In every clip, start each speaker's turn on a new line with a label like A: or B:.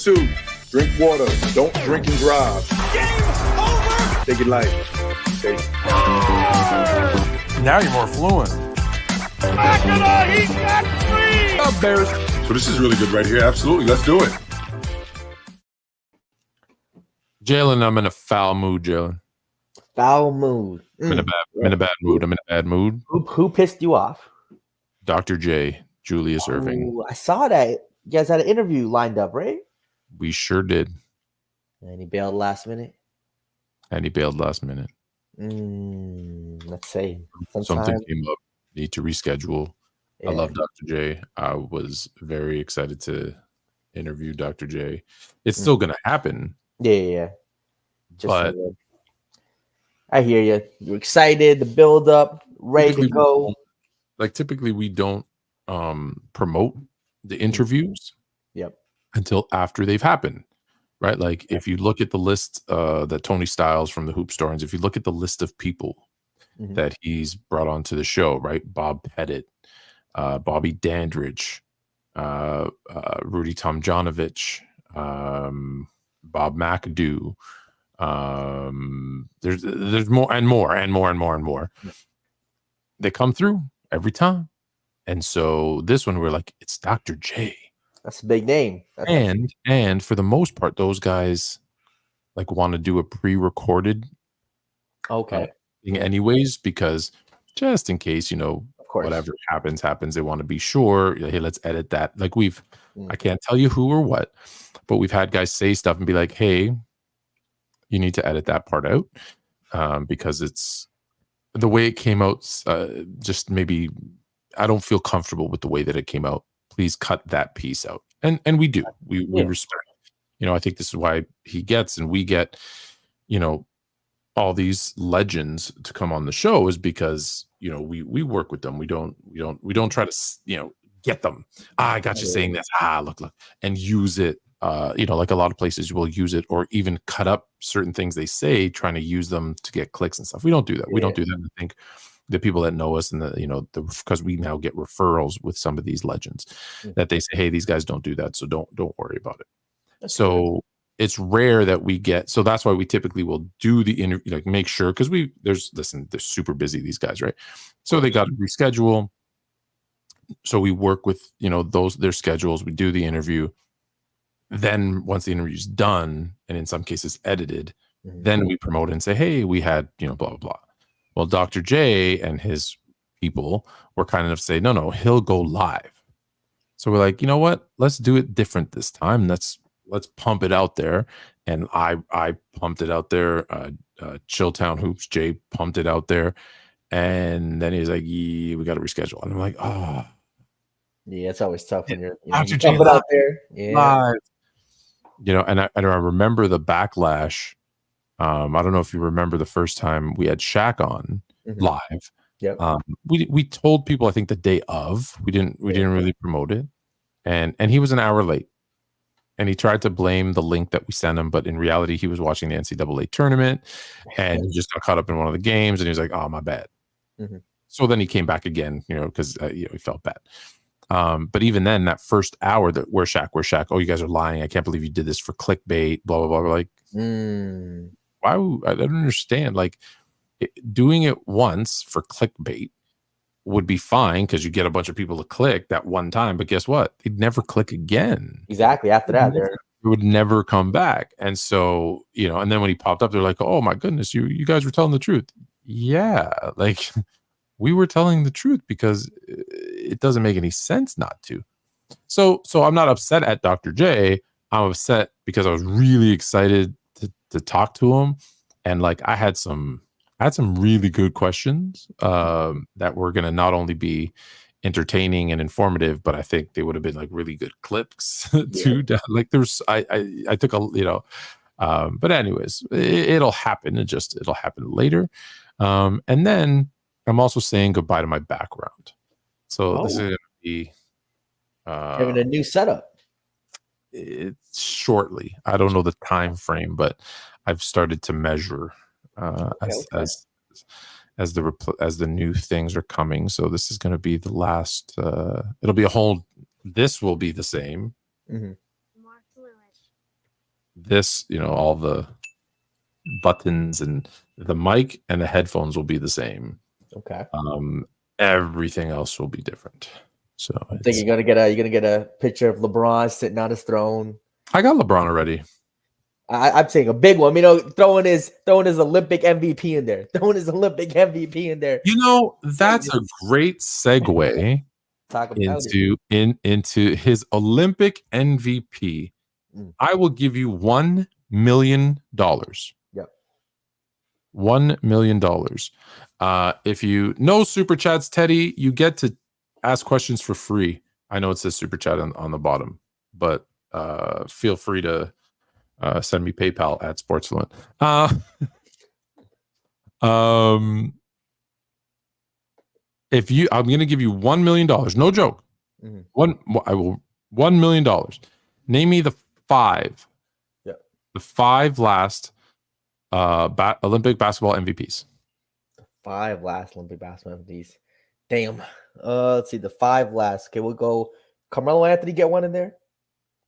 A: 2, drink water. Don't drink and drive.
B: Game over.
A: Take it light. Okay.
C: Now you're more fluent.
B: He's got 3.
C: Up, Bears.
D: So this is really good right here. Absolutely. Let's do it.
C: Jalen, I'm in a foul mood, Jalen.
E: Foul mood.
C: I'm in a bad mood.
E: Who pissed you off?
C: Dr. J, Julius Irving.
E: I saw that. You guys had an interview lined up, right?
C: We sure did.
E: And he bailed last minute. Let's see.
C: Something came up. Need to reschedule.
E: Yeah.
C: I love Dr. J. I was very excited to interview Dr. J. It's still going to happen.
E: Yeah.
C: But
E: I hear you. You're excited, the build up, ready to go.
C: Like typically we don't promote the interviews until after they've happened. Right? Like if you look at the list that Tony Styles from the Hoop Storms, if you look at the list of people that he's brought onto the show, right? Bob Pettit, Bobby Dandridge, Rudy Tomjanovich, Bob McAdoo. There's more and more. They come through every time. And so this one we're like, it's Dr. J.
E: That's a big name.
C: And for the most part, those guys like want to do a pre-recorded thing anyways, because just in case, whatever happens, they want to be sure, hey, let's edit that. Like I can't tell you who or what, but we've had guys say stuff and be like, hey, you need to edit that part out because it's the way it came out. Just maybe I don't feel comfortable with the way that it came out. Please cut that piece out. And we do. We respect. I think this is why he gets and we get, all these legends to come on the show is because, we work with them. We don't try to, get them. I got you saying this. Look, and use it. Like a lot of places will use it or even cut up certain things they say, trying to use them to get clicks and stuff. We don't do that. We don't do that. I think the people that know us and because we now get referrals with some of these legends that they say, hey, these guys don't do that. So don't worry about it. So it's rare that we get, so that's why we typically will do the interview, like make sure, because they're super busy, these guys, right? So they got to reschedule. So we work with, their schedules, we do the interview. Then once the interview's done, and in some cases edited, then we promote it and say, hey, we had, blah, blah, blah. Well, Dr. J and his people were kind enough to say, no, he'll go live. So we're like, you know what? Let's do it different this time. Let's pump it out there. And I pumped it out there. Chilltown Hoops, Jay pumped it out there. And then he's like, yeah, we got to reschedule. And I'm like, oh.
E: Yeah, it's always tough when you're
C: pump
E: it out there. Yeah.
C: And I remember the backlash. I don't know if you remember the first time we had Shaq on live.
E: Yep.
C: We told people, I think the day of, we didn't really promote it. And he was an hour late. And he tried to blame the link that we sent him, but in reality, he was watching the NCAA tournament and he just got caught up in one of the games and he was like, oh, my bad. So then he came back again, because he felt bad. But even then, that first hour, that where's Shaq? Oh, you guys are lying. I can't believe you did this for clickbait, blah, blah, blah. Like, why? I don't understand. Like, doing it once for clickbait would be fine because you get a bunch of people to click that one time. But guess what? They'd never click again.
E: Exactly. After that,
C: it would never come back. And so, and then when he popped up, they're like, oh my goodness, you guys were telling the truth. Yeah. Like we were telling the truth because it doesn't make any sense not to. So I'm not upset at Dr. J. I'm upset because I was really excited to talk to him. And like, I had some really good questions that were going to not only be entertaining and informative, but I think they would have been like really good clips too. Like I took but anyways, it'll happen. It'll happen later. And then I'm also saying goodbye to my background. So this is going to be
E: having a new setup.
C: It's shortly. I don't know the time frame, but I've started to measure as the new things are coming. So this is going to be the last. It'll be this will be the same.
F: More fluid.
C: this, all the buttons and the mic and the headphones will be the same.
E: Okay.
C: Everything else will be different. So
E: I think you're gonna get a picture of LeBron sitting on his throne.
C: I got LeBron already.
E: I'm saying a big one. Throwing his Olympic MVP in there. Throwing his Olympic MVP in there.
C: That's a great segue into his Olympic MVP. I will give you $1 million.
E: Yep.
C: $1 million. If you know Super Chats, Teddy, you get to ask questions for free. I know it says Super Chat on the bottom, but feel free to send me PayPal at Sportsfluent. I'm going to give you $1 million. No joke. $1 million. Name me the 5.
E: Yeah.
C: The 5 last Olympic basketball MVPs.
E: The 5 last Olympic basketball MVPs. Damn. Let's see. The 5 last. Okay, we'll go. Carmelo Anthony get one in there?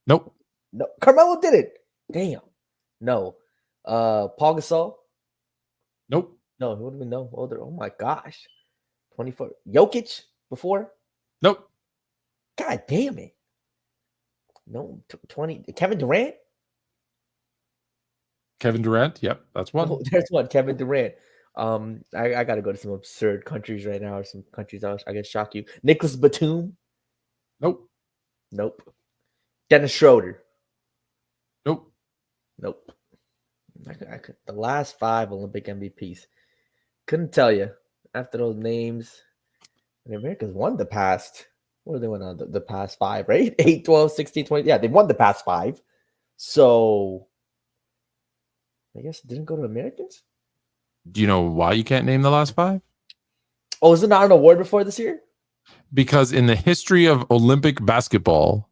C: Nope.
E: No. Carmelo did it. Damn. No. Paul Gasol?
C: Nope.
E: No, he would have been no older. Oh my gosh. 24. Jokic before?
C: Nope.
E: God damn it. No, 20. Kevin Durant?
C: Kevin Durant? Yep, that's one.
E: Oh, there's one. Kevin Durant. I got to go to some absurd countries right now, or some countries I guess shock you. Nicholas Batum?
C: Nope.
E: Dennis Schroeder?
C: Nope.
E: The last 5 Olympic MVPs. Couldn't tell you after those names. And America's won the past. What are they won on the past 5, right? 8, 12, 16, 20. Yeah, they won the past 5. So I guess it didn't go to Americans.
C: Do you know why you can't name the last 5?
E: Oh, is it not an award before this year?
C: Because in the history of Olympic basketball,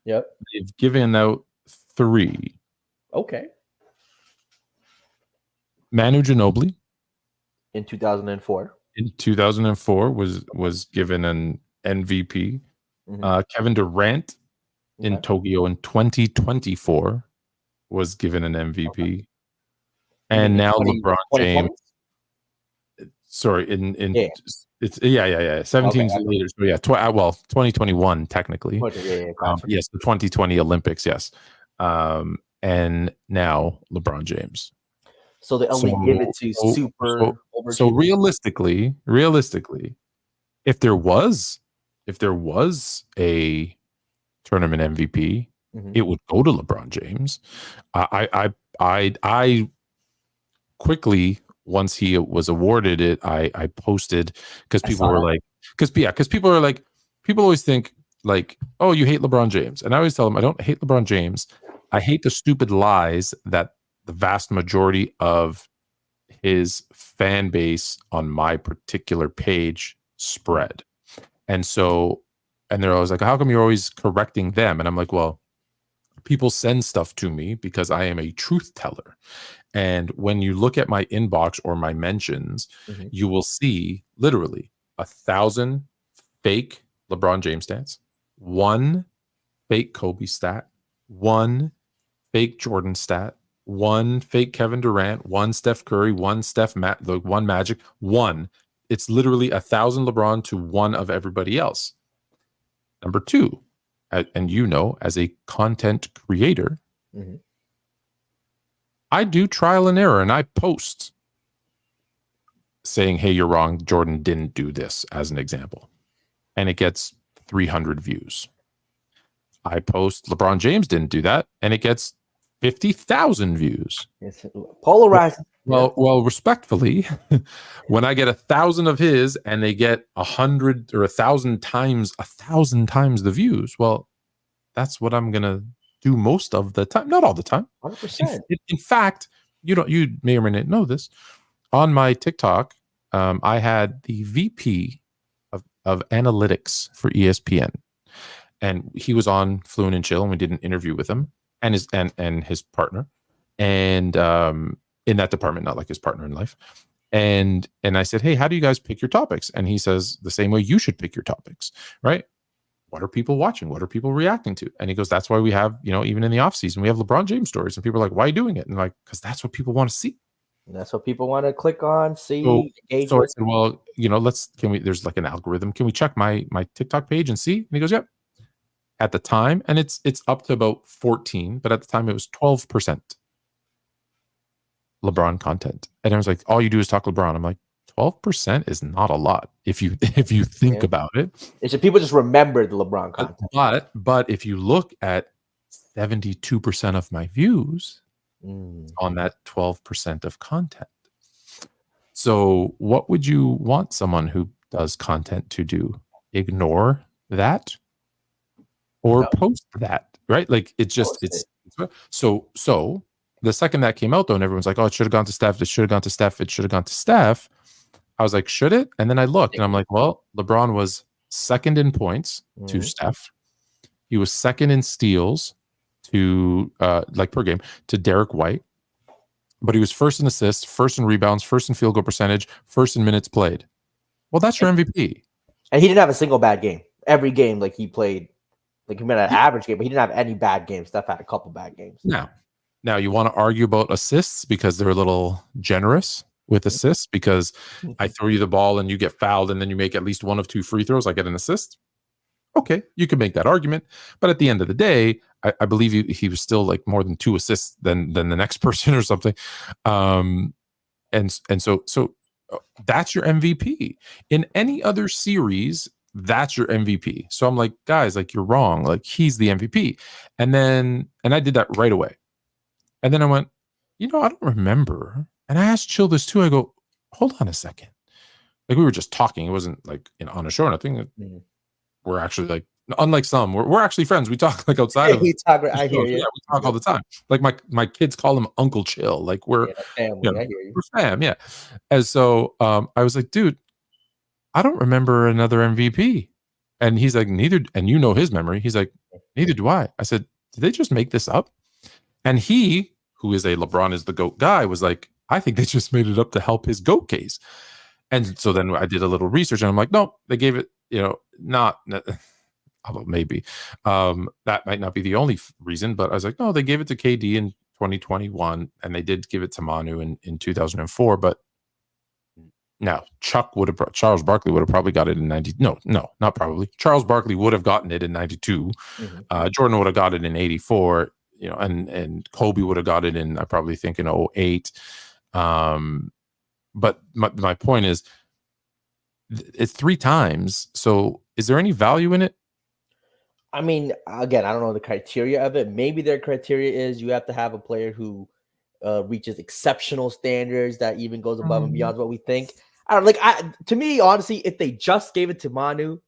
E: Yep,
C: they've given out 3.
E: Okay.
C: Manu Ginobili
E: In 2004.
C: in 2004 was given an MVP. Kevin Durant in Tokyo in 2024 was given an MVP. And now LeBron James. Sorry, it's 17 later. So yeah, 2021 technically. Yes, the 2020 Olympics. Yes, and now LeBron James.
E: So they only give it to super.
C: So realistically, if there was a tournament MVP, it would go to LeBron James. I quickly, once he was awarded it, I posted because people were like, people always think like, oh, you hate LeBron James, and I always tell them I don't hate LeBron James. I hate the stupid lies that the vast majority of his fan base on my particular page spread. And they're always like, how come you're always correcting them? And I'm like, well, people send stuff to me because I am a truth teller. And when you look at my inbox or my mentions, you will see literally 1,000 fake LeBron James stats, 1 fake Kobe stat, 1 fake Jordan stat, 1 fake Kevin Durant, 1 Steph Curry, 1 1 Magic, 1. It's literally 1,000 LeBron to 1 of everybody else. Number 2, and as a content creator, I do trial and error, and I post saying, hey, you're wrong. Jordan didn't do this, as an example. And it gets 300 views. I post LeBron James didn't do that, and it gets 50,000 views.
E: It's polarizing.
C: Well, respectfully, when I get 1,000 of his and they get 100 or 1,000 times the views, well, that's what I'm gonna do most of the time. Not all the time.
E: 100%.
C: In fact, you may or may not know this. On my TikTok, I had the VP of analytics for ESPN, and he was on Fluent and Chill, and we did an interview with him and his partner, and in that department, not like his partner in life. And I said, hey, how do you guys pick your topics? And he says, the same way you should pick your topics, right? what are people watching? What are people reacting to? And he goes, that's why we have, even in the off season, we have LeBron James stories. And people are like, why are you doing it? And like, because that's what people want to see.
E: And that's what people want to click on, see, engage
C: so I
E: with.
C: said, well, there's like an algorithm. Can we check my TikTok page and see? And he goes, yep. At the time, and it's up to about 14, but at the time it was 12% LeBron content. And I was like, all you do is talk LeBron. I'm like, 12% is not a lot if you think about it.
E: It's just people just remember the LeBron content.
C: But if you look at 72% of my views on that 12% of content. So what would you want someone who does content to do? Ignore that or post that, right? Like so the second that came out though, and everyone's like, oh, it should have gone to Steph. It should have gone to Steph. It should have gone to Steph. I was like, should it? And then I looked and I'm like, well, LeBron was second in points to Steph. He was second in steals to per game to Derek White. But he was first in assists, first in rebounds, first in field goal percentage, first in minutes played. Well, that's your MVP.
E: And he didn't have a single bad game. Every game, like he played, like he made an average game, but he didn't have any bad games. Steph had a couple bad games.
C: Now you want to argue about assists because they're a little generous with assists because I throw you the ball and you get fouled and then you make at least one of two free throws. I get an assist. Okay, you can make that argument, but at the end of the day, I believe he was still like more than 2 assists than the next person or something. And so that's your MVP. In any other series, that's your MVP. So I'm like, guys, like you're wrong. Like he's the MVP. And I did that right away. And then I went, I don't remember. And I asked Chill this too. I go, hold on a second. Like we were just talking. It wasn't like on a show or nothing. We're actually like, unlike some, we're actually friends. We talk like outside of
E: I hear you.
C: Yeah, we talk all the time. Like my kids call him Uncle Chill. Like we're
E: family. I hear you.
C: We're fam, yeah. And so I was like, dude, I don't remember another MVP. And he's like, neither, and his memory. He's like, neither do I. I said, did they just make this up? And he, who is a LeBron is the GOAT guy, was like, I think they just made it up to help his GOAT case. And so then I did a little research and I'm like, no, they gave it, not although maybe that might not be the only reason, but I was like, no, they gave it to KD in 2021 and they did give it to Manu in 2004. But now Charles Barkley would have probably got it in 90. No, not probably. Charles Barkley would have gotten it in 92. Jordan would have got it in 84. And Kobe would have got it in, I probably think in 08. But my point is, it's 3 times. So is there any value in it?
E: I mean, again, I don't know the criteria of it. Maybe their criteria is you have to have a player who reaches exceptional standards that even goes above and beyond what we think. I don't like. To me, honestly, if they just gave it to Manu,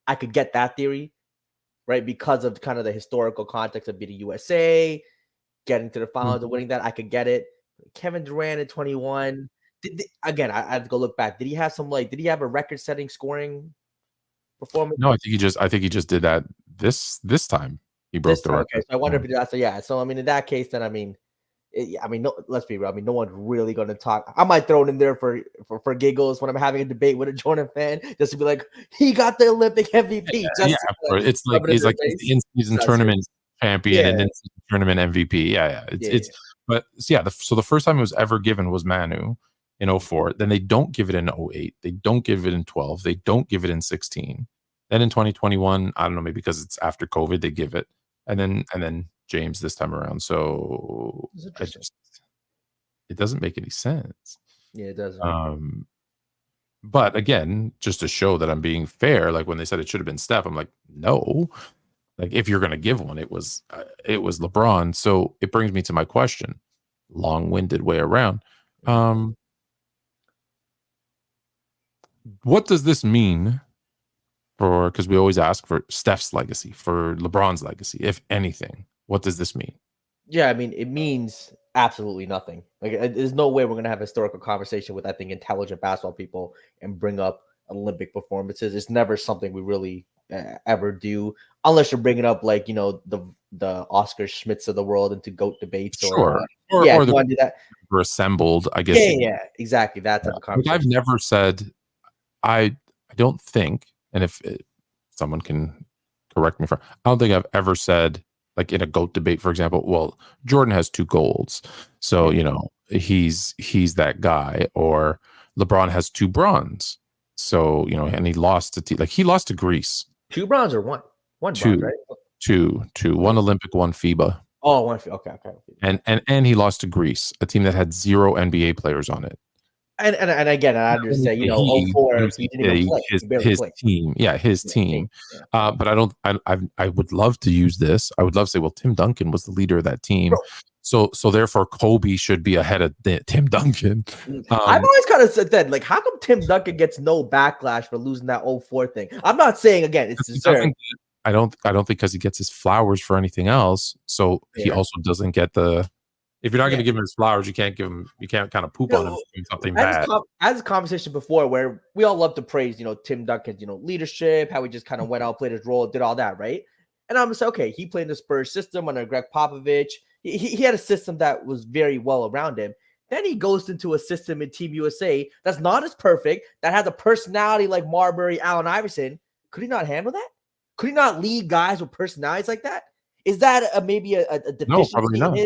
E: I could get that theory, right? Because of kind of the historical context of beating USA, getting to the finals and winning that, I could get it. Kevin Durant at 21. Again, I have to go look back. Did he have Did he have a record-setting scoring performance?
C: No, I think he just did that this time. He broke the record.
E: Okay, so I wonder if he did that. So yeah. So I mean, in that case, then no, let's be real. I mean, no one's really going to talk. I might throw it in there for giggles when I'm having a debate with a Jordan fan, just to be like, he got the Olympic MVP.
C: It's like he's like the in-season tournament champion and in-season tournament MVP. So the first time it was ever given was Manu in 04. Then they don't give it in 08. They don't give it in 12. They don't give it in 16. Then in 2021, I don't know, maybe because it's after COVID, they give it, and then James this time around. So it doesn't make any sense.
E: Yeah, it doesn't.
C: But again, just to show that I'm being fair, like when they said it should have been Steph, I'm like, no. Like if you're gonna give one, it was LeBron. So it brings me to my question, long-winded way around. What does this mean for? Because we always ask for Steph's legacy, for LeBron's legacy, if anything. What does this mean?
E: Yeah, I mean, it means absolutely nothing. Like, there's no way we're going to have a historical conversation with, I think, intelligent basketball people and bring up Olympic performances. It's never something we really ever do, unless you're bringing up, like, the Oscar Schmitz of the world into GOAT debates.
C: Sure.
E: Or want to do that.
C: We're assembled, I guess.
E: Yeah, exactly. That's a conversation.
C: I've never said, I don't think, and if someone can correct me if I don't think I've ever said, like in a GOAT debate, for example, well, Jordan has 2 golds. So, he's that guy. Or LeBron has 2 bronze. So, and he lost to he lost to Greece.
E: 2 bronze or 1? 1
C: 2,
E: bronze, right?
C: 2. 1 Olympic, 1 FIBA.
E: Oh, 1 FIBA. Okay.
C: And he lost to Greece, a team that had 0 NBA players on it.
E: And again, I understand, 04, he didn't even play.
C: His team. Yeah, his team. Yeah. But I would love to use this. I would love to say, well, Tim Duncan was the leader of that team. Bro. So therefore Kobe should be ahead of Tim Duncan.
E: I've always kind of said that, like, how come Tim Duncan gets no backlash for losing that 04 thing? I'm not saying, again, it's deserved.
C: I don't think because he gets his flowers for anything else. So he also doesn't get the. If you're not going to give him his flowers, you can't kind of poop on him for doing something bad.
E: As a conversation before, where we all love to praise, Tim Duncan's, leadership, how he just kind of went out, played his role, did all that, right? And I'm just okay. He played in the Spurs system under Greg Popovich. He had a system that was very well around him. Then he goes into a system in Team USA that's not as perfect, that has a personality like Marbury, Allen Iverson. Could he not handle that? Could he not lead guys with personalities like that? Is that maybe a deficiency?
C: No, probably not.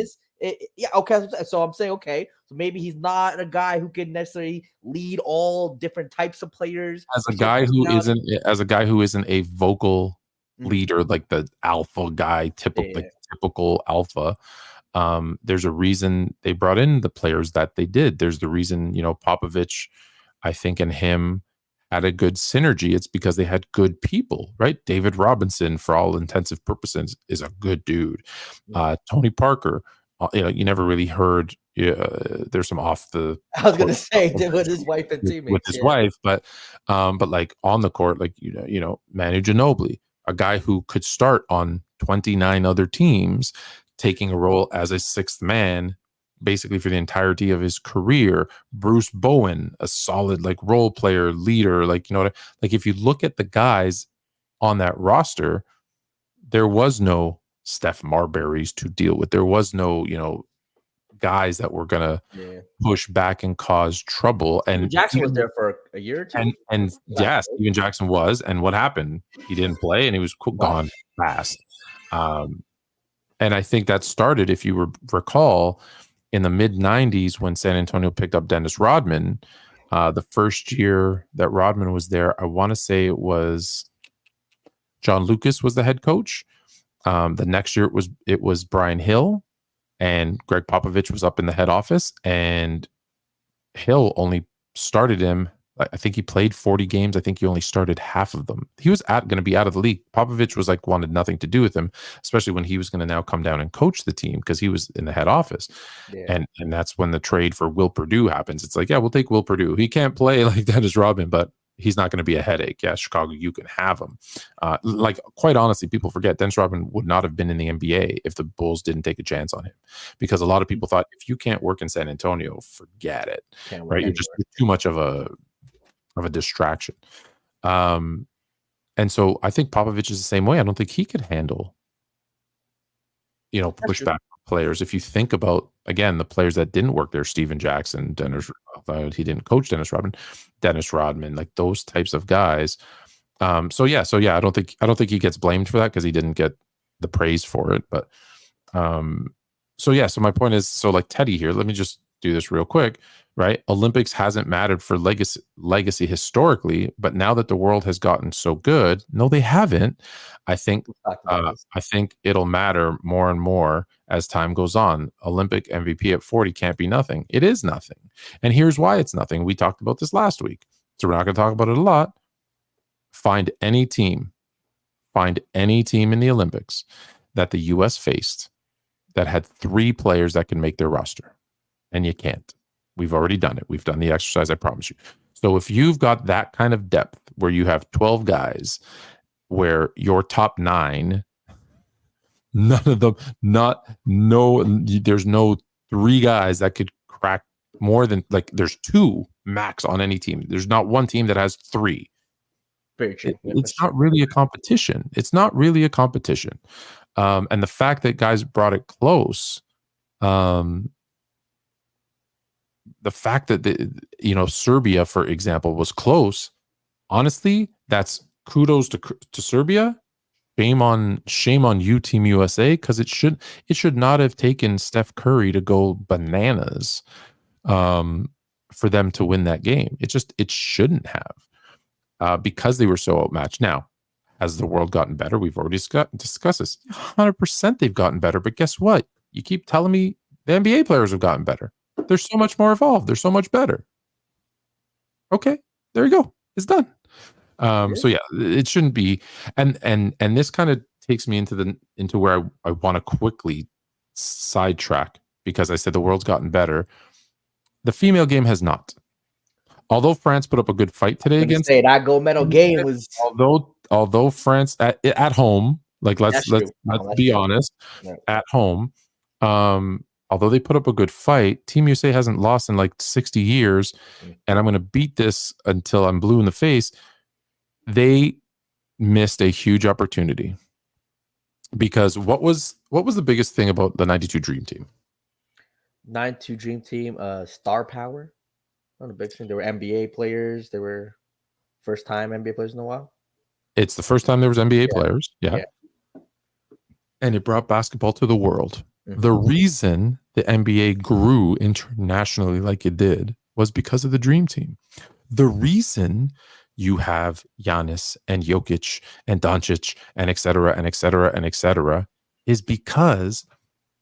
E: Okay. So I'm saying, okay, so maybe he's not a guy who can necessarily lead all different types of players.
C: As a guy who isn't a vocal leader, like the alpha guy, typical alpha. There's a reason they brought in the players that they did. There's the reason, Popovich, I think, and him had a good synergy. It's because they had good people, right? David Robinson, for all intensive purposes, is a good dude. Tony Parker, you never really heard. There's some off the.
E: I was gonna say with his wife and teammates.
C: With his wife, but like on the court, like Manu Ginobili, a guy who could start on 29 other teams, taking a role as a 6th man, basically for the entirety of his career. Bruce Bowen, a solid like role player, leader, like if you look at the guys on that roster, there was no Steph Marburys to deal with. There was no, guys that were gonna push back and cause trouble. And
E: Jackson was there for a year or 2.
C: And Steven Jackson was. And what happened? He didn't play, and he was gone fast. And I think that started, if you recall, in the mid 90s when San Antonio picked up Dennis Rodman. The first year that Rodman was there, I want to say it was John Lucas was the head coach. The next year it was Brian Hill, and Greg Popovich was up in the head office, and Hill only started him. I think he played 40 games. I think he only started half of them. He was going to be out of the league. Popovich was wanted nothing to do with him, especially when he was going to now come down and coach the team because he was in the head office. Yeah. And that's when the trade for Will Perdue happens. It's like, yeah, we'll take Will Perdue. He can't play like Dennis Rodman, but he's not going to be a headache. Yeah, Chicago, you can have him. Quite honestly, people forget Dennis Rodman would not have been in the NBA if the Bulls didn't take a chance on him, because a lot of people thought if you can't work in San Antonio, forget it. Right? You're just too much of a distraction. And so I think Popovich is the same way. I don't think he could handle, pushback players. If you think about, again, the players that didn't work there, Steven Jackson, he didn't coach Dennis Rodman, like those types of guys. So yeah, I don't think he gets blamed for that because he didn't get the praise for it. But so my point is, so like Teddy here, let me just do this real quick, right? Olympics hasn't mattered for legacy historically, but now that the world has gotten so good, no, they haven't. I think it'll matter more and more as time goes on. Olympic MVP at 40 can't be nothing. It is nothing. And here's why it's nothing. We talked about this last week, so we're not going to talk about it a lot. Find any team in the Olympics that the U.S. faced that had 3 players that can make their roster. And you can't. We've already done it. We've done the exercise, I promise you. So if you've got that kind of depth where you have 12 guys, where your top 9, none of them, there's no 3 guys that could crack more than, there's 2 max on any team. There's not one team that has 3.
E: Very true.
C: It's not really a competition. It's not really a competition. And the fact that guys brought it close, the fact that Serbia, for example, was close, honestly, that's kudos to Serbia, shame on you, Team USA, because it should not have taken Steph Curry to go bananas for them to win that game. It shouldn't have because they were so outmatched. Now, has the world gotten better? We've already discussed this. 100% they've gotten better. But guess what? You keep telling me the NBA players have gotten better. They're so much more evolved. They're so much better. Okay, there you go. It's done. So yeah, it shouldn't be. And this kind of takes me into where I want to quickly sidetrack, because I said the world's gotten better. The female game has not. Although France put up a good fight today against
E: that gold medal game was
C: although France at home, like let's be honest, at home, although they put up a good fight, Team USA hasn't lost in like 60 years, and I'm going to beat this until I'm blue in the face. They missed a huge opportunity, because what was the biggest thing about the 92 Dream Team?
E: 92 Dream Team, star power. Not a big thing. They were NBA players. They were first time NBA players in a while.
C: It's the first time there was NBA players. Yeah. And it brought basketball to the world. Mm-hmm. The reason the NBA grew internationally like it did was because of the Dream Team. The reason you have Giannis and Jokic and Doncic and et cetera, and et cetera, and et cetera, is because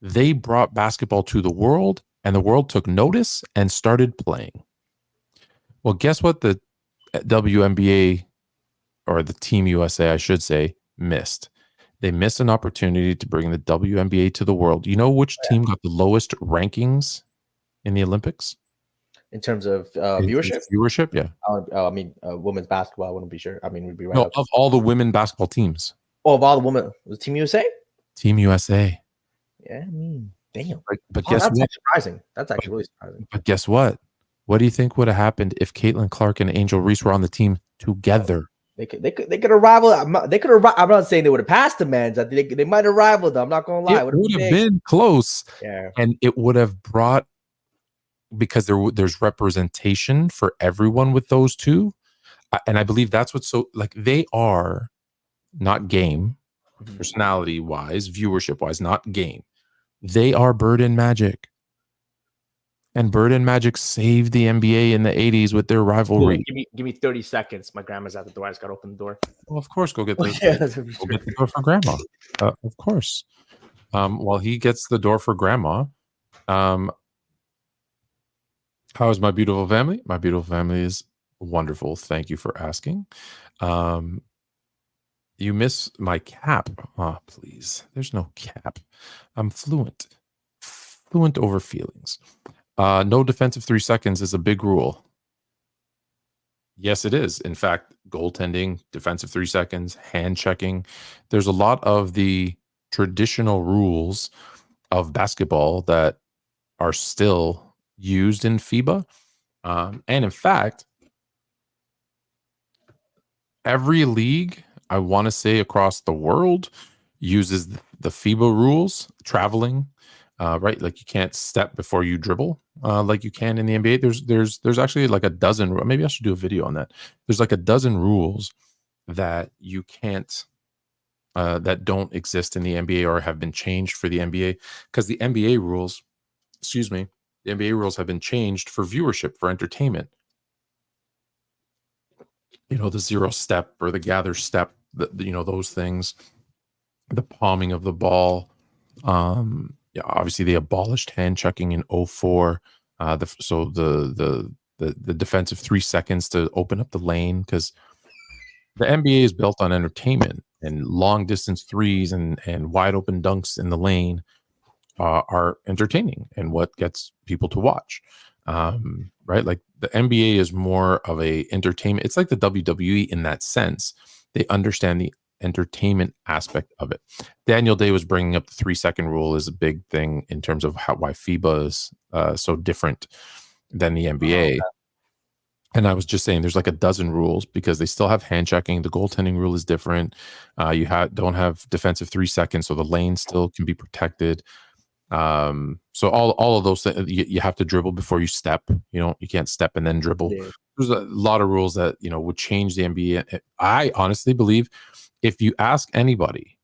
C: they brought basketball to the world, and the world took notice and started playing. Well, guess what the WNBA, or the Team USA, I should say, missed? They missed an opportunity to bring the WNBA to the world. You know which team got the lowest rankings in the Olympics?
E: In terms of viewership?
C: Viewership, yeah.
E: I mean, women's basketball, I wouldn't be sure. I mean, we'd be right.
C: No, of all the women basketball teams.
E: Oh, of all the women. Was it Team USA?
C: Team USA.
E: Yeah, I mean, damn.
C: But guess what?
E: That's surprising. That's actually really surprising.
C: But guess what? What do you think would have happened if Caitlin Clark and Angel Reese were on the team together?
E: They could have rivaled. I'm not saying they would have passed the men's. I think they might have rivaled them. I'm not gonna lie.
C: It would have been close.
E: Yeah.
C: And it would have brought, because there's representation for everyone with those two. And I believe that's what's so, like, they are not game, personality wise, viewership wise, not game. They are Bird and Magic. And Bird and Magic saved the NBA in the 80s with their rivalry.
E: Give me 30 seconds. My grandma's at the door. I just got to open the door.
C: Well, of course, go get the door for grandma. Of course. While he gets the door for grandma, how is my beautiful family? My beautiful family is wonderful. Thank you for asking. You miss my cap. Oh, please. There's no cap. I'm fluent over feelings. No defensive 3 seconds is a big rule. Yes, it is. In fact, goaltending, defensive 3 seconds, hand checking. There's a lot of the traditional rules of basketball that are still used in FIBA. And in fact, every league, I want to say across the world, uses the FIBA rules, traveling, right? Like you can't step before you dribble, like you can in the NBA. There's actually like a dozen. Maybe I should do a video on that. There's like a dozen rules that you can't, that don't exist in the NBA or have been changed for the NBA, because the NBA rules, the NBA rules have been changed for viewership, for entertainment. You know, the 0 step or the gather step, those things, the palming of the ball. Yeah, obviously they abolished hand checking in 2004. The defensive 3 seconds to open up the lane, because the NBA is built on entertainment, and long distance threes and wide open dunks in the lane are entertaining and what gets people to watch. Right? Like the NBA is more of a entertainment. It's like the WWE in that sense. They understand the entertainment aspect of it. Daniel Day was bringing up the 3 second rule is a big thing in terms of why FIBA is so different than the NBA. And I was just saying there's like a dozen rules because they still have hand checking. The goaltending rule is different. You don't have defensive 3 seconds, so the lane still can be protected. So all of those things, you have to dribble before you step. You can't step and then dribble. Yeah. There's a lot of rules that would change the NBA. I honestly believe if you ask anybody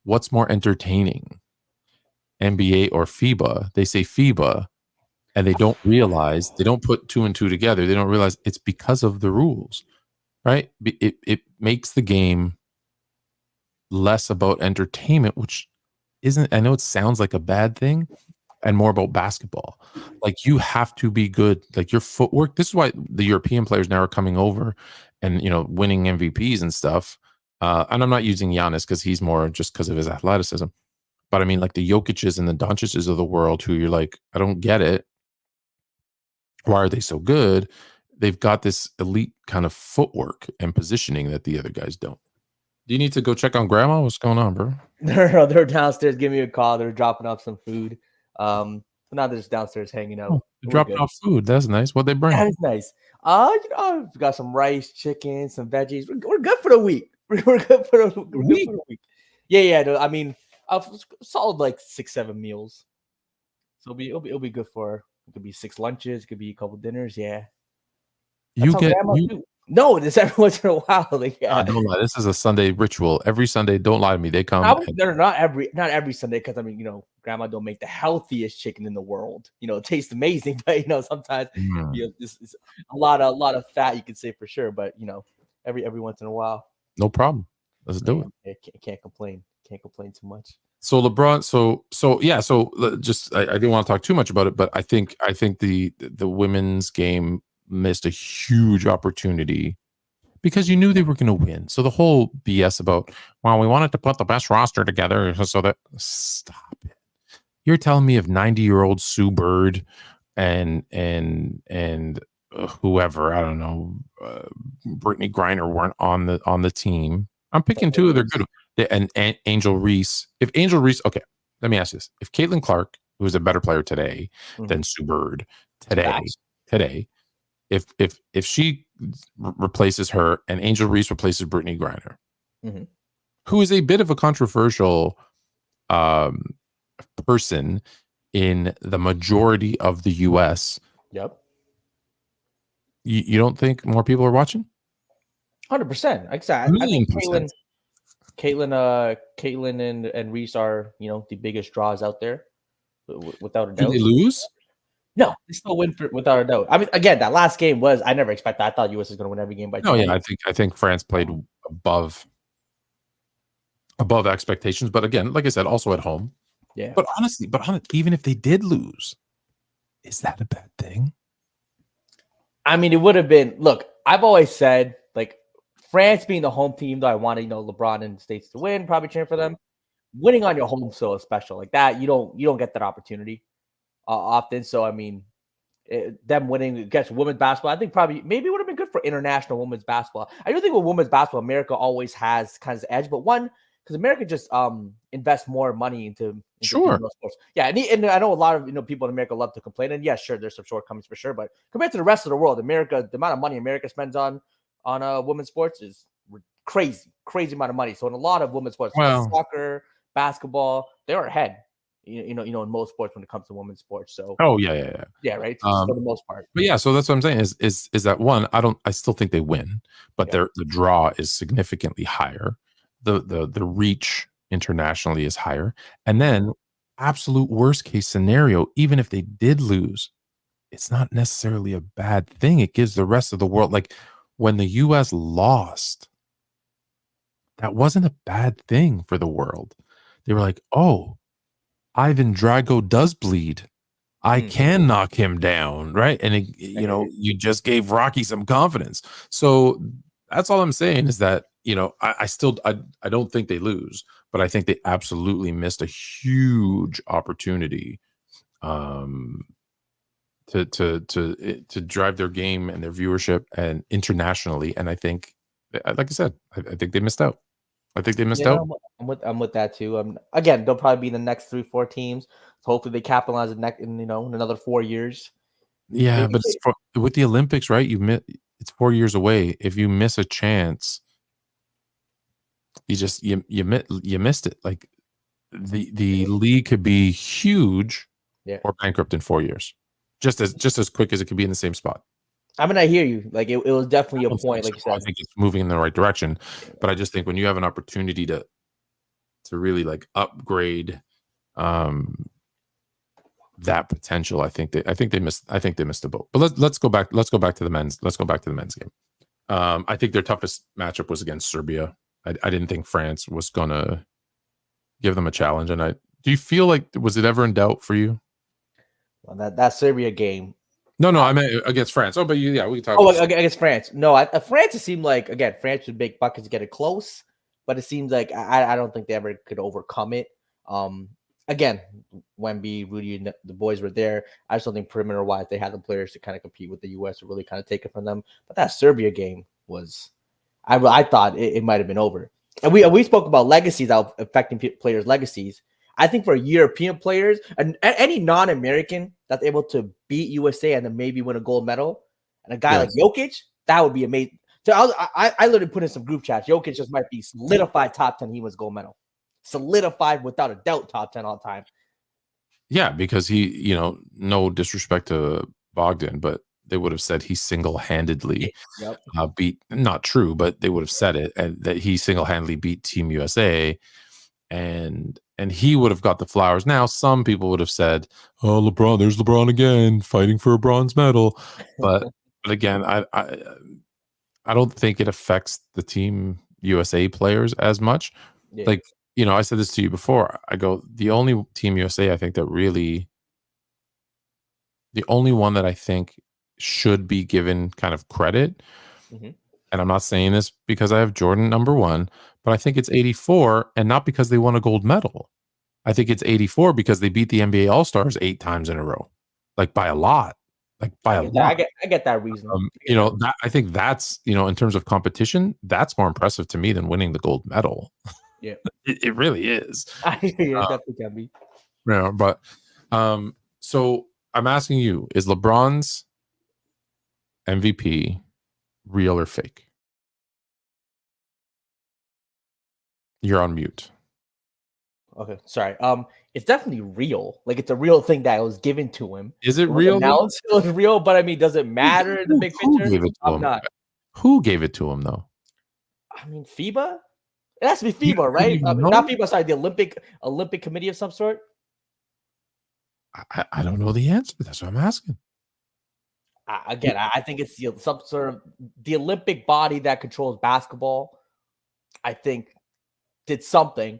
C: what's more entertaining, NBA or FIBA, they say FIBA, and they don't realize, they don't put two and two together. They don't realize it's because of the rules, right? It makes the game less about entertainment, which isn't, I know it sounds like a bad thing, and more about basketball. Like, you have to be good. Like, your footwork. This is why the European players now are coming over and, winning MVPs and stuff. And I'm not using Giannis because he's more just because of his athleticism. But I mean, like the Jokic's and the Doncic's of the world, who you're like, I don't get it. Why are they so good? They've got this elite kind of footwork and positioning that the other guys don't. Do you need to go check on grandma? What's going on, bro?
E: No, they're downstairs. Give me a call. They're dropping off some food. Now they're just downstairs hanging out.
C: Dropping off food. That's nice. What they bring?
E: That is nice. We got some rice, chicken, some veggies. We're good for the week. We're good for the week. Yeah. I mean, solid like 6-7 meals. So it'll be good for. It could be 6 lunches. It could be a couple dinners. Yeah. No, this every once in a while. Like, yeah.
C: Don't lie. This is a Sunday ritual. Every Sunday, don't lie to me. They come.
E: They're not every Sunday, because I mean, grandma don't make the healthiest chicken in the world. It tastes amazing, but sometimes it's a lot of fat, you could say for sure. But every once in a while.
C: No problem. Let's do it.
E: Can't complain. Can't complain too much.
C: So LeBron, just I didn't want to talk too much about it, but I think the women's game missed a huge opportunity because you knew they were going to win. So the whole BS about, well, we wanted to put the best roster together so that, stop it. You're telling me if 90-year-old Sue Bird and whoever, I don't know, Brittany Griner weren't on the team. I'm picking two of their good. And Angel Reese. If Angel Reese, okay, let me ask you this: if Caitlin Clark, who is a better player today than Sue Bird today, if she replaces her and Angel Reese replaces Brittany Griner, who is a bit of a controversial person in the majority of the U.S.
E: Yep.
C: You don't think more people are watching?
E: 100%. Exactly. I think Caitlin and Reese are, the biggest draws out there, without a doubt.
C: Did they lose?
E: No, they still win without a doubt. I mean, again, that last game was, I never expected. I thought US was going to win every game by 2.
C: Oh yeah, I think France played above expectations, but again, like I said, also at home.
E: Yeah.
C: But honestly, even if they did lose, is that a bad thing?
E: I mean, it would have been. Look, I've always said, like, France being the home team, though I wanted, LeBron and the States to win, probably cheering for them. Winning on your home so special like that, you don't get that opportunity often. So I mean, them winning against women's basketball, I think maybe would have been good for international women's basketball. I do think with women's basketball, America always has kind of the edge, but one, because America just invests more money into
C: sure
E: sports. Yeah, and I know a lot of people in America love to complain, and yes, sure, there's some shortcomings for sure, but compared to the rest of the world, America, the amount of money America spends on women's sports is crazy amount of money. So in a lot of women's sports, soccer, basketball, they're ahead. In most sports when it comes to women's sports. So yeah, right. For the most part.
C: But yeah, so that's what I'm saying is that one, I still think they win, but the draw is significantly higher. The reach internationally is higher. And then absolute worst case scenario, even if they did lose, it's not necessarily a bad thing. It gives the rest of the world, like when the US lost, that wasn't a bad thing for the world. They were like, oh, Ivan Drago does bleed. I can knock him down, right? And you just gave Rocky some confidence. So that's all I'm saying is that I don't think they lose, but I think they absolutely missed a huge opportunity to drive their game and their viewership and internationally. And I think, like I said, I think they missed out. I think they missed out.
E: I'm with that too. Again, they'll probably be the next 3-4 teams. So hopefully they capitalize in another 4 years.
C: Yeah, but with the Olympics, right? It's 4 years away. If you miss a chance, you missed it. Like the league could be huge or bankrupt in 4 years, just as quick as it could be in the same spot.
E: I mean, I hear you. Like it was definitely a point, like you said.
C: I think it's moving in the right direction, but I just think when you have an opportunity to really like upgrade that potential, I think they missed the boat. But let's go back to the men's game. I think their toughest matchup was against Serbia. I didn't think France was gonna give them a challenge, and do you feel like, was it ever in doubt for you?
E: Well, that Serbia game.
C: No, I meant against France. Oh, but we can talk.
E: Against France. No, France, it seemed like, again, France would make buckets to get it close, but it seems like I don't think they ever could overcome it. Again, Wemby, Rudy, and the boys were there. I just don't think perimeter-wise they had the players to kind of compete with the U.S. to really kind of take it from them. But that Serbia game was, I thought it might have been over. And we spoke about legacies out affecting players' legacies. I think for European players and any non-American that's able to beat USA and then maybe win a gold medal, and a guy like Jokic, that would be amazing. So I literally put in some group chats. Jokic just might be solidified top 10. He was gold medal. Solidified without a doubt top 10 all time.
C: Yeah, because he, no disrespect to Bogdan, but they would have said he single-handedly beat, not true, but they would have said it, and that he single-handedly beat Team USA, and he would have got the flowers. Now, some people would have said, "Oh, LeBron, there's LeBron again, fighting for a bronze medal." But again, I don't think it affects the Team USA players as much. Yeah. Like, I said this to you before. I go, the only Team USA I think that really, the only one that I think should be given kind of credit, and I'm not saying this because I have Jordan number 1, but I think it's 84, and not because they won a gold medal. I think it's 84 because they beat the NBA All-Stars 8 times in a row, like by a lot. Like by a lot.
E: I get that reason.
C: I think that's, in terms of competition, that's more impressive to me than winning the gold medal.
E: Yeah,
C: it really is.
E: It definitely can be.
C: Yeah, but so I'm asking you: is LeBron's MVP real or fake? You're on mute.
E: Okay, sorry. It's definitely real. Like, it's a real thing that was given to him.
C: Is it real?
E: Now it's still real, but I mean, does it matter in the big picture?
C: Who gave it to him?
E: Not.
C: Who gave it to him, though?
E: I mean, FIBA. It has to be FIBA, right? Not FIBA. Sorry, the Olympic Committee of some sort.
C: I don't know the answer. That's what I'm asking.
E: Again, I think it's some sort of the Olympic body that controls basketball. I think did something,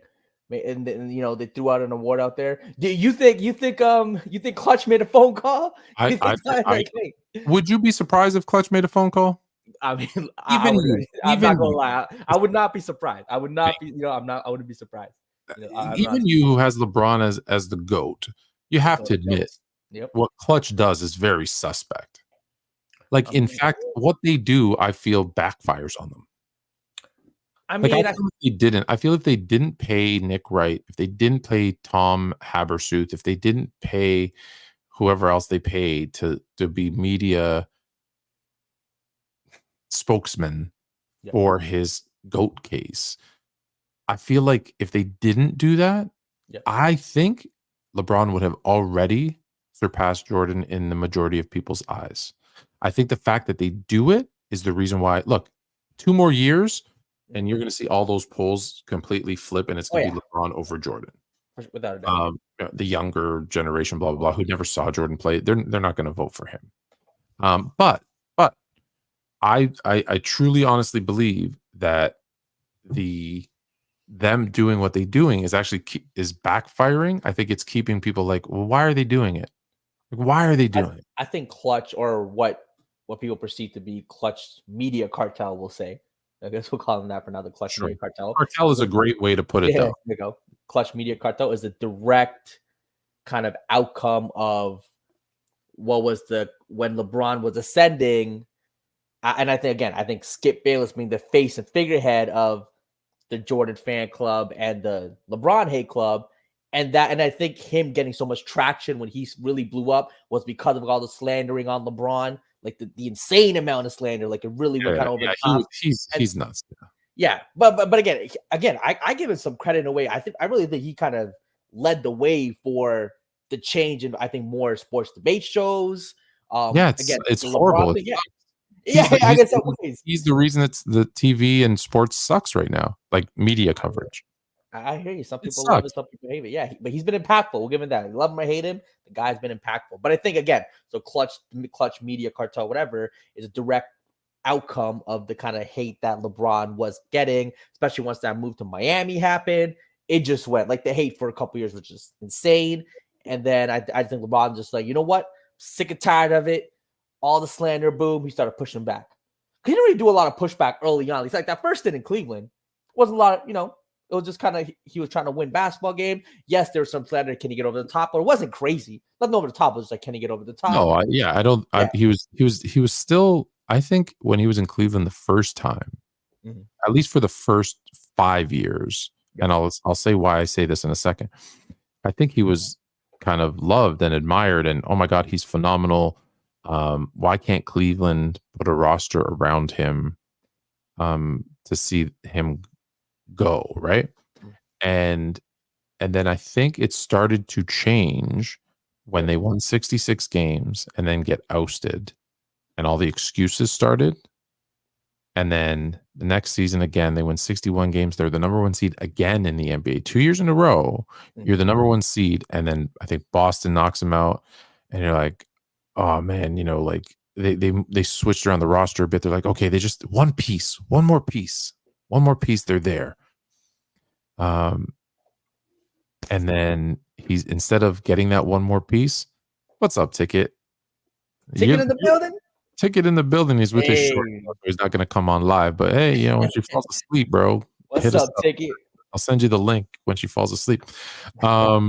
E: and they threw out an award out there. Do you think Clutch made a phone call?
C: Would you be surprised if Clutch made a phone call?
E: I mean, I'm not gonna lie. I would not be surprised. I would not be. I wouldn't be surprised.
C: Even you, who has LeBron as the GOAT, you have to admit, what Clutch does is very suspect. Like, in fact, what they do, I feel backfires on them.
E: I mean,
C: I feel if they didn't pay Nick Wright, if they didn't pay Tom Habersuth, if they didn't pay whoever else they paid to be media spokesman for his GOAT case, I feel like if they didn't do that, I think LeBron would have already surpassed Jordan in the majority of people's eyes. I think the fact that they do it is the reason why. Look, 2 more years, and you're going to see all those polls completely flip, and it's going to be LeBron over Jordan.
E: Without a doubt.
C: The younger generation, blah, blah, blah, who never saw Jordan play, they're not going to vote for him. But I truly, honestly believe that them doing what they're doing is actually is backfiring. I think it's keeping people like, well, why are they doing it? Like, why are they doing it?
E: I think Clutch, or what people perceive to be Clutch media cartel, will say. I guess we'll call them that for now. The Clutch media cartel.
C: Cartel is a great way to put it. Though.
E: There you go. Clutch media cartel is a direct kind of outcome of what was when LeBron was ascending. And I think Skip Bayless being the face and figurehead of the Jordan fan club and the LeBron hate club, and I think him getting so much traction when he really blew up was because of all the slandering on LeBron, like the insane amount of slander, like it really went kind of over the top.
C: He's nuts.
E: Yeah, but again, I give him some credit in a way. I really think he kind of led the way for the change in, I think, more sports debate shows.
C: It's horrible.
E: I guess that ways.
C: He's the reason it's the TV and sports sucks right now, like media coverage.
E: I hear you. Some people love it, some people hate it. Yeah, but he's been impactful. We'll give him that. Love him or hate him, the guy's been impactful. But I think again, so clutch media, cartel, whatever, is a direct outcome of the kind of hate that LeBron was getting, especially once that move to Miami happened. It just went like the hate for a couple years, which is insane. And then I think LeBron just like, you know what? Sick and tired of it. All the slander, boom. He started pushing back. He didn't really do a lot of pushback early on. He's like that first stint in Cleveland. Wasn't a lot of, it was just kind of, he was trying to win basketball game. Yes, there was some slander. Can he get over the top? But it wasn't crazy. Nothing over the top. It was like, can he get over the top?
C: No, I don't. Yeah. He was still, I think when he was in Cleveland the first time, at least for the first 5 years, and I'll say why I say this in a second. I think he was kind of loved and admired, and oh my God, he's phenomenal. Why can't Cleveland put a roster around him to see him go, right? And then I think it started to change when they won 66 games and then get ousted, and all the excuses started. And then the next season again, they win 61 games. They're the number one seed again in the NBA. 2 years in a row, you're the number one seed. And then I think Boston knocks them out. And you're like, oh man, like they switched around the roster a bit. They're like, okay, they just one more piece. They're there. And then he's, instead of getting that one more piece, what's up, Ticket?
E: Ticket in the building?
C: Ticket in the building. He's with his short. He's not going to come on live, but hey, when she falls asleep, bro,
E: what's up, Ticket?
C: I'll send you the link when she falls asleep. But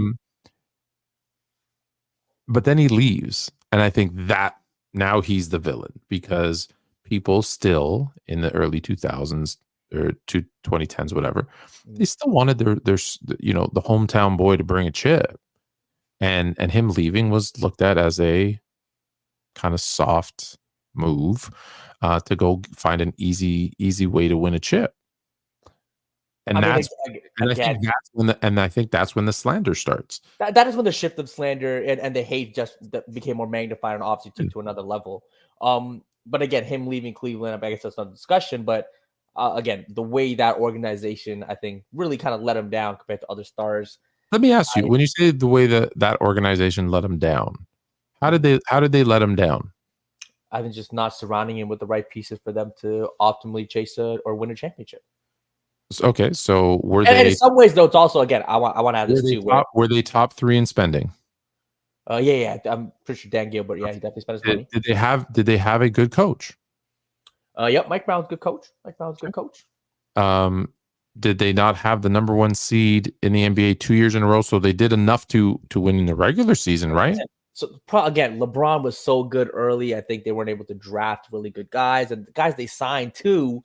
C: then he leaves, and I think that now he's the villain, because people still in the early 2000s or 2010s, whatever, they still wanted their the hometown boy to bring a chip, and him leaving was looked at as a kind of soft move to go find an easy way to win a chip. And I think that's when the slander starts.
E: That is when the shift of slander and the hate just became more magnified and obviously took to another level. But again, him leaving Cleveland, I guess that's another discussion. But again, the way that organization, I think, really kind of let him down compared to other stars.
C: Let me ask you, when you say the way that organization let him down, how did they let him down?
E: I think just not surrounding him with the right pieces for them to optimally chase or win a championship.
C: Okay, so were they?
E: And in some ways, though, it's also, again, I want to add this too.
C: Were they top 3 in spending?
E: Yeah. I'm pretty sure Dan Gilbert. Yeah, he definitely spent his money.
C: Did they have a good coach?
E: Yep, Mike Brown's good coach.
C: Did they not have the number one seed in the NBA 2 years in a row? So they did enough to win in the regular season, right?
E: So again, LeBron was so good early. I think they weren't able to draft really good guys, and the guys they signed too.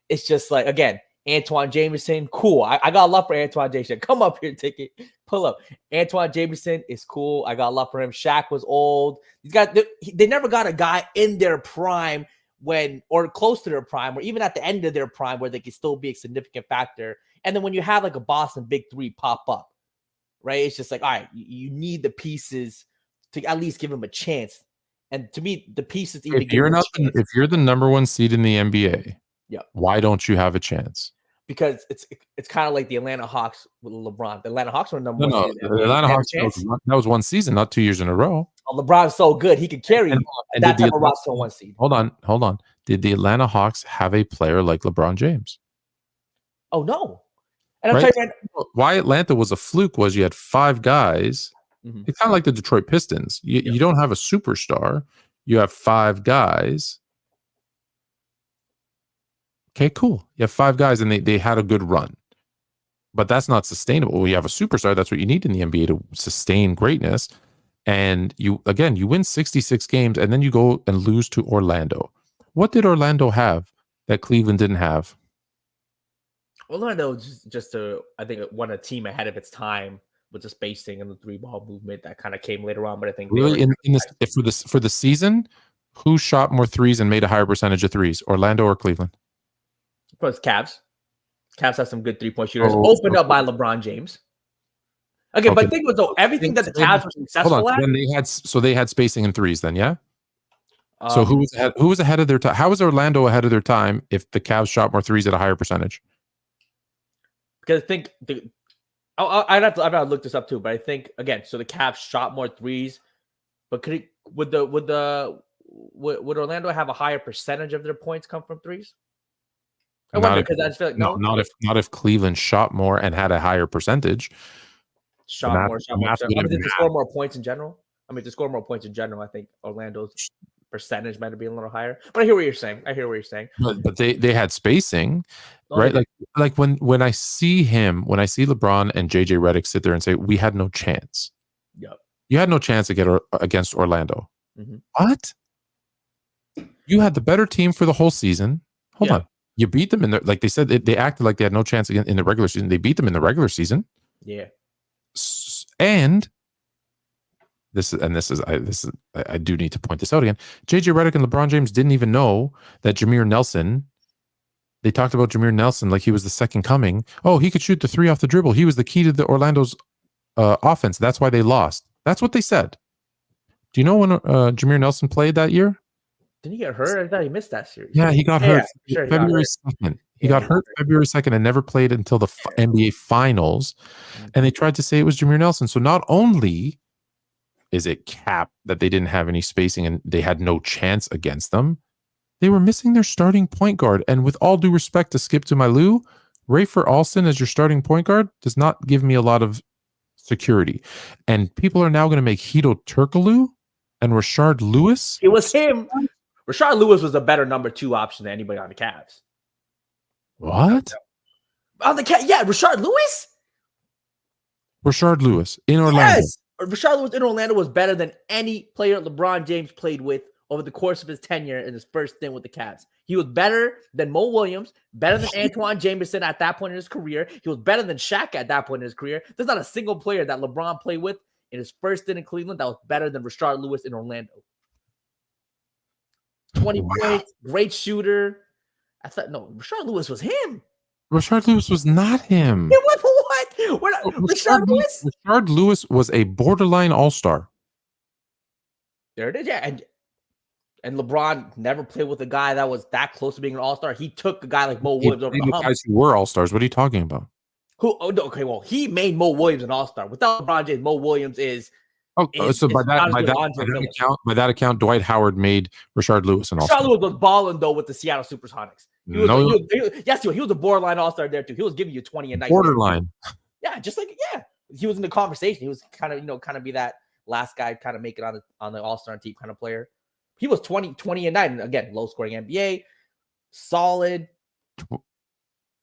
E: It's just like, again, Antoine Jameson, cool. I got love for Antoine Jameson. Come up here, Ticket. Pull up. Antoine Jameson is cool. I got love for him. Shaq was old. These guys, they never got a guy in their prime or close to their prime, or even at the end of their prime where they could still be a significant factor. And then when you have like a Boston Big Three pop up, right? It's just like, all right, you need the pieces to at least give him a chance. And to me, the pieces even
C: if you're the number one seed in the NBA, why don't you have a chance?
E: Because it's kind of like the Atlanta Hawks with LeBron. The Atlanta Hawks were number one.
C: No, the Atlanta Hawks, that was one season, not 2 years in a row.
E: Oh, LeBron's so good, he could carry that type of roster on one seed.
C: Hold on. Did the Atlanta Hawks have a player like LeBron James?
E: Oh, no. And I'll tell you
C: why Atlanta was a fluke was you had 5 guys. Mm-hmm. It's kind of like the Detroit Pistons. You don't have a superstar. You have 5 guys. Okay, cool. You have 5 guys, and they had a good run. But that's not sustainable. When you have a superstar, that's what you need in the NBA to sustain greatness. And you win 66 games, and then you go and lose to Orlando. What did Orlando have that Cleveland didn't have?
E: Orlando I think, won a team ahead of its time with the spacing and the 3-ball movement that kind of came later on. But I think
C: really for the season, who shot more threes and made a higher percentage of threes, Orlando or Cleveland?
E: Plus Cavs. Cavs have some good 3-point shooters, opened up by LeBron James. Okay, but think was everything that the Cavs were successful at.
C: Then they had spacing in threes. Then, yeah. So who was ahead of their time? How was Orlando ahead of their time if the Cavs shot more threes at a higher percentage?
E: Because I think I'd have to look this up too, but I think again, so the Cavs shot more threes, but would Orlando have a higher percentage of their points come from threes? I wonder, because I just feel like
C: not if Cleveland shot more and had a higher percentage.
E: Shot more. I mean, did they score more points in general? I mean, to score more points in general, I think Orlando's percentage might be a little higher. But I hear what you're saying.
C: But they had spacing, right? Like when I see LeBron and JJ Redick sit there and say, we had no chance.
E: Yep.
C: You had no chance to get against Orlando.
E: Mm-hmm.
C: What? You had the better team for the whole season. Hold on. You beat them like they said, they acted like they had no chance again in the regular season. They beat them in the regular season.
E: Yeah.
C: And I do need to point this out again. JJ Redick and LeBron James didn't even know that Jameer Nelson. They talked about Jameer Nelson like he was the second coming. Oh, he could shoot the three off the dribble. He was the key to the Orlando's offense. That's why they lost. That's what they said. Do you know when Jameer Nelson played that year?
E: Didn't he get hurt? I thought he missed that series.
C: Yeah, he got hurt February 2nd. He got hurt February 2nd and never played until the NBA Finals. And they tried to say it was Jameer Nelson. So not only is it cap that they didn't have any spacing and they had no chance against them, they were missing their starting point guard. And with all due respect to Skip to my Lou, Rafer Alston as your starting point guard does not give me a lot of security. And people are now going to make Hedo Turkoglu and Rashard Lewis.
E: It was him. Rashard Lewis was a better number 2 option than anybody on the Cavs.
C: What?
E: On the Cavs? Yeah, Rashard Lewis?
C: Rashard Lewis in Orlando.
E: Yes. Rashard Lewis in Orlando was better than any player LeBron James played with over the course of his tenure in his first stint with the Cavs. He was better than Mo Williams, better than Antoine Jameson at that point in his career. He was better than Shaq at that point in his career. There's not a single player that LeBron played with in his first stint in Cleveland that was better than Rashard Lewis in Orlando. 20 points, great shooter. I thought, no, Rashard Lewis was him.
C: Rashard Lewis was not him.
E: It was what? Rashard Lewis?
C: Rashard Lewis was a borderline all-star.
E: There it is, yeah. And LeBron never played with a guy that was that close to being an all-star. He took a guy like Mo Williams over the hump.
C: Guys who were all-stars. What are you talking about?
E: Who? Oh, no, okay, well, he made Mo Williams an all-star. Without LeBron James, Mo Williams is.
C: By that account, Dwight Howard made Rashard Lewis an all-star.
E: Rashard Lewis was balling though with the Seattle SuperSonics. He was a borderline all-star there too. He was giving you 20 a night.
C: Borderline.
E: Yeah, just like he was in the conversation. He was kind of be that last guy, kind of make it on the all-star team kind of player. He was 20 a night, and again, low-scoring NBA, solid,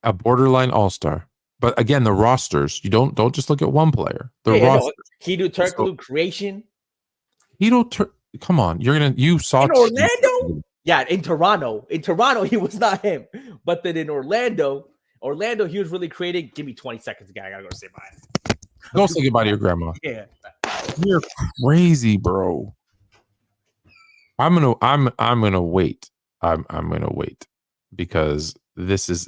C: a borderline all-star. But again, the rosters, you don't just look at one player. The rosters.
E: Hedo Turkoglu creation.
C: Come on, you saw
E: in Orlando. Yeah, in Toronto. In Toronto, he was not him. But then in Orlando, he was really creating. Give me 20 seconds again. I gotta go say bye.
C: Go say goodbye to your grandma.
E: Yeah.
C: You're crazy, bro. I'm gonna wait. I'm gonna wait because this is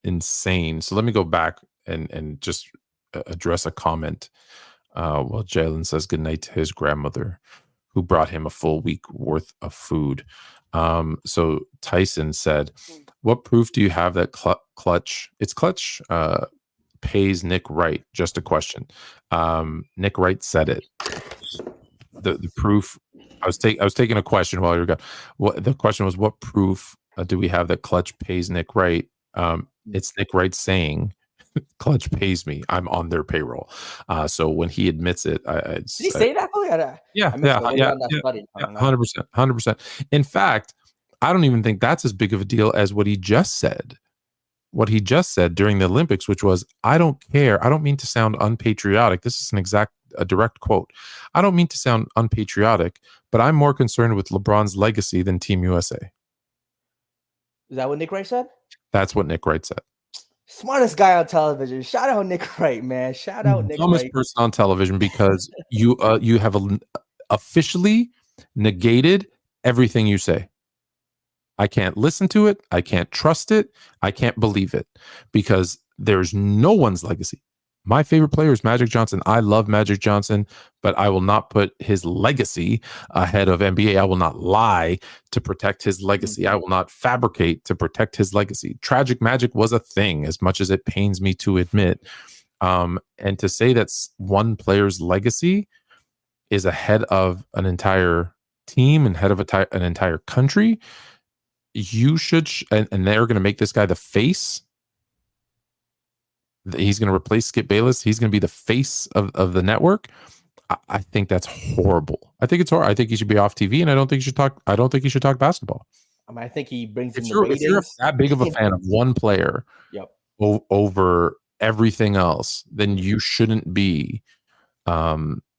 C: insane. So let me go back and just address a comment. Well, Jalen says goodnight to his grandmother, who brought him a full week worth of food. So Tyson said, "What proof do you have that Clutch pays Nick Wright?" Just a question. Nick Wright said it. The proof. I was taking a question while you were gone. The question was, what proof do we have that Clutch pays Nick Wright? It's Nick Wright saying, "Clutch pays me. I'm on their payroll." So when he admits it,
E: did he say that?
C: Yeah, 100%. In fact, I don't even think that's as big of a deal as what he just said. What he just said during the Olympics, which was, "I don't care. I don't mean to sound unpatriotic." This is a direct quote. "I don't mean to sound unpatriotic, but I'm more concerned with LeBron's legacy than Team USA."
E: Is that what Nick Wright said?
C: That's what Nick Wright said.
E: Smartest guy on television. Shout out Nick Wright, man. Shout out Nick Wright.
C: Dumbest person on television, because you have officially negated everything you say. I can't listen to it. I can't trust it. I can't believe it, because there's no one's legacy. My favorite player is Magic Johnson. I love Magic Johnson, but I will not put his legacy ahead of NBA. I will not lie to protect his legacy. I will not fabricate to protect his legacy. Tragic Magic was a thing, as much as it pains me to admit. And to say that one player's legacy is ahead of an entire team and head of an entire country, you should, and they're going to make this guy the face. He's going to replace Skip Bayless. He's going to be the face of the network. I think that's horrible. I think it's horrible. I think he should be off TV, and I don't think he should talk. I don't think he should talk basketball.
E: I mean, I think he brings in
C: If
E: the
C: you're
E: ratings.
C: that big of a fan of one player, over everything else, then you shouldn't be.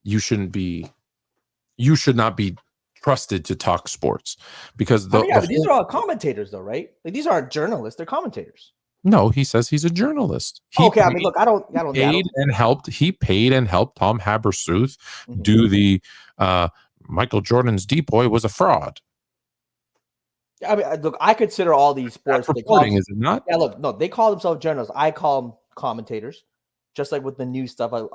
C: You should not be trusted to talk sports, because
E: these are all commentators, though, right? Like, these aren't journalists; they're commentators.
C: No, he says he's a journalist.
E: I mean, look, I don't.
C: He paid and helped Tom Habersooth do the Michael Jordan's depoy was a fraud.
E: I mean, look, I consider all these sports
C: reporting, is it not?
E: Yeah, look, no, they call themselves journalists. I call them commentators. Just like with the new stuff, a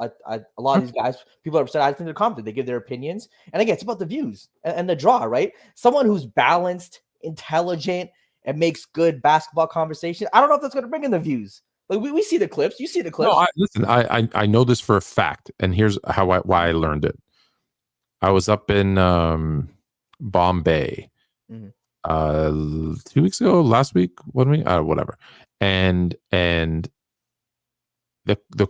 E: lot of these guys, people are upset. I think they're commentators. They give their opinions, and again, it's about the views and the draw, right? Someone who's balanced, intelligent, and makes good basketball conversation. I don't know if that's going to bring in the views. Like we see the clips. You see the clips.
C: No, I know this for a fact, and here's why I learned it. I was up in Bombay 2 weeks ago, last week, 1 week, whatever, and the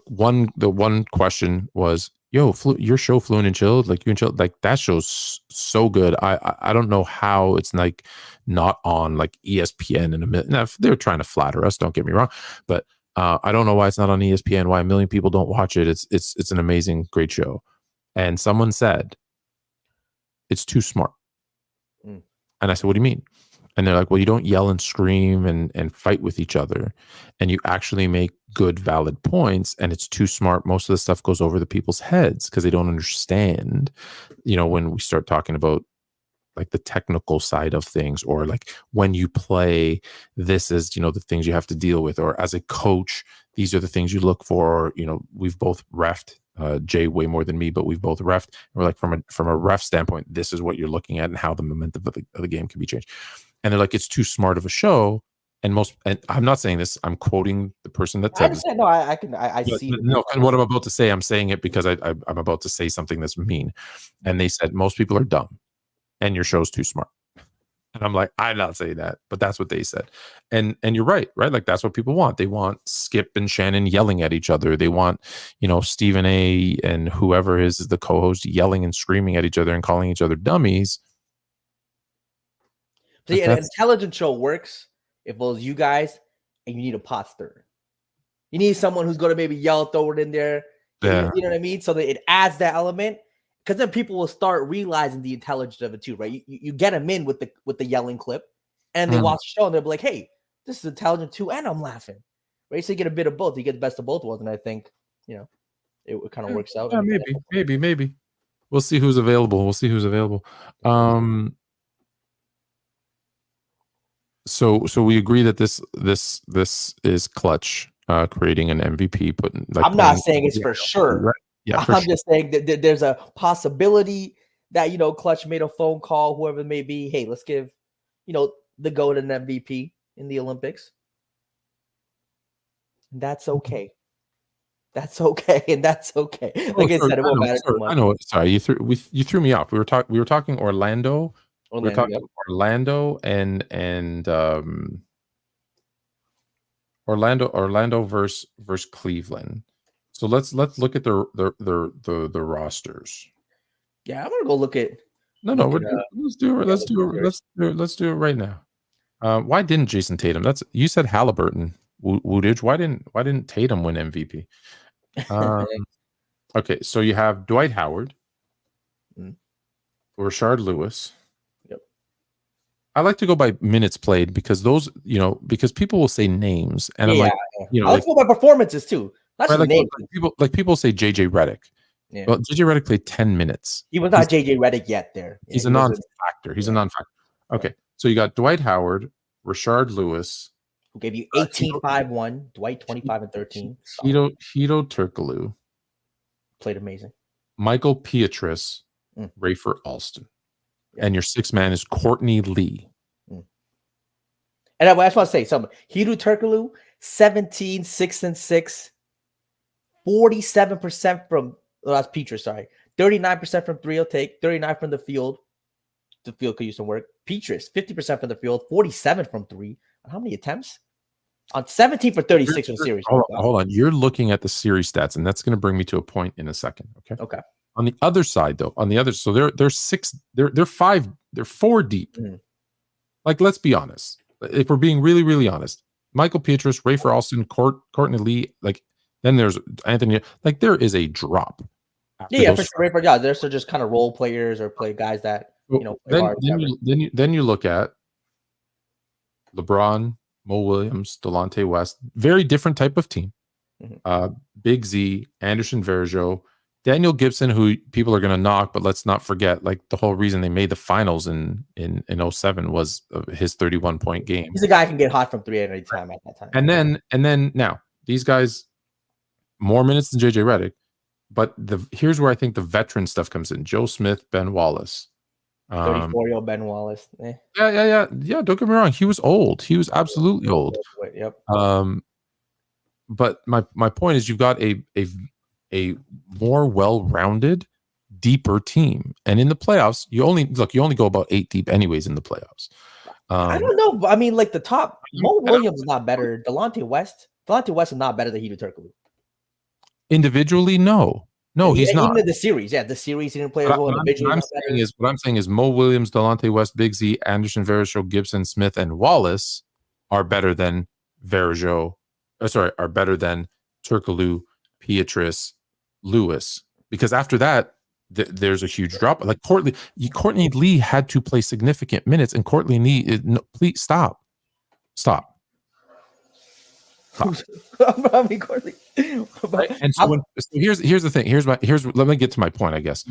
C: one question was, yo, your show Fluent and Chilled, like you and Chilled, like that show's so good. I don't know how it's like not on like ESPN in a minute. Now, they're trying to flatter us, don't get me wrong, but I don't know why it's not on ESPN, why a million people don't watch it. It's an amazing, great show. And someone said it's too smart. And I said, what do you mean? And they're like, well, you don't yell and scream and fight with each other, and you actually make good, valid points, and it's too smart. Most of the stuff goes over the people's heads because they don't understand, when we start talking about like the technical side of things, or like when you play, this is, the things you have to deal with, or as a coach, these are the things you look for. We've both reffed, Jay way more than me, but we've both reffed. We're like, from a ref standpoint, this is what you're looking at and how the momentum of the game can be changed. And they're like, it's too smart of a show. And I'm not saying this, I'm quoting the person that said this.
E: No, I see.
C: No, and what I'm about to say, I'm saying it because I'm about to say something that's mean. And they said, most people are dumb and your show's too smart. And I'm like, I'm not saying that, but that's what they said. And you're right? Like, that's what people want. They want Skip and Shannon yelling at each other. They want, Stephen A and whoever is the co-host yelling and screaming at each other and calling each other dummies.
E: See, an intelligent show works if it was you guys and you need a pot stirrer. You need someone who's going to maybe yell, throw it in there.
C: Yeah.
E: You know what I mean? So that it adds that element, because then people will start realizing the intelligence of it too, right? You get them in with the yelling clip, and they watch the show and they'll be like, hey, this is intelligent too, and I'm laughing. Right? So you get a bit of both. You get the best of both worlds, and I think, it kind of works out.
C: Yeah, maybe. We'll see who's available. So we agree that this is clutch, creating an MVP.
E: I'm not saying it's for sure.
C: Right? Yeah,
E: I'm just saying that there's a possibility that Clutch made a phone call, whoever it may be. Hey, let's give the GOAT an MVP in the Olympics. And that's okay. That's okay, and that's okay. Like I said, it won't matter too much.
C: I know. Sorry, you threw me off. We were talking Orlando. We're talking Orlando and Orlando versus Cleveland. So let's look at the rosters.
E: Yeah, I'm gonna go look at.
C: Let's do it right now. Why didn't Jason Tatum? You said Halliburton, Woodage. Why didn't Tatum win MVP? Okay, so you have Dwight Howard, Rashard Lewis.
E: Yep.
C: I like to go by minutes played because those, because people will say names, and I'm like,
E: I like to go by performances too. That's the name.
C: People say JJ Redick.
E: Yeah.
C: Well, JJ Redick played 10 minutes.
E: He was not JJ Redick yet. There,
C: he's a non-factor. He's a non-factor. Okay, so you got Dwight Howard, Rashard Lewis,
E: who gave you 18, 5, 1. Dwight 25 and 13.
C: Hito Turkoglu
E: played amazing.
C: Michael Pietrus, Rafer Alston, and your sixth man is Courtney Lee.
E: And I just want to say something. Hito Turkoglu, 17, 6 and 6, 47% from that's Pietrus, sorry. 39% from three he'll take, 39 from the field. The field could use some work. Pietrus, 50% from the field, 47 from three. On how many attempts? On 17 for 36 in the series.
C: Hold on. You're looking at the series stats, and that's going to bring me to a point in a second. Okay. On the other side, though, so they're six, they're five, they're four deep. Like, let's be honest. If we're being really, really honest, Michael Pietrus, Rafer Alston, Courtney Lee, like, then there's Anthony. Like, there is a drop.
E: Yeah, for sure. Rafer, yeah, they're just kind of role players or play guys that
C: then you look at LeBron, Mo Williams, Delonte West, very different type of team. Big Z, Anderson Varejao, Daniel Gibson, who people are going to knock, but let's not forget, like, the whole reason they made the finals in 07 was his 31-point game.
E: He's a guy who can get hot from three at any time at that time.
C: And then now these guys more minutes than JJ Redick, but here's where I think the veteran stuff comes in. Joe Smith, Ben Wallace.
E: 34-year-old Ben Wallace.
C: Yeah. Don't get me wrong. He was old. He was absolutely old.
E: Yep.
C: But my point is, you've got a more well-rounded, deeper team, and in the playoffs, you only go about 8 deep, anyways. In the playoffs,
E: I don't know. I mean, like the top, Mo Williams is not better. Delonte West is not better than Hito Turkoglu.
C: Individually, no, he's not.
E: Even in the series, the series he didn't play as well.
C: What I'm saying is Mo Williams, Delonte West, Big Z, Anderson Varejao, Gibson, Smith, and Wallace are better than Varejao. Are better than Turkoglu, Pietrus, Lewis. Because after that, there's a huge drop. Like Courtney Lee had to play significant minutes, and Courtney Lee, please stop.
E: I mean, Courtney.
C: Right? And so here's the thing. Let me get to my point, I guess.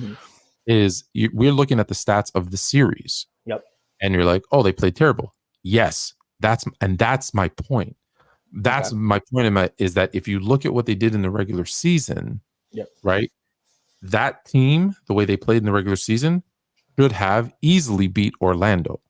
C: Is we're looking at the stats of the series.
E: Yep.
C: And you're like, oh, they played terrible. Yes, that's my point. That's my point is that if you look at what they did in the regular season, right, that team, the way they played in the regular season, should have easily beat Orlando.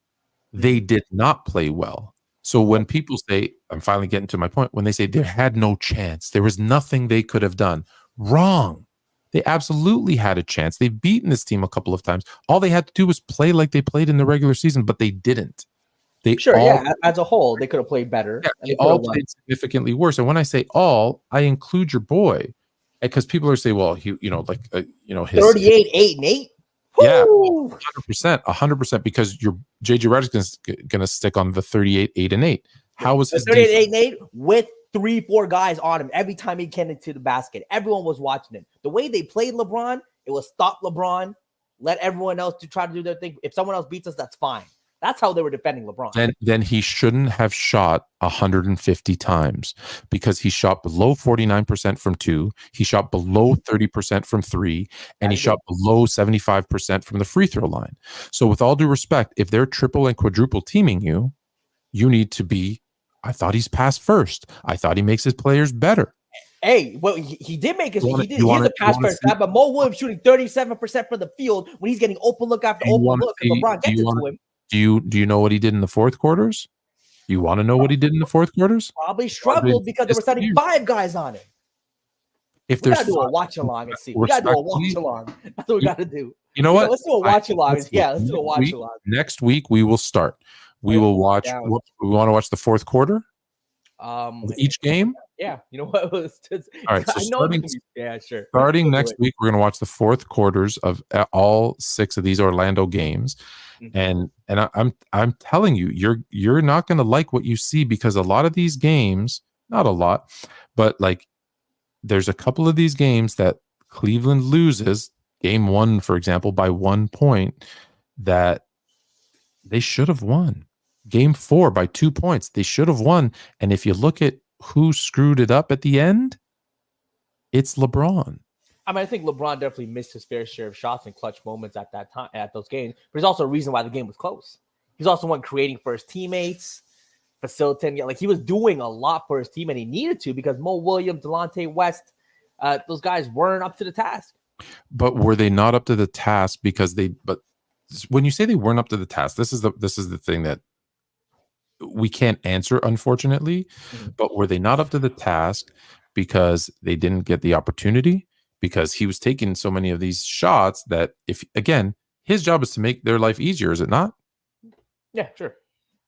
C: They did not play well. So when people say, I'm finally getting to my point, when they say there had no chance, there was nothing they could have done, wrong. They absolutely had a chance. They've beaten this team a couple of times. All they had to do was play like they played in the regular season, but they didn't.
E: As a whole, they could have played better.
C: Yeah, they all played significantly worse. And when I say all, I include your boy, because people are saying, well, his
E: 38, 8 and 8.
C: Yeah, 100%, because your JJ Redick is going to stick on the 38, 8 and 8. How was his
E: 38, 8 and 8 with 3-4 guys on him every time he came into the basket? Everyone was watching him. The way they played LeBron, it was stop LeBron, let everyone else to try to do their thing. If someone else beats us, that's fine. That's how they were defending LeBron.
C: Then he shouldn't have shot 150 times, because he shot below 49% from 2. He shot below 30% from 3, and he shot below 75% from the free throw line. So with all due respect, if they're triple and quadruple teaming you, you need to be, I thought he's pass first. I thought he makes his players better.
E: Hey, well, he did make his. He's a pass first guy, but Mo Williams shooting 37% from the field when he's getting open look after open look, and LeBron gets it to him.
C: Do you know what he did in the fourth quarters? You want to know what he did in the fourth quarters?
E: Probably struggled because there were 75 guys on it.
C: If
E: we
C: there's
E: gotta do a watch along and see. We gotta do a watch along. That's what we gotta do.
C: You know what?
E: Let's do a watch along. Let's do a watch along.
C: Next week we will start. We will watch. We want to watch the fourth quarter. Each game.
E: Yeah, you know what? All
C: right. So starting next week, we're going to watch the fourth quarters of all 6 of these Orlando games, and I'm telling you, you're not going to like what you see, because a lot of these games, not a lot, but like there's a couple of these games that Cleveland loses. Game 1, for example, by 1 point that they should have won. Game 4 by 2 points, they should have won. And if you look at who screwed it up at the end, it's LeBron.
E: I mean, I think LeBron definitely missed his fair share of shots and clutch moments at that time, at those games. But there's also a reason why the game was close. He's also one creating for his teammates. facilitating. Like he was doing a lot for his team, and he needed to because Mo Williams, Delonte West, those guys weren't up to the task.
C: But were they not up to the task because they? But when you say they weren't up to the task, this is the thing that we can't answer, unfortunately. But were they not up to the task because they didn't get the opportunity? Because he was taking so many of these shots that, if again, his job is to make their life easier, is it not?
E: Yeah, sure.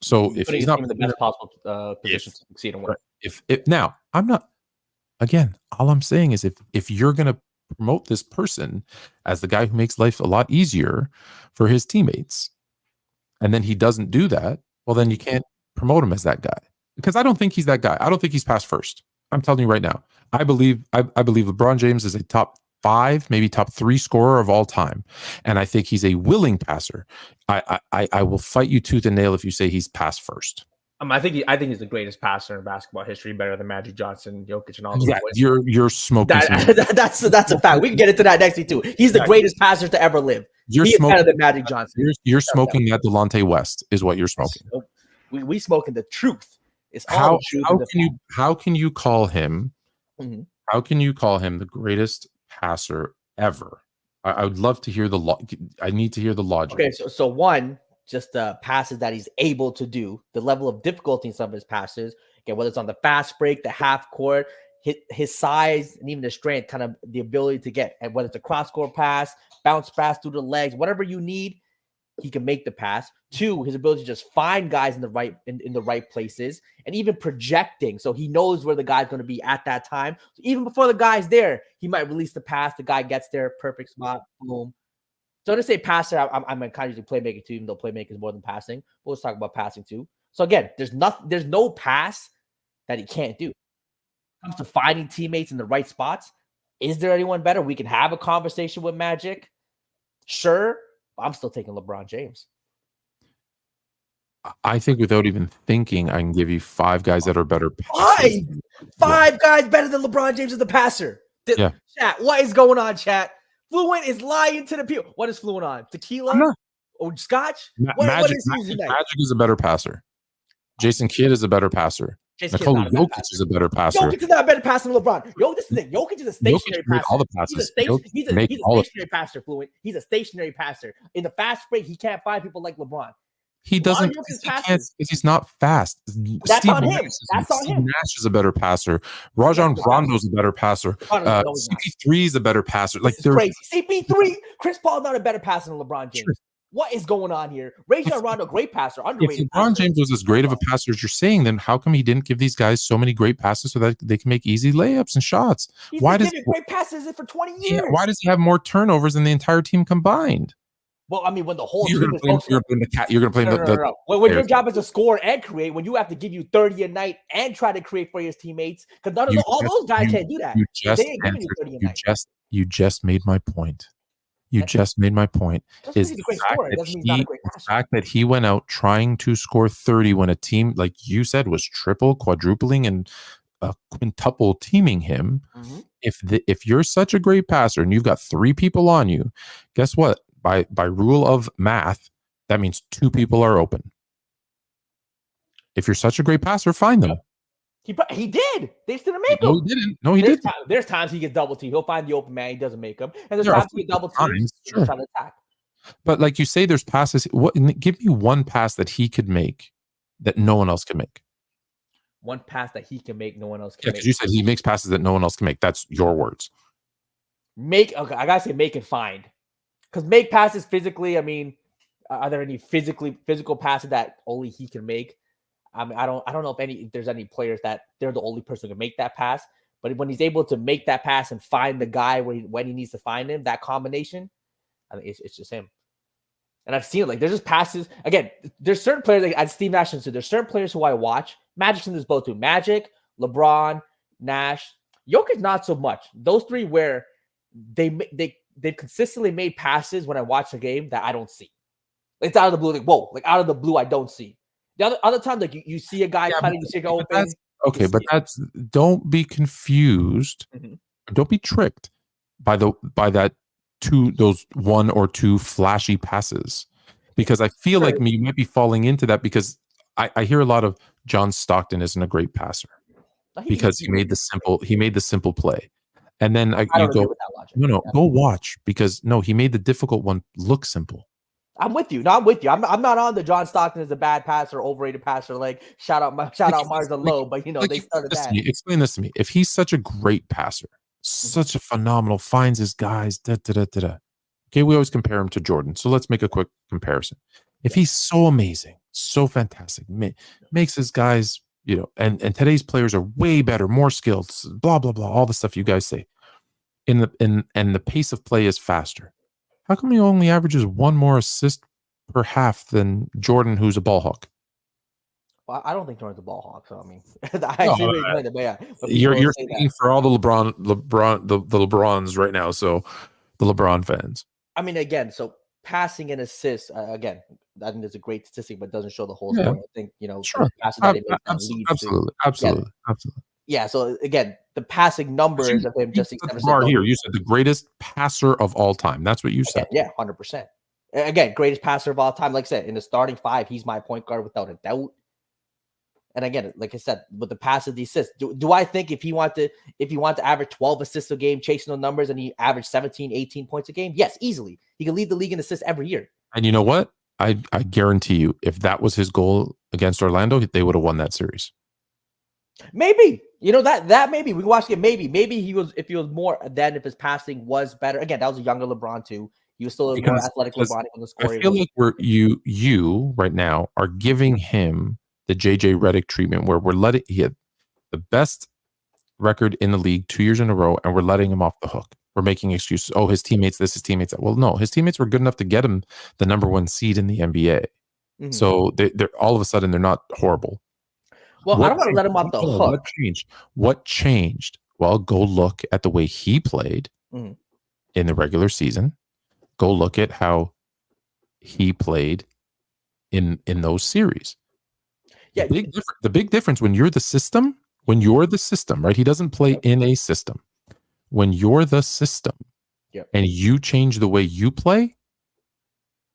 C: So if he's not
E: in the best possible position to succeed and win.
C: If now, I'm not. Again, all I'm saying is if you're going to promote this person as the guy who makes life a lot easier for his teammates, and then he doesn't do that, well, then you can't promote him as that guy, because I don't think he's that guy. I don't think he's passed first. I'm telling you right now. I believe LeBron James is a top 5, maybe top 3 scorer of all time, and I think he's a willing passer. I will fight you tooth and nail if you say he's passed first.
E: I think he's the greatest passer in basketball history, better than Magic Johnson, Jokic, and all those.
C: Yeah, you're smoking.
E: That's a fact. We can get into that next week too. He's the greatest passer to ever live. He's better than Magic Johnson.
C: You're smoking that Delonte West is what you're smoking.
E: We smoking the truth. It's all the truth.
C: How can you call him? Mm-hmm. How can you call him the greatest passer ever? I would love to hear I need to hear the logic.
E: Okay, so one, just the passes that he's able to do, the level of difficulty in some of his passes. Again, whether it's on the fast break, the half court, his size, and even the strength, kind of the ability to get, and whether it's a cross-court pass, bounce pass through the legs, whatever you need, he can make the pass. 2, his ability to just find guys in the right places, and even projecting, so he knows where the guy's going to be at that time. So even before the guy's there, he might release the pass. The guy gets there, perfect spot, boom. So when I say passer, I'm kind of using playmaking too, even though playmaking is more than passing. But let's talk about passing too. So again, there's no pass that he can't do. When it comes to finding teammates in the right spots, is there anyone better? We can have a conversation with Magic, sure. I'm still taking LeBron James.
C: I think without even thinking, I can give you 5 guys that are better passers.
E: 5 guys better than LeBron James as the passer.
C: Yeah.
E: Chat, what is going on, chat? Fluent is lying to the people. What is Fluent on? Tequila? Or scotch?
C: Magic is a better passer. Jason Kidd is a better passer. Nikola Jokic is a better passer.
E: Jokic is not a better passer than LeBron. This is the thing. Jokic is a stationary passer.
C: All the passes.
E: He's a stationary passer, Fluent. He's a stationary passer. In the fast break, he can't find people like LeBron.
C: He doesn't because he's not fast.
E: That's on him.
C: Steve Nash is a better passer. Rajon Rondo is a better passer. CP3 is a better passer. Like
E: crazy. CP3, Chris Paul is not a better passer than LeBron James. Sure. What is going on here? Rajon Rondo, great passer. Underrated.
C: If LeBron James was as great of a passer as you're saying, then how come he didn't give these guys so many great passes so that they can make easy layups and shots?
E: He's been giving great passes for 20 years.
C: Yeah, why does he have more turnovers than the entire team combined?
E: Well, I mean, when the whole
C: you're going to play
E: no. When your job is to score and create, when you have to give you 30 a night and try to create for your teammates, because all those guys can't do that.
C: You just made my point. You just made my point. Is the fact that he went out trying to score 30 when a team, like you said, was triple, quadrupling, and quintuple teaming him. Mm-hmm. If you're such a great passer and you've got 3 people on you, guess what? By rule of math, that means 2 people are open. If you're such a great passer, find them.
E: He did. They just didn't make him.
C: No, he didn't. No, he didn't.
E: There's times he gets double teamed. He'll find the open man. He doesn't make him. And there's times he gets double teamed. Sure. Trying to attack.
C: But like you say, there's passes. Give me one pass that he could make that no one else can make.
E: One pass that he can make, no one else can make.
C: Because you said he makes passes that no one else can make. That's your words.
E: Okay, I gotta say make and find. Because make passes physically, I mean, are there any physical passes that only he can make? I mean, I don't know if there's any players that they're the only person who can make that pass. But when he's able to make that pass and find the guy when he needs to find him, that combination, I think it's just him. And I've seen it. Like, there's just passes. Again, there's certain players, like as Steve Nash said, there's certain players who I watch. Magic's in this boat too. Magic, LeBron, Nash, Jokic, not so much. Those 3 where they've consistently made passes when I watch a game that I don't see. It's out of the blue. Like, whoa, like out of the blue, I don't see. The other time, like you see a guy cutting, you see a guy open.
C: Okay, but don't be confused. Mm-hmm. Don't be tricked by those 1 or 2 flashy passes, because I feel like you might be falling into that because I hear a lot of John Stockton isn't a great passer because he made the simple play. And then
E: I don't agree with that logic.
C: No, go watch, because he made the difficult one look simple.
E: I'm with you. No, I'm with you. I'm not on the John Stockton is a bad passer, overrated passer. Like shout out Mars and Low, but they started that.
C: Explain this to me. If he's such a great passer, such a phenomenal, finds his guys, okay, we always compare him to Jordan. So let's make a quick comparison. If he's so amazing, so fantastic, makes his guys, and today's players are way better, more skilled, blah blah blah, all the stuff you guys say. And the pace of play is faster. How come he only averages one more assist per half than Jordan, who's a ball hawk?
E: Well, I don't think Jordan's a ball hawk. So I mean, I see what you're saying, but yeah. But
C: you're speaking for all the LeBrons right now. So the LeBron fans.
E: I mean, again, so passing and assists, again, I think there's a great statistic, but doesn't show the whole story. I think,
C: sure. Absolutely.
E: Yeah, so again, the passing numbers of him just
C: here. You said the greatest passer of all time. That's what you said.
E: Yeah, 100%. Again, greatest passer of all time. Like I said, in the starting five, he's my point guard without a doubt. And again, like I said, with the passes, the assists, do I think if he want to average 12 assists a game, chasing those numbers, and he averaged 17, 18 points a game? Yes, easily. He can lead the league in assists every year.
C: And you know what? I guarantee you, if that was his goal against Orlando, they would have won that series.
E: Maybe. That maybe we can watch it. Maybe if he was more than if his passing was better. Again, that was a younger LeBron too. He was still a more athletic LeBron on the score.
C: I feel like you right now are giving him the JJ Redick treatment, where he had the best record in the league 2 years in a row, and we're letting him off the hook. We're making excuses. Oh, his teammates this, his teammates that. Well, no, his teammates were good enough to get him the number 1 seed in the NBA. Mm-hmm. So they're all of a sudden they're not horrible.
E: Well, I don't want to let him off the hook.
C: What changed? Well, go look at the way he played in the regular season. Go look at how he played in those series. Yeah, the big difference when you're the system, right? He doesn't play in a system. When you're the system and you change the way you play,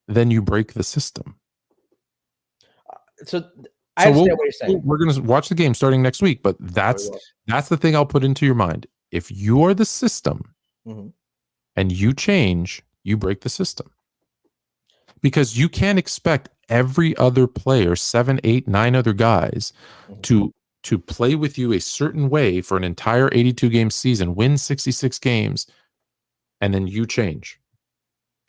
C: then you break the system.
E: I understand what you're saying.
C: We're going to watch the game starting next week, but that's the thing I'll put into your mind. If you are the system and you change, you break the system. Because you can't expect every other player, 7, 8, 9 other guys to play with you a certain way for an entire 82-game season, win 66 games, and then you change.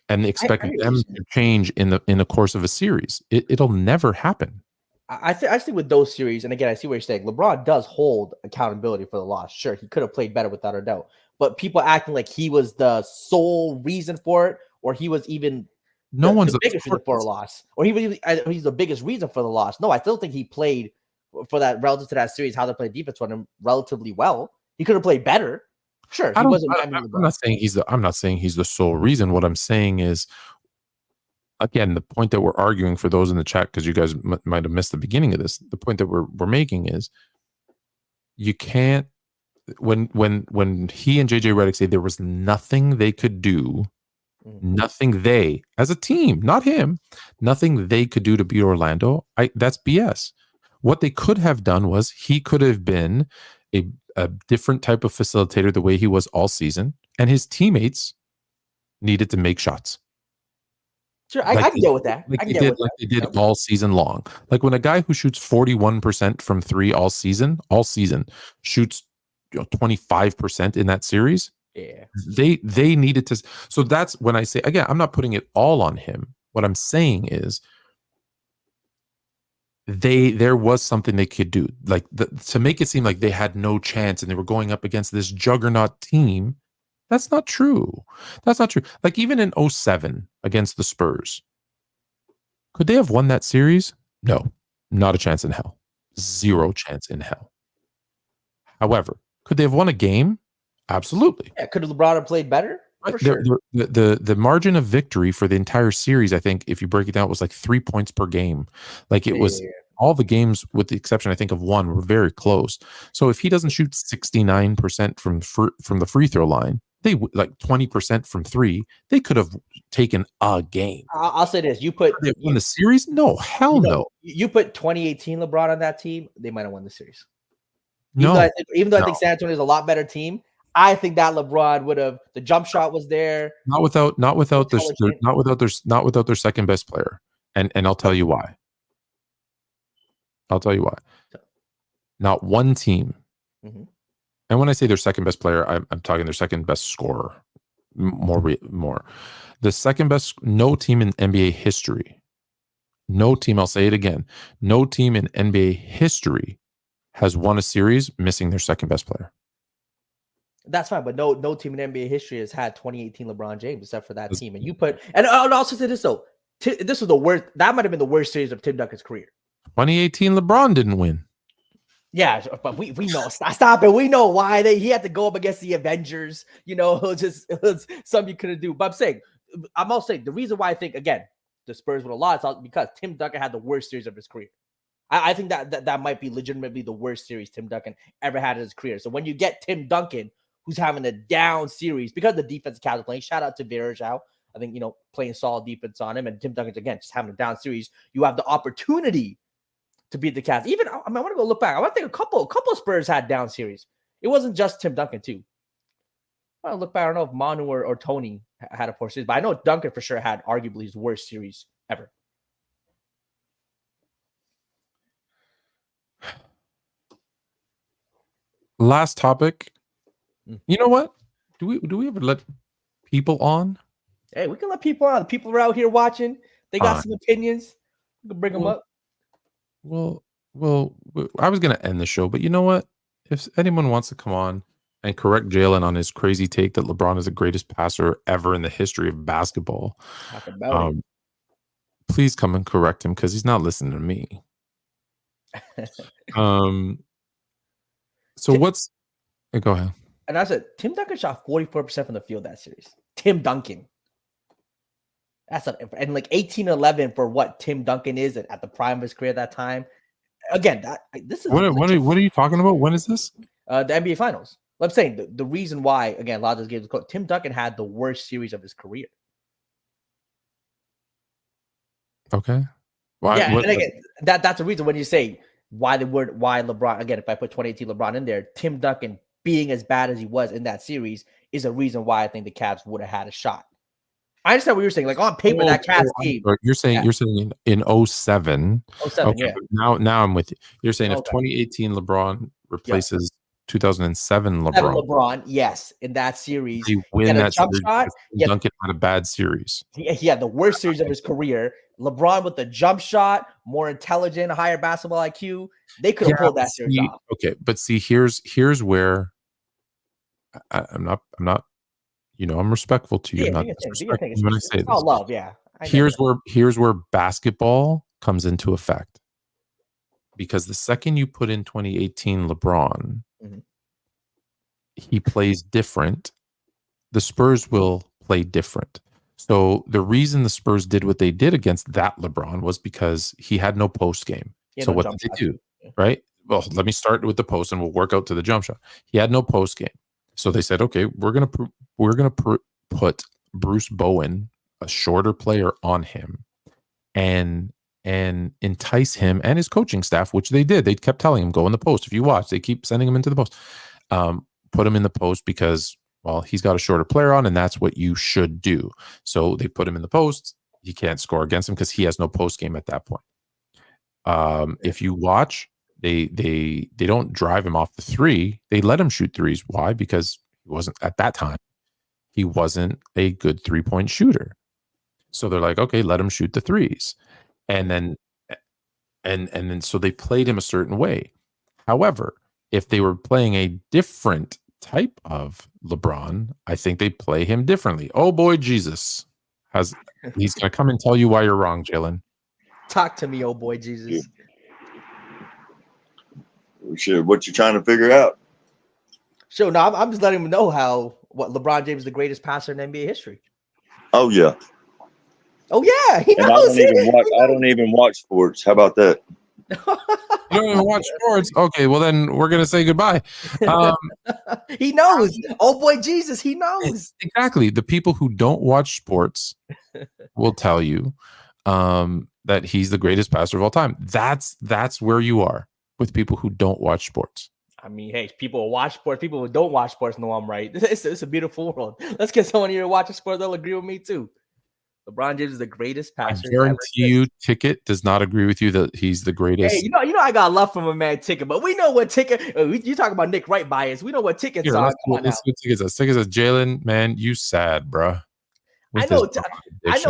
C: And expect them to change in the course of a series. It'll never happen.
E: I think with those series, and again, I see what you're saying. LeBron does hold accountability for the loss. Sure, he could have played better without a doubt. But people acting like he was the sole reason for it, or he was even the biggest reason for a loss, or he's the biggest reason for the loss. No, I still think he played for that relative to that series, how they played defense on him relatively well. He could have played better. Sure, he wasn't.
C: I'm not saying he's the sole reason. What I'm saying is, again, the point that we're arguing for those in the chat, because you guys might have missed the beginning of this. The point that we're making is, you can't when he and JJ Redick say there was nothing they could do, nothing they as a team, not him, nothing they could do to beat Orlando. That's BS. What they could have done was he could have been a different type of facilitator the way he was all season, and his teammates needed to make shots.
E: Sure, I can deal with that.
C: They did all season long. Like when a guy who shoots 41% from 3 all season shoots 25% in that series.
E: Yeah,
C: they needed to. So that's when I say, again, I'm not putting it all on him. What I'm saying is, there was something they could do, like to make it seem like they had no chance and they were going up against this juggernaut team. That's not true. Like even in 2007 against the Spurs, could they have won that series? No, not a chance in hell. Zero chance in hell. However, could they have won a game? Absolutely.
E: Yeah, could LeBron have played better? For sure.
C: The margin of victory for the entire series, I think, if you break it down, it was like 3 points per game. Like it was all the games, with the exception, I think, of one, were very close. So if he doesn't shoot 69% from the free throw line, they like 20% from three. They could have taken a game.
E: I'll say this: you put
C: they won the series? No, hell no.
E: You put 2018 LeBron on that team, they might have won the series.
C: No,
E: even though I think San Antonio is a lot better team, I think that LeBron would have. The jump shot was there.
C: Not without their second best player, and I'll tell you why. Not one team. Mm-hmm. And when I say their second best player, I'm talking their second best scorer. More. The second best, no team in NBA history. No team, I'll say it again. No team in NBA history has won a series missing their second best player.
E: That's fine, but no team in NBA history has had 2018 LeBron James except for that team. And you put, and I'll also say this though, this was the worst. That might have been the worst series of Tim Duncan's career. 2018
C: LeBron didn't win. Yeah,
E: but we know. Stop it. We know why he had to go up against the Avengers. You know, it was something you couldn't do. But I'm also saying the reason why I think again the Spurs would have lost is because Tim Duncan had the worst series of his career. I think that might be legitimately the worst series Tim Duncan ever had in his career. So when you get Tim Duncan, who's having a down series because the defensive cast is playing, shout out to Virgil. I think playing solid defense on him, and Tim Duncan's again just having a down series. You have the opportunity to beat the Cavs. Even I want to go look back. I want to think a couple of Spurs had down series. It wasn't just Tim Duncan too. I want to look back. I don't know if Manu or Tony had a poor series, but I know Duncan for sure had arguably his worst series ever.
C: Last topic. You know what? Do we ever let people on?
E: Hey, we can let people on. The people are out here watching. They got some opinions. We can bring them up.
C: Well, I was going to end the show, but you know what? If anyone wants to come on and correct Jalen on his crazy take that LeBron is the greatest passer ever in the history of basketball, please come and correct him because he's not listening to me. So what's... Go ahead.
E: And I said, Tim Duncan shot 44% from the field that series. Tim Duncan. And like 18-11 for what Tim Duncan is at the prime of his career at that time. Again, this is
C: what are you talking about? When is this?
E: The NBA Finals. I'm saying the reason why, again, a lot of those games, Tim Duncan had the worst series of his career.
C: Okay.
E: Why? Yeah, and again, that's the reason when you say why LeBron, again, if I put 2018 LeBron in there, Tim Duncan being as bad as he was in that series is a reason why I think the Cavs would have had a shot. I understand what you're saying. Like on paper, that Cavs team.
C: You're saying in 07.
E: 07,
C: okay,
E: yeah.
C: Now I'm with you. You're saying if 2018 LeBron replaces 2007 LeBron.
E: Yes, in that series.
C: He win that series. Duncan had a bad series.
E: He had the worst series of his career. LeBron with the jump shot, more intelligent, higher basketball IQ. They could have pulled that series off.
C: Okay, but see, here's where I'm not. I'm respectful to you. I'm not disrespectful when I say this.
E: All love, yeah.
C: Here's where basketball comes into effect. Because the second you put in 2018 LeBron, he plays different. The Spurs will play different. So the reason the Spurs did what they did against that LeBron was because he had no post game. So what did they do? Right? Well, let me start with the post and we'll work out to the jump shot. He had no post game. So they said, okay, we're gonna put Bruce Bowen, a shorter player, on him, and entice him and his coaching staff, which they did. They kept telling him, go in the post. If you watch, they keep sending him into the post. Put him in the post because, well, he's got a shorter player on, and that's what you should do. So they put him in the post. You can't score against him because he has no post game at that point. If you watch, they don't drive him off the three. They let him shoot threes. Why? Because he wasn't at that time. He wasn't a good 3-point shooter. So they're like, okay, let him shoot the threes. And then so they played him a certain way. However, if they were playing a different type of LeBron, I think they play him differently. Oh boy, Jesus he's gonna come and tell you why you're wrong, Jalen.
E: Talk to me, oh boy, Jesus.
F: Sure, what you trying to figure out?
E: Sure, no, I'm just letting him know what LeBron James is the greatest passer in NBA history.
F: Oh yeah.
E: Oh yeah, he
F: knows. I don't even watch sports. How about that?
C: You don't even watch sports. Okay, well then we're gonna say goodbye.
E: He knows. Oh boy, Jesus, he knows.
C: Exactly. The people who don't watch sports will tell you that he's the greatest passer of all time. That's where you are with people who don't watch sports.
E: I mean, hey, people who watch sports, people who don't watch sports know I'm right. It's a beautiful world. Let's get someone here to watch sports. They'll agree with me too. LeBron James is the greatest passer.
C: I guarantee you, Ticket does not agree with you that he's the greatest.
E: Hey, you know, I got love from a man, Ticket, but we know what Ticket. You talk about Nick Wright bias. We know what Ticket's on.
C: Ticket says, Jalen, man, you sad, bro.
E: I know,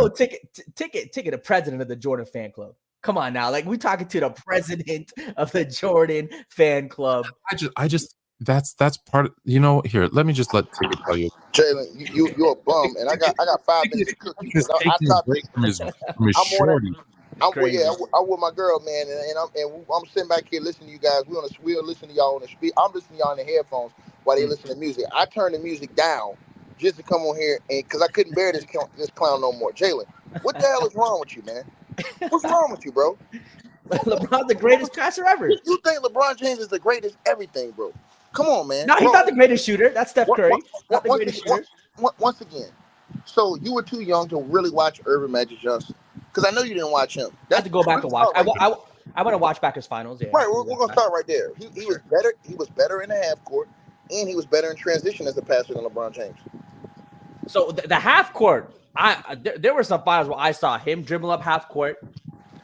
E: Ticket, the president of the Jordan fan club. Come on now, like we talking to the president of the Jordan fan club.
C: That's part of, here, let me just let Ticket tell you.
G: Jalen, you're a bum, and I got 5 minutes to cook you. I'm with my girl, man, and I'm sitting back here listening to you guys. We'll listen to y'all on the speak. I'm listening to y'all in the headphones while they listen to music. I turned the music down just to come on here, and because I couldn't bear this clown no more. Jalen, what the hell is wrong with you, man? What's wrong with you, bro?
E: LeBron's the greatest passer ever.
G: You think LeBron James is the greatest everything, bro? Come on, man.
E: No, he's not the greatest shooter. That's Steph Curry.
G: Once again, so you were too young to really watch Irvin Magic Johnson, because I know you didn't watch him.
E: I have to go back and watch. I want to watch back his finals. Yeah,
G: right. We're gonna start right there. He was better. He was better in the half court, and he was better in transition as a passer than LeBron James.
E: So the half court, there were some finals where I saw him dribble up half court.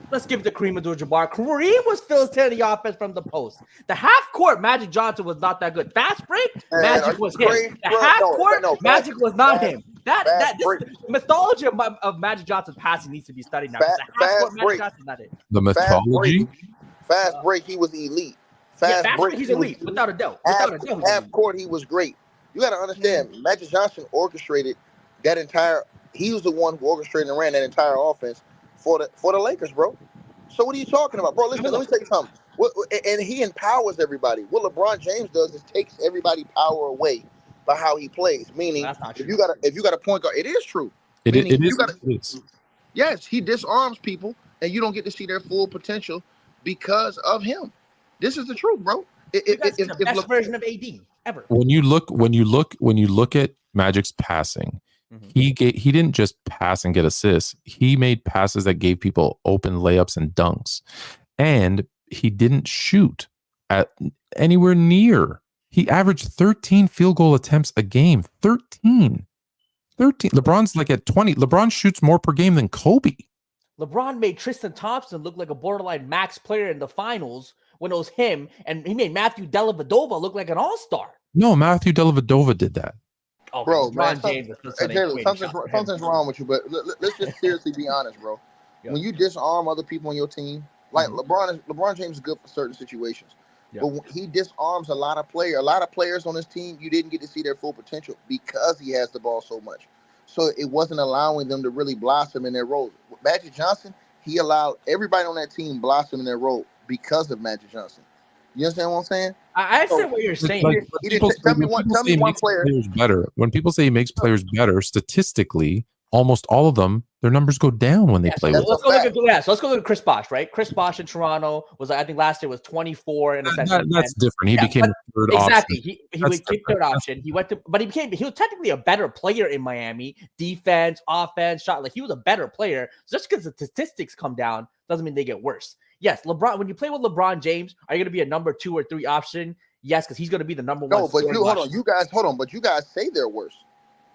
E: Let's give it to Kareem Abdul-Jabbar. Kareem was still turning the offense from the post. The half court, Magic Johnson was not that good. Fast break, Magic was him. The half court, Magic was not him. This mythology of Magic Johnson passing needs to be studied now. The half court, Magic Johnson not it.
C: The mythology?
G: Fast break, he was elite.
E: Fast break, he's elite, without a doubt.
G: Half court, he was great. You got to understand, Magic Johnson orchestrated that entire. He was the one who orchestrated and ran that entire offense for the Lakers, bro. So what are you talking about, bro? Listen, let me tell you something. And he empowers everybody. What LeBron James does is takes everybody power away by how he plays. Meaning, if you got a point guard, it is true.
C: It is.
G: Yes, he disarms people, and you don't get to see their full potential because of him. This is the truth, bro.
E: The best version of AD ever.
C: When you look at Magic's passing, he didn't just pass and get assists. He made passes that gave people open layups and dunks, and he didn't shoot at anywhere near. He averaged 13 field goal attempts a game. 13. LeBron's like at 20. LeBron shoots more per game than Kobe.
E: LeBron made Tristan Thompson look like a borderline max player in the finals when it was him, and he made Matthew Dellavedova look like an all-star.
C: No, Matthew Dellavedova did that.
E: Oh,
G: bro,
E: LeBron James
G: something's wrong with you, but let's just seriously be honest, bro. When you disarm other people on your team, like LeBron James is good for certain situations, but when he disarms a lot of players on his team, you didn't get to see their full potential because he has the ball so much. So it wasn't allowing them to really blossom in their roles. With Magic Johnson, he allowed everybody on that team blossom in their role because of Magic Johnson. You understand what I'm saying?
E: I understand what you're saying.
G: Tell me one player.
C: Better. When people say he makes players better, statistically, almost all of them, their numbers go down when they play.
E: So let's go look at Chris Bosh, right? Chris Bosh in Toronto was, I think last year was 24 and
C: that's different. He became third option.
E: Exactly. He became third option. He was technically a better player in Miami. Defense, offense, shot. Like he was a better player. So just because the statistics come down doesn't mean they get worse. Yes, LeBron. When you play with LeBron James, are you going to be a number 2 or 3 option? Yes, because he's going to be the number 1.
G: No, but you guys say they're worse.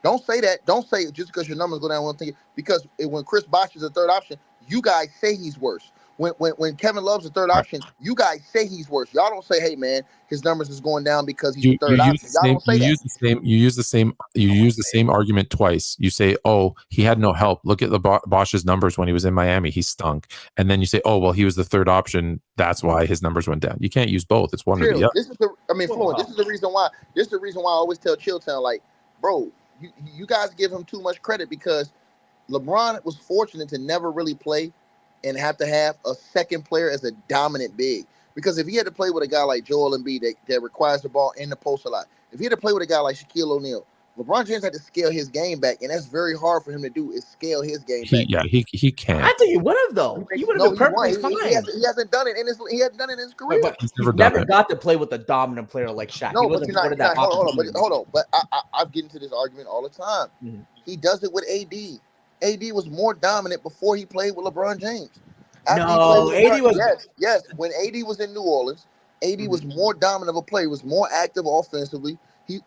G: Don't say that. Don't say it just because your numbers go down one thing. Because when Chris Bosh is a third option, you guys say he's worse. When Kevin Love's a third option, you guys say he's worse. Y'all don't say, "Hey, man, his numbers is going down because he's a third option." Y'all don't say that.
C: You use the same argument twice. You say, "Oh, he had no help. Look at Bosch's numbers when he was in Miami. He stunk." And then you say, "Oh, well, he was the third option. That's why his numbers went down." You can't use both. It's one or the other.
G: This is the reason why. This is the reason why I always tell Chilltown, like, bro, you guys give him too much credit because LeBron was fortunate to never really play and have to have a second player as a dominant big. Because if he had to play with a guy like Joel Embiid that requires the ball in the post a lot, if he had to play with a guy like Shaquille O'Neal, LeBron James had to scale his game back, and that's very hard for him to do. Is scale his game back.
C: He can't.
E: I think he would have though. He would have been perfectly fine.
G: He hasn't done it in his career.
E: But he's never got to play with a dominant player like Shaq.
G: No,
E: he
G: but
E: wasn't
G: hold on. But I'm getting to this argument all the time. Mm-hmm. He does it with AD. AD was more dominant before he played with LeBron James. AD was yes. When AD was in New Orleans, AD was more dominant of a player. He was more active offensively. He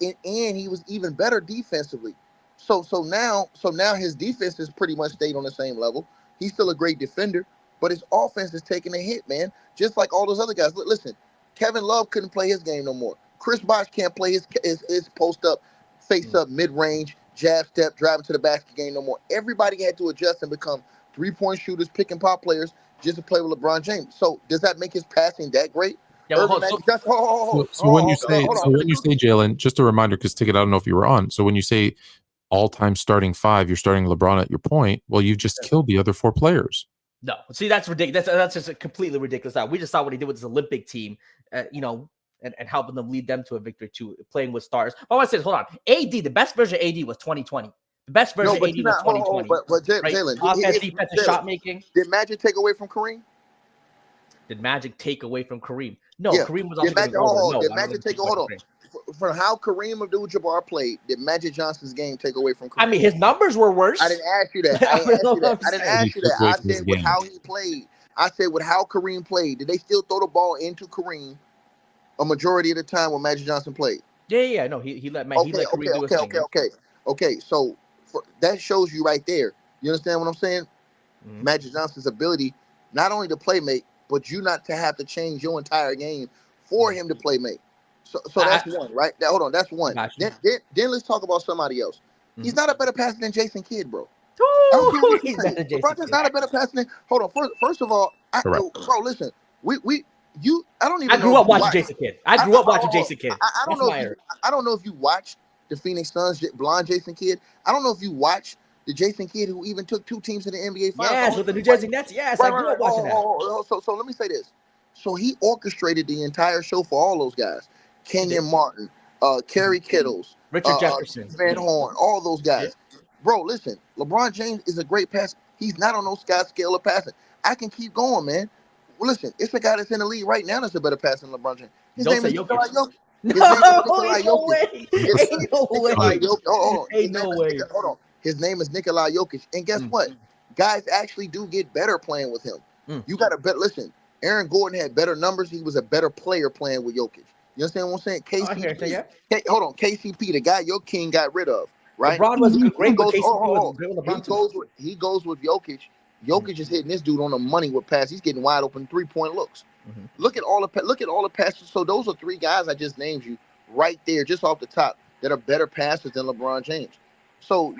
G: was even better defensively. So now his defense has pretty much stayed on the same level. He's still a great defender, but his offense is taking a hit, man. Just like all those other guys. Listen, Kevin Love couldn't play his game no more. Chris Bosh can't play his post up, face up, mid range, jab step, driving to the basket game no more. Everybody had to adjust and become 3-point shooters, pick and pop players just to play with LeBron James. So does that make his passing that great?
C: Yeah, so when you say Jalen, just a reminder, because Ticket, I don't know if you were on. So when you say all-time starting five, you're starting LeBron at your point. Well, you've just killed the other four players.
E: No, see, that's ridiculous. That's just a completely ridiculous. We just saw what he did with his Olympic team, and helping them lead them to a victory too, playing with stars. Oh, I said, hold on. AD, the best version of AD was 2020. The best version of AD was 2020.
G: But Jalen,
E: offense, defensive, shot making.
G: Did Magic take away from Kareem?
E: Did Magic take away from Kareem? No, Kareem was also
G: did Magic take hold on. From how Kareem Abdul-Jabbar played, did Magic Johnson's game take away from Kareem?
E: I mean, his numbers were worse.
G: I didn't ask you that. I didn't ask you that. I said with how he played. I said with how Kareem played. Did they still throw the ball into Kareem a majority of the time when Magic Johnson played?
E: Yeah. No, he let Kareem do his thing.
G: Okay. So that shows you right there. You understand what I'm saying? Mm-hmm. Magic Johnson's ability not only to play make, but you not to have to change your entire game for him to play make. So that's one, right? Hold on, that's one. Then let's talk about somebody else. Mm-hmm. He's not a better passer than Jason Kidd, bro.
E: He's better than Jason Kidd.
G: Not a better passer than. Hold on. First of all, bro, listen. I don't even.
E: I grew up watching Jason Kidd. I grew up watching Jason Kidd.
G: I don't know if you watched the Phoenix Suns blonde Jason Kidd. I don't know if you watched the Jason Kidd who even took 2 teams to the NBA Finals.
E: Yes, with the New Jersey Nets. Yes, I grew up watching that.
G: So let me say this. So he orchestrated the entire show for all those guys. Kenyon Martin, Kerry Kittles,
E: Richard Jefferson,
G: Van Horn, all those guys. Yeah. Bro, listen, LeBron James is a great passer. He's not on no sky scale of passing. I can keep going, man. Well, listen, it's a guy that's in the league right now that's a better passer than LeBron James. His name is Nikolai Jokic. No way. Hold on. His name is Nikolai Jokic. And guess what? Guys actually do get better playing with him. You got to bet. Listen, Aaron Gordon had better numbers. He was a better player playing with Jokic. You understand what I'm saying? KCP. Hold on. KCP, the guy your king got rid of, right?
E: LeBron was great with
G: KCP. He goes with Jokic. Jokic is hitting this dude on the money with passes. He's getting wide open 3-point looks. Mm-hmm. Look at all the passes. So those are 3 guys I just named you right there, just off the top, that are better passers than LeBron James. So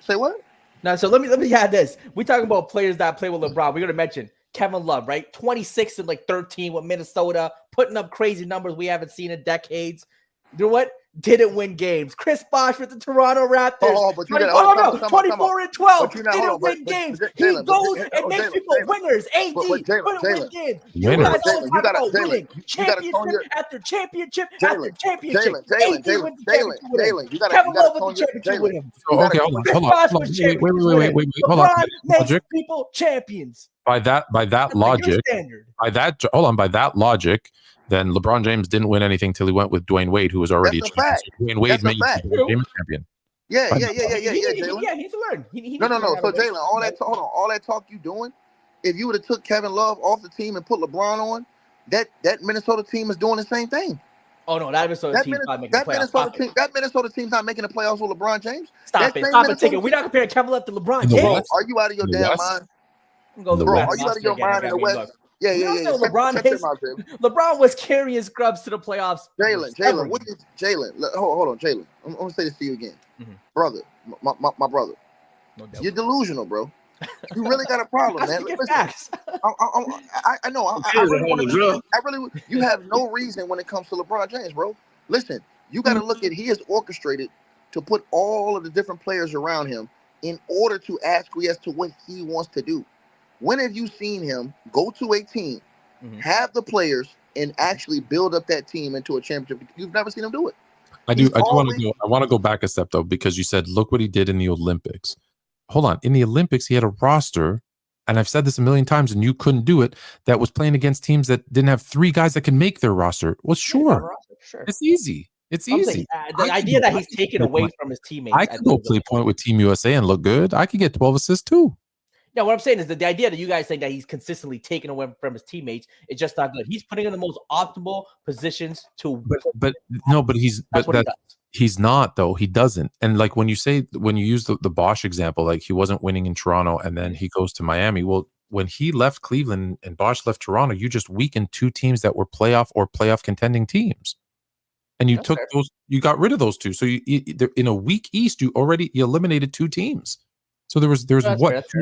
G: say what?
E: Now, so let me add this. We talking about players that play with LeBron. We're gonna mention Kevin Love, right? 26 and 13 with Minnesota, putting up crazy numbers we haven't seen in decades. You know what? Didn't win games. Chris Bosh with the Toronto Raptors. 24 and 12. Didn't win games. He goes and makes people winners. AD couldn't win games. You guys always talk about winning. Championship after championship after championship.
G: Jalen,
E: Kevin Love with the championship with him.
C: Okay, hold on. Wait. Hold on.
E: LeBron makes people champions.
C: By that logic, by that logic, then LeBron James didn't win anything till he went with Dwayne Wade, who was already a champion. So Dwayne Wade made him champion.
G: Yeah,
E: Jalen. Yeah, he's learned.
G: No. So Jalen, all that talk you doing, if you would have took Kevin Love off the team and put LeBron on, that Minnesota team is doing the same thing.
E: Oh no, that Minnesota team's not making the playoffs.
G: That Minnesota team's not making the playoffs with LeBron James.
E: Stop it, Ticket. We're not comparing Kevin Love to LeBron James.
G: Are you out of your damn mind? Bro, are you out of your mind in the West? Yeah.
E: LeBron was carrying scrubs to the playoffs.
G: Jalen, hold on, Jalen. I'm gonna say this to you again, brother, my brother. No, you're delusional, bro. You really got a problem, man. Listen, I know. You have no reason when it comes to LeBron James, bro. Listen, you got to look at he is orchestrated to put all of the different players around him in order to acquiesce to what he wants to do. When have you seen him go to a team, have the players, and actually build up that team into a championship? You've never seen him do it.
C: I want to go back a step though, because you said look what he did in the Olympics. Hold on, in the Olympics he had a roster, and I've said this a million times, and you couldn't do it. That was playing against teams that didn't have 3 guys that can make their roster. Well, sure, it's easy. It's easy.
E: The idea that he's taken away from his teammates.
C: I could go play point with Team USA and look good. I could get 12 assists too.
E: Yeah, what I'm saying is that the idea that you guys think that he's consistently taken away from his teammates is just not good. He's putting in the most optimal positions to.
C: But he's not though. He doesn't. And like when you use the Bosch example, like he wasn't winning in Toronto and then he goes to Miami. Well, when he left Cleveland and Bosch left Toronto, you just weakened 2 teams that were playoff contending teams. And you you got rid of those 2. So in a weak East, you eliminated 2 teams. So there's 2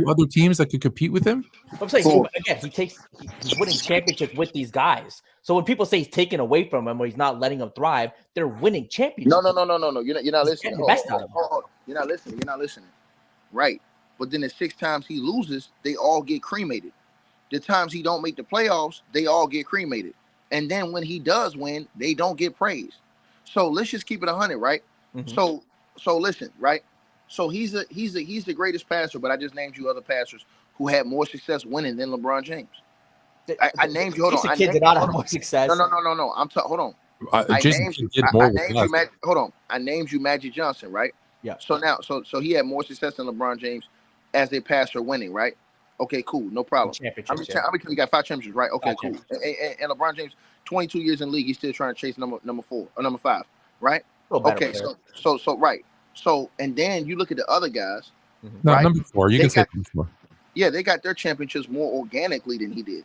C: other teams that could compete with him.
E: I'm saying again, he's winning championships with these guys. So when people say he's taken away from them or he's not letting them thrive, they're winning championships.
G: No. You're not listening. You're not listening. Right. But then the 6 times he loses, they all get cremated. The times he don't make the playoffs, they all get cremated. And then when he does win, they don't get praised. So let's just keep it 100, right? Mm-hmm. So listen, right? So he's the greatest passer, but I just named you other passers who had more success winning than LeBron James. I named you. Hold on.
E: Kid did not have more success.
G: No. Hold on. Hold on. I named you Magic Johnson, right?
E: Yeah.
G: So he had more success than LeBron James as a passer winning, right? Okay, cool, no problem. How many times you got 5 championships, right? Okay, cool. And LeBron James, 22 years in the league, he's still trying to chase number 4 or number 5, right? Okay, so right. So and then you look at the other guys.
C: No,
G: right?
C: number 4. You can say number 4.
G: Yeah, they got their championships more organically than he did.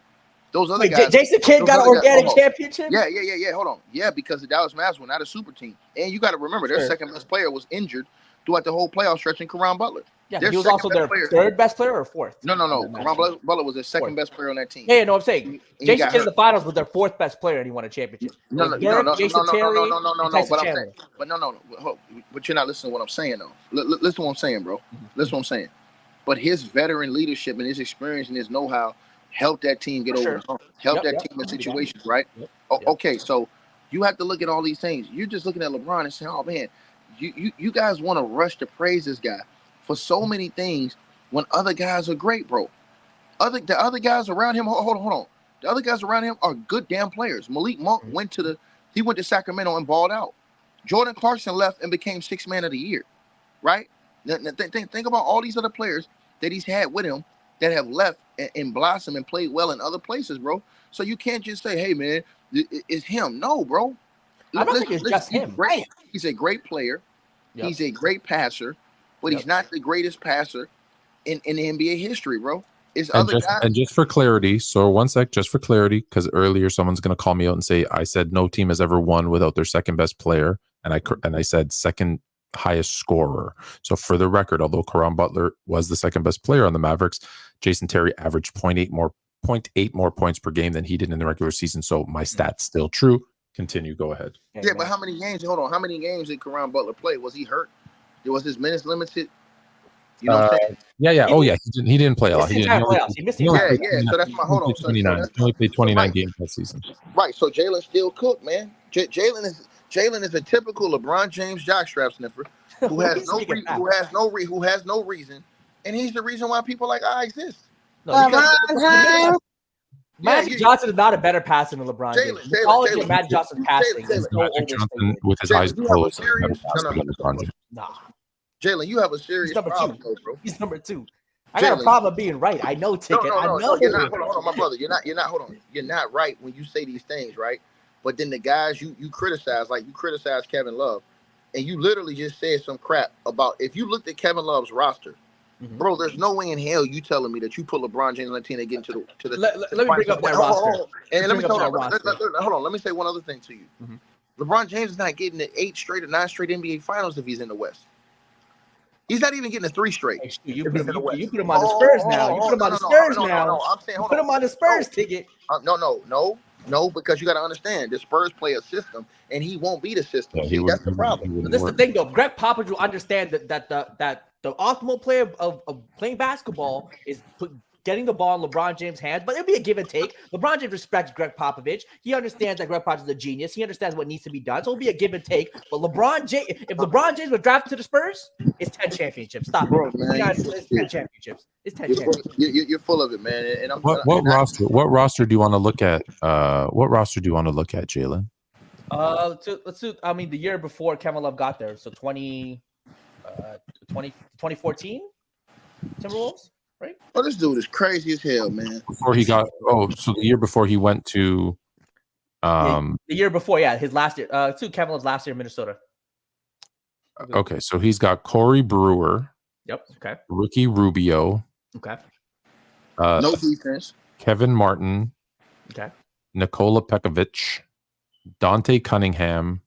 G: Those other guys.
E: Jason Kidd got an organic championship?
G: Yeah. Hold on. Yeah, because the Dallas Mavericks were not a super team. And you got to remember, their second best player was injured throughout the whole playoff stretch in Caron Butler.
E: Yeah, he was also their third best player or 4th?
G: No. Caron Butler was their second best player on that team.
E: Yeah, no, I'm saying Jason Kidd in the finals was their 4th best player and he won a championship.
G: No. But you're not listening to what I'm saying, though. Listen to what I'm saying, bro. Listen to what I'm saying. But his veteran leadership and his experience and his know-how helped that team get over the hump. Helped that team in situations, right? Okay, so you have to look at all these things. You're just looking at LeBron and saying, oh, man, you guys want to rush to praise this guy for so many things when other guys are great, bro. The other guys around him, hold on. The other guys around him are good damn players. Malik Monk went to Sacramento and balled out. Jordan Clarkson left and became 6th man of the year, right? Think about all these other players that he's had with him that have left and blossomed and played well in other places, bro. So you can't just say, hey, man, it's him. No, bro.
E: I don't think it's just him.
G: Right. He's a great player. Yep. He's a great passer, but he's not the greatest passer in the NBA history, bro.
C: And just for clarity, so one sec, just for clarity, because earlier someone's going to call me out and say I said no team has ever won without their second best player, and I said second highest scorer. So for the record, although Caron Butler was the second best player on the Mavericks, Jason Terry averaged 0.8 more points per game than he did in the regular season. So my stat's still true. Continue. Go ahead.
G: Yeah, but how many games? Hold on. How many games did Caron Butler play? Was he hurt? Was his minutes limited? You know what I'm saying?
C: Yeah. Oh, yeah. He didn't play a lot.
G: He missed the playoffs. Yeah. So that's my hold on.
C: 29. He only played 29 games that season.
G: Right. So Jalen still cooked, man. Jalen is a typical LeBron James jockstrap sniffer who has no reason, and he's the reason why people like I exist.
E: Magic Johnson is not a better passer than LeBron James.
G: Jalen,
E: Magic Johnson passing.
C: Magic Johnson with his eyes closed.
E: Nah.
G: Jalen, you have a serious problem, bro.
E: He's number 2. I got a problem of being right. I know, Ticket.
G: No, you're not. Hold on, my brother. You're not. Hold on. You're not right when you say these things, right? But then the guys you criticize, like you criticize Kevin Love, and you literally just said some crap about if you looked at Kevin Love's roster, bro. There's no way in hell you telling me that you put LeBron James on the team and get into the.
E: Let me bring up that roster.
G: And let me hold on. Let me say one other thing to you. LeBron James is not getting the 8 straight or 9 straight NBA Finals if he's in the West. He's not even getting the 3 straight.
E: You put him on the Spurs now. You put him on the Spurs now.
G: I'm saying,
E: put him on the Spurs ticket.
G: No, because you got to understand the Spurs play a system, and he won't be the system. Yeah, that's the problem.
E: This is the thing, though. Greg Popovich will understand that the optimal player of playing basketball is getting the ball in LeBron James' hands, but it'll be a give and take. LeBron James respects Greg Popovich. He understands that Greg Popovich is a genius. He understands what needs to be done. So it'll be a give and take. But if LeBron James was drafted to the Spurs, it's 10 championships. Stop
G: Bro,
E: it.
G: man,
E: It's 10 championships. It's 10 championships.
G: You're full of it, man. And
C: What roster do you want to look at? What roster do you want to look at, Jalen?
E: Let's do. I mean, the year before Kevin Love got there, so 2014 Timberwolves, right?
G: Oh, this dude is crazy as hell, man.
C: So the year before he went to,
E: the year before, his last year. To Kevin Love's last year in Minnesota.
C: Okay, so he's got Corey Brewer.
E: Yep. Okay.
C: Ricky Rubio.
E: Okay.
G: No defense.
C: Kevin Martin.
E: Okay.
C: Nikola Pekovic. Dante Cunningham.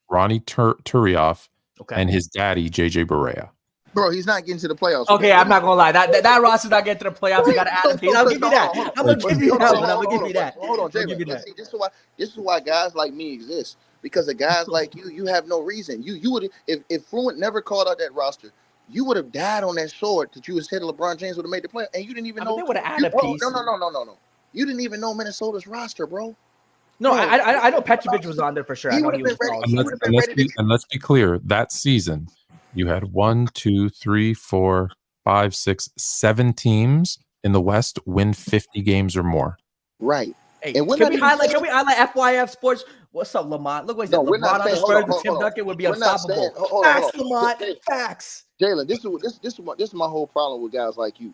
C: Ronnie Turioff.
E: Okay.
C: And his daddy, JJ Barea.
G: Bro, he's not getting to the playoffs.
E: Okay, I'm not gonna lie. That roster's not getting to the playoffs. You got to add a piece. I'll give you that. I'm gonna give you that.
G: Hold on, Jalen. See, this is why guys like me exist. Because of guys like you have no reason. You would if Fluent never called out that roster, you would have died on that sword that you said LeBron James would have made the play, and you didn't even know.
E: They would have added a piece.
G: No. You didn't even know Minnesota's roster, bro.
E: No, I know Petrovic was on there for sure.
G: He would have been ready.
C: And let's be clear. That season, you had 1, 2, 3, 4, 5, 6, 7 teams in the West win 50 games or more.
G: Right.
E: Hey, can we highlight FYF Sports? What's up, Lamont? Look what he's saying. LeBron on the Spurs with Tim Duncan would be unstoppable. Facts, Lamont. Facts.
G: Jalen, this is my whole problem with guys like you.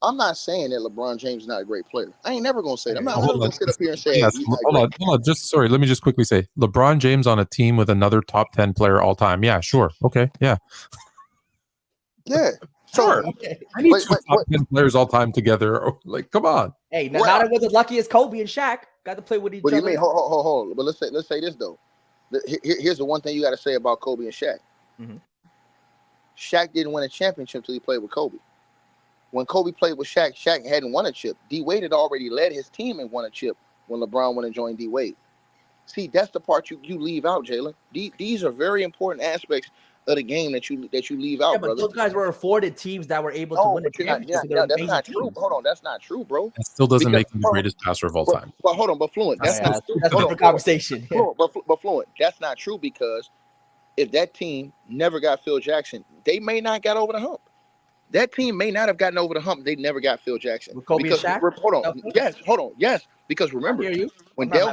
G: I'm not saying that LeBron James is not a great player. I ain't never gonna say that. I'm not gonna sit up here and say.
C: Yes, hold on. Let me just quickly say, LeBron James on a team with another top 10 player all time. Yeah, sure. Okay, yeah.
G: Yeah.
C: Sure. Okay. I need two top 10 players all time together. Like, come on.
E: Hey, not I wasn't lucky as Kobe and Shaq. Got to play with each other.
G: What do you mean? Hold on. But let's say this though. Here's the one thing you got to say about Kobe and Shaq.
E: Mm-hmm.
G: Shaq didn't win a championship until he played with Kobe. When Kobe played with Shaq, Shaq hadn't won a chip. D Wade had already led his team and won a chip when LeBron went and joined D Wade. See, that's the part you leave out, Jalen. These are very important aspects of the game that you leave out, brother.
E: Those guys were afforded teams that were able to win a championship.
G: That's not true. Hold on, that's not true, bro.
C: It still doesn't make him the greatest passer of all time.
G: But hold on, but Fluent, that's not true.
E: That's a different conversation.
G: But Fluent, that's not true because if that team never got Phil Jackson, they may not got over the hump. That team may not have gotten over the hump. They never got Phil Jackson.
E: With Kobe and Shaq?
G: Hold on. Yes, because remember, when Dale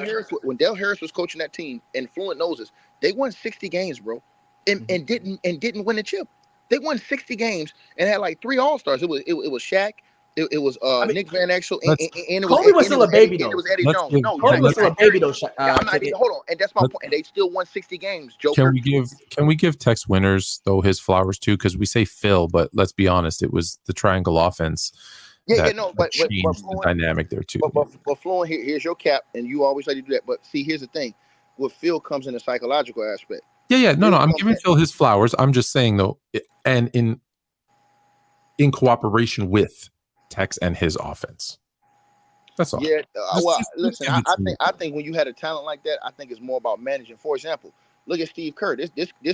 G: Harris was coaching that team, and Fluent knows this, they won 60 games, bro, and didn't win a chip. They won 60 games and had like 3 All-Stars. It was Shaq. It was Nick Van Exel, and it was
E: Kobe was still a baby though.
G: It was Eddie Jones. No,
E: Kobe was still a baby though.
G: I'm not even. Hold on, and that's my point. And they still won 60 games. Joker.
C: Can we give Tex Winners though his flowers too? Because we say Phil, but let's be honest, it was the triangle offense. But changed the dynamic there too.
G: But Fluent, here's your cap, and you always like to do that. But see, here's the thing: with Phil comes in the psychological aspect.
C: Yeah. No. I'm giving Phil his flowers. I'm just saying though, and in cooperation with Tex and his offense. That's all.
G: Yeah. Listen. I think when you had a talent like that, I think it's more about managing. For example, look at Steve Kerr. This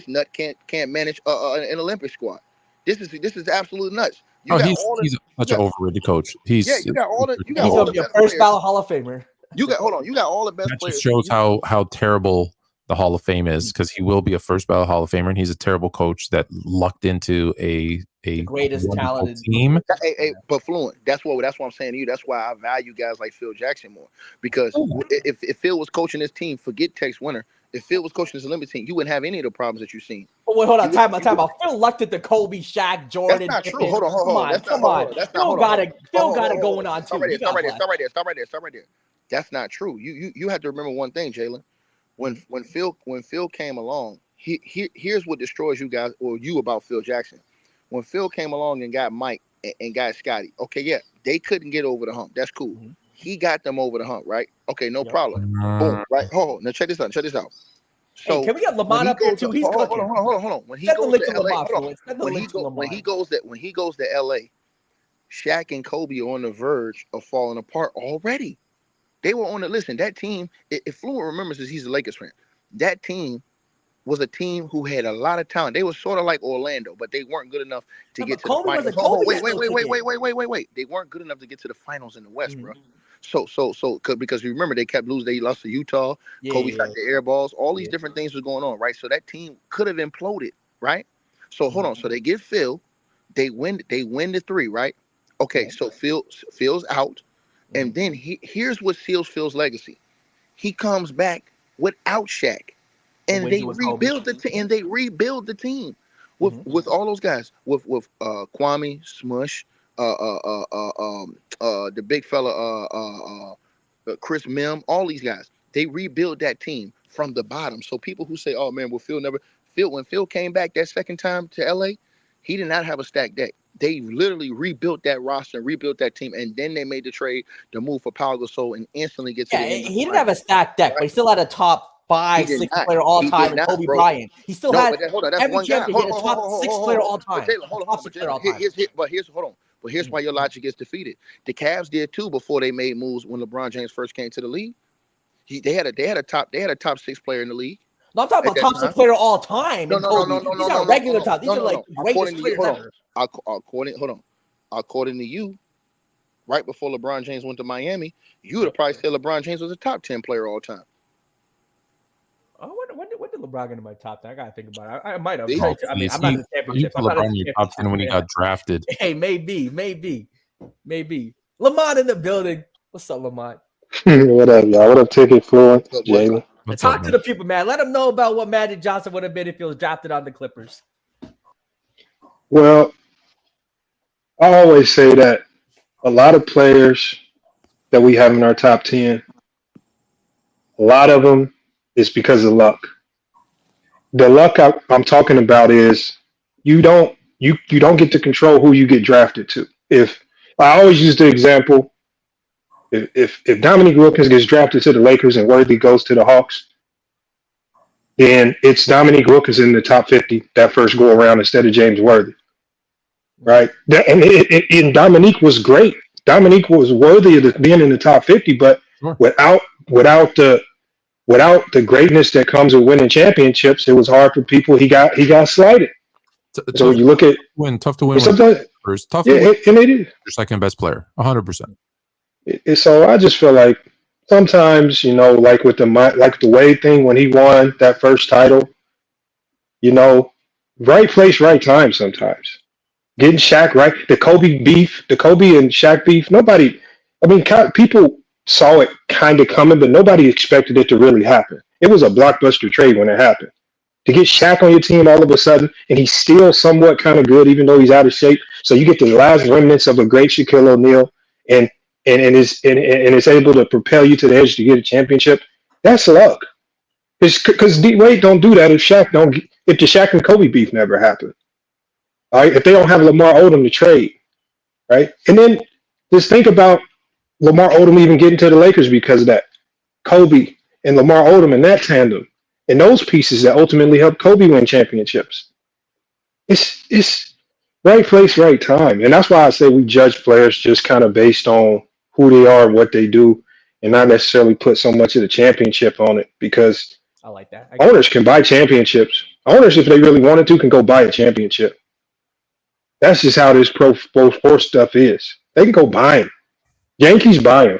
G: nut can't manage an Olympic squad. This is absolute nuts.
C: He's such an overrated coach.
G: You got all the.
E: He's your first ballot Hall of Famer.
G: You got all the best players.
C: That just shows how terrible the Hall of Fame is, because he will be a first ballot Hall of Famer, and he's a terrible coach that lucked into a
E: greatest talented
C: team.
G: But Fluent, that's what I'm saying to you. That's why I value guys like Phil Jackson more, because if Phil was coaching this team, forget Tex Winter. If Phil was coaching this Olympic team, you wouldn't have any of the problems that you've seen.
E: Oh, wait, hold on, time out. Phil lucked at the Kobe, Shaq, Jordan.
G: That's not true. Hold on.
E: Come on. Phil got it going on too.
G: Stop right there. That's not true. You have to remember one thing, Jalen. When Phil came along, here's what destroys you guys or you about Phil Jackson. When Phil came along and got Mike and got Scotty, okay, yeah, they couldn't get over the hump. That's cool. Mm-hmm. He got them over the hump, right? Okay, no problem. Boom, right? Hold on. Now check this out. So
E: can we get Lamont up here too? He's cooking.
G: Hold on. When he goes to LA, Shaq and Kobe are on the verge of falling apart already. They were on the listen. That team, if Fluent remembers this, he's a Lakers fan. That team was a team who had a lot of talent. They were sort of like Orlando, but they weren't good enough to get to the finals. Wait. They weren't good enough to get to the finals in the West, bro. So, because you remember they kept losing. They lost to Utah. Kobe shot the air balls. All these different things were going on, right? So that team could have imploded, right? So hold on. So they get Phil. They win the 3, right? Okay. So Phil's out, and then here's what seals Phil's legacy. He comes back without Shaq. And they rebuild the team with all those guys, with Kwame, Smush, the big fella, Chris Mim, all these guys. They rebuild that team from the bottom. So people who say, "Oh man, when Phil came back that second time to LA, he did not have a stacked deck. They literally rebuilt that roster, rebuilt that team, and then they made the trade to move for Pau Gasol and instantly get to the end.
E: He didn't have a stacked deck, but he still had a top 5, 6 player all time in Kobe Bryant. He still had
G: that's one guy.
E: Hold on, top 6 player all time.
G: But here's why your logic gets defeated. The Cavs did too before they made moves when LeBron James first came to the league. They had a top 6 player in the league.
E: No, I'm talking about top 6 player all time. No. These are regular top. These are like greatest players ever. According to you,
G: right before LeBron James went to Miami, you would have probably said LeBron James was a top 10 player all time.
E: Oh, when did LeBron get into my top 10? I gotta think about it. I might have.
C: I mean, I'm not in the championship. LeBron in your top 10 when he got drafted.
E: Hey, maybe. Lamont in the building. What's up, Lamont?
H: What up, y'all? What up, Ticket Fluent? Jalen.
E: Talk to the people, man. Let them know about what Magic Johnson would have been if he was drafted on the Clippers.
H: Well, I always say that a lot of players that we have in our top 10, a lot of them is because of luck. The luck I'm talking about is you don't get to control who you get drafted to. If I always use the example, if Dominique Wilkins gets drafted to the Lakers and Worthy goes to the Hawks, then it's Dominique Wilkins in the top 50 that first go around instead of James Worthy, right? And Dominique was great. Dominique was worthy of being in the top 50, but without the greatness that comes with winning championships, it was hard for people. He got slighted. So you look at
C: tough to win. Tough to win.
H: And it is
C: your second best player, 100%.
H: So I just feel like sometimes, like with the Wade thing when he won that first title, right place, right time. Sometimes getting Shaq right, the Kobe and Shaq beef. People saw it kind of coming, but nobody expected it to really happen. It was a blockbuster trade when it happened. To get Shaq on your team all of a sudden, and he's still somewhat kind of good, even though he's out of shape. So you get the last remnants of a great Shaquille O'Neal, and is able to propel you to the edge to get a championship. That's luck. Because D Wade don't do that if the Shaq and Kobe beef never happened. All right, if they don't have Lamar Odom to trade, right? And then just think about Lamar Odom even getting to the Lakers because of that. Kobe and Lamar Odom in that tandem, and those pieces that ultimately helped Kobe win championships. It's right place, right time. And that's why I say we judge players just kind of based on who they are, what they do, and not necessarily put so much of the championship on it, because
E: I like that.
H: Owners can buy championships. Owners, if they really wanted to, can go buy a championship. That's just how this pro sports stuff is. They can go buy them. Yankees buy them.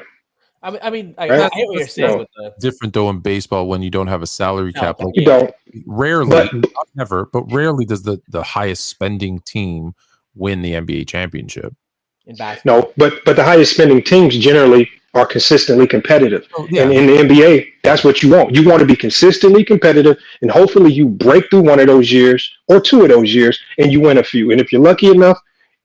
E: I hear what you're saying.
C: Different though in baseball when you don't have a salary cap.
H: You don't.
C: Rarely, never, but rarely does the highest spending team win the NBA championship.
E: In basketball.
H: No, but the highest spending teams generally are consistently competitive. And in the NBA, that's what you want. You want to be consistently competitive, and hopefully you break through one of those years or two of those years and you win a few. And if you're lucky enough,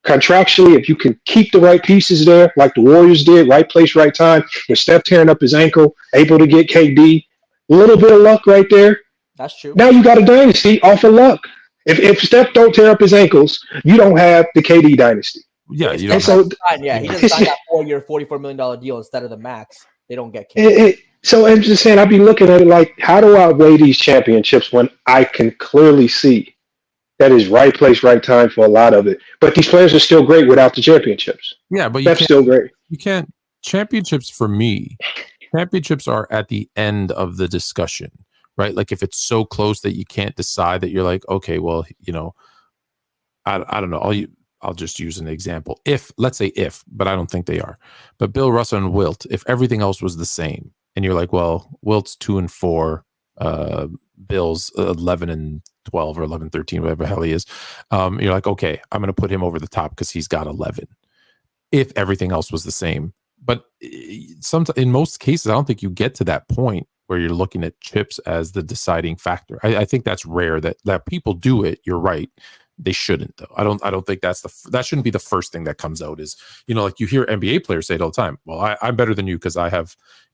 H: contractually, if you can keep the right pieces there, like the Warriors did, right place, right time, with Steph tearing up his ankle, able to get KD, a little bit of luck right there.
E: That's true.
H: Now you got a dynasty off of luck. If Steph don't tear up his ankles, you don't have the KD dynasty.
C: Yeah,
E: he doesn't sign that 4-year, $44 million deal instead of the max. They don't get KD.
H: So I'm just saying, I'd be looking at it like, how do I weigh these championships when I can clearly see that is right place, right time for a lot of it. But these players are still great without the championships.
C: Yeah, but
H: that's still great.
C: You can't. Championships for me, championships are at the end of the discussion. right? Like if it's so close that you can't decide, that you're like, okay, well, I don't know. I'll just use an example. Let's say, but I don't think they are. But Bill Russell and Wilt, if everything else was the same, and you're like, well, Wilt's 2-4, Bill's 11-12 or 11-13, whatever the hell he is. You're like, okay, I'm going to put him over the top because he's got 11. If everything else was the same, but in most cases, I don't think you get to that point where you're looking at chips as the deciding factor. I think that's rare that people do it. You're right. They shouldn't, though. I don't think that shouldn't be the first thing that comes out is, like you hear NBA players say it all the time. Well, I'm better than you because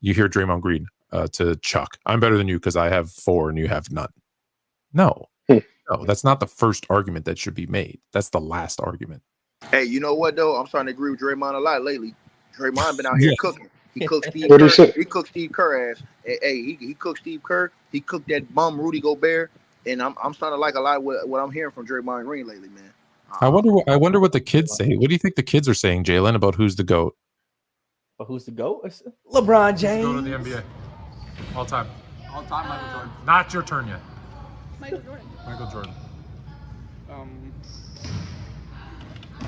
C: you hear Draymond Green to Chuck. I'm better than you because I have 4 and you have none. No, that's not the first argument that should be made. That's the last argument.
G: Hey, you know what though? I'm starting to agree with Draymond a lot lately. Draymond been out here cooking. He cooked Steve Kerr. He cooked Steve Kerr ass. Hey, he cooked Steve Kerr. He cooked that bum Rudy Gobert. And I'm starting to like a lot of what I'm hearing from Draymond Green lately, man.
C: I wonder what the kids say. What do you think the kids are saying, Jalen, about who's the GOAT?
E: But who's the GOAT? LeBron James.
C: Go to the NBA. All time.
I: All time, Michael Jordan.
C: Not your turn yet.
I: Michael Jordan.
C: Michael Jordan.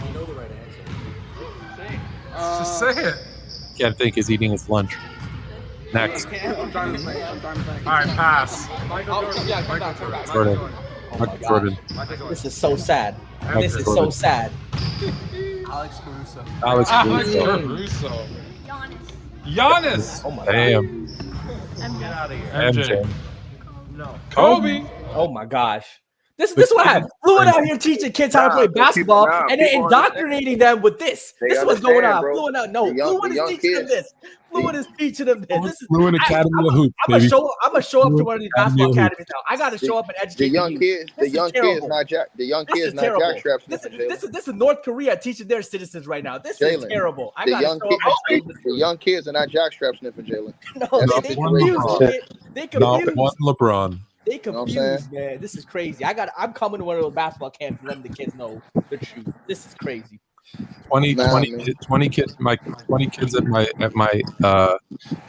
E: You know the right answer.
C: Just say it. Can't think. Is eating his lunch. Next.
I: I'm trying to think.
C: All right, pass.
I: Michael Jordan. Yeah, come back.
C: Jordan.
E: Michael
C: Jordan.
E: This is so sad. This is so sad.
I: Alex Caruso.
C: Alex
B: Caruso.
C: Giannis.
E: Oh my
C: Damn.
B: Get out of here.
C: MJ.
B: No.
C: Kobe.
E: Oh my gosh. This is what happened. Fluent out here teaching kids how to play basketball and then indoctrinating them with this. This is what's going on. Fluent out. No, Fluent is teaching them this. Fluent is teaching them this. This is
C: Fluent Academy of Hoops.
E: I'm gonna show up to one of these basketball academies now. I gotta show up and educate
G: the young kids. The young kids not jackstraps.
E: This is North Korea teaching their citizens right now. This is terrible.
G: The young kids are not jackstraps sniffing, Jalen.
E: No, they confused. They confused.
C: Not one LeBron.
E: They confused, man. This is crazy. I'm coming to one of those basketball camps and letting the kids know the truth. This is crazy. 20 kids at my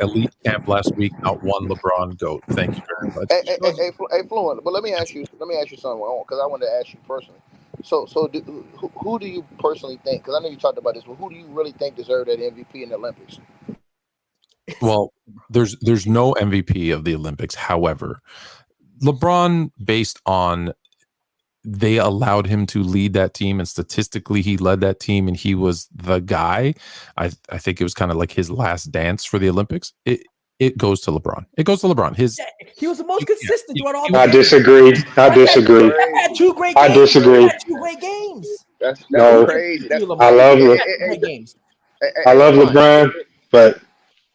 E: elite camp last week. Not one LeBron GOAT. Thank you very much.
G: Hey, Fluent. But let me ask you something because I wanted to ask you personally. So who do you personally think? Because I know you talked about this, but who do you really think deserved that MVP in the Olympics?
C: Well, there's no MVP of the Olympics. However, LeBron, based on they allowed him to lead that team, and statistically he led that team, and he was the guy. I think it was kind of like his last dance for the Olympics. It goes to LeBron. It goes to LeBron.
E: He was the most consistent throughout all.
H: I disagree.
E: Had 2 great games.
H: I disagree.
E: Had 2 great games.
G: That's
H: no,
G: crazy.
H: I love LeBron, but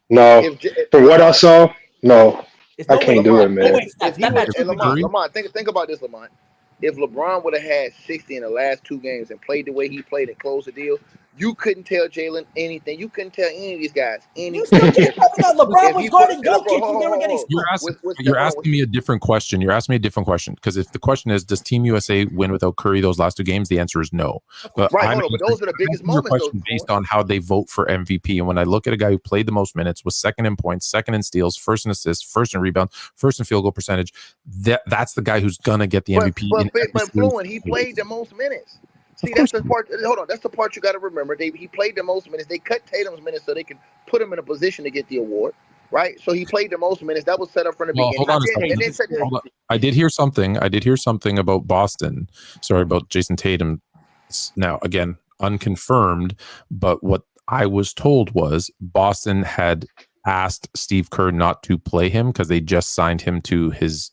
H: no. For what I saw, no. I can't do it, man.
G: Lamont, think about this, Lamont. If LeBron would have had 60 in the last 2 games and played the way he played and closed the deal, you couldn't tell Jalen anything. You couldn't tell any of these guys anything.
E: LeBron was guarding Jokic. They were getting.
C: You're asking me a different question. You're asking me a different question because if the question is, does Team USA win without Curry those last 2 games? The answer is no.
G: But those are the biggest moments.
C: Based on how they vote for MVP, and when I look at a guy who played the most minutes, was second in points, second in steals, first in assists, first in rebounds, first in field goal percentage, that's the guy who's gonna get the MVP.
G: But Fluent, he played the most minutes. See, that's the part. Hold on, that's the part you got to remember. He played the most minutes. They cut Tatum's minutes so they could put him in a position to get the award, right? So he played the most minutes. That was set up from the beginning.
C: Hold on. I did hear something about Boston. Sorry, about Jason Tatum. Now, again, unconfirmed, but what I was told was Boston had asked Steve Kerr not to play him because they just signed him to his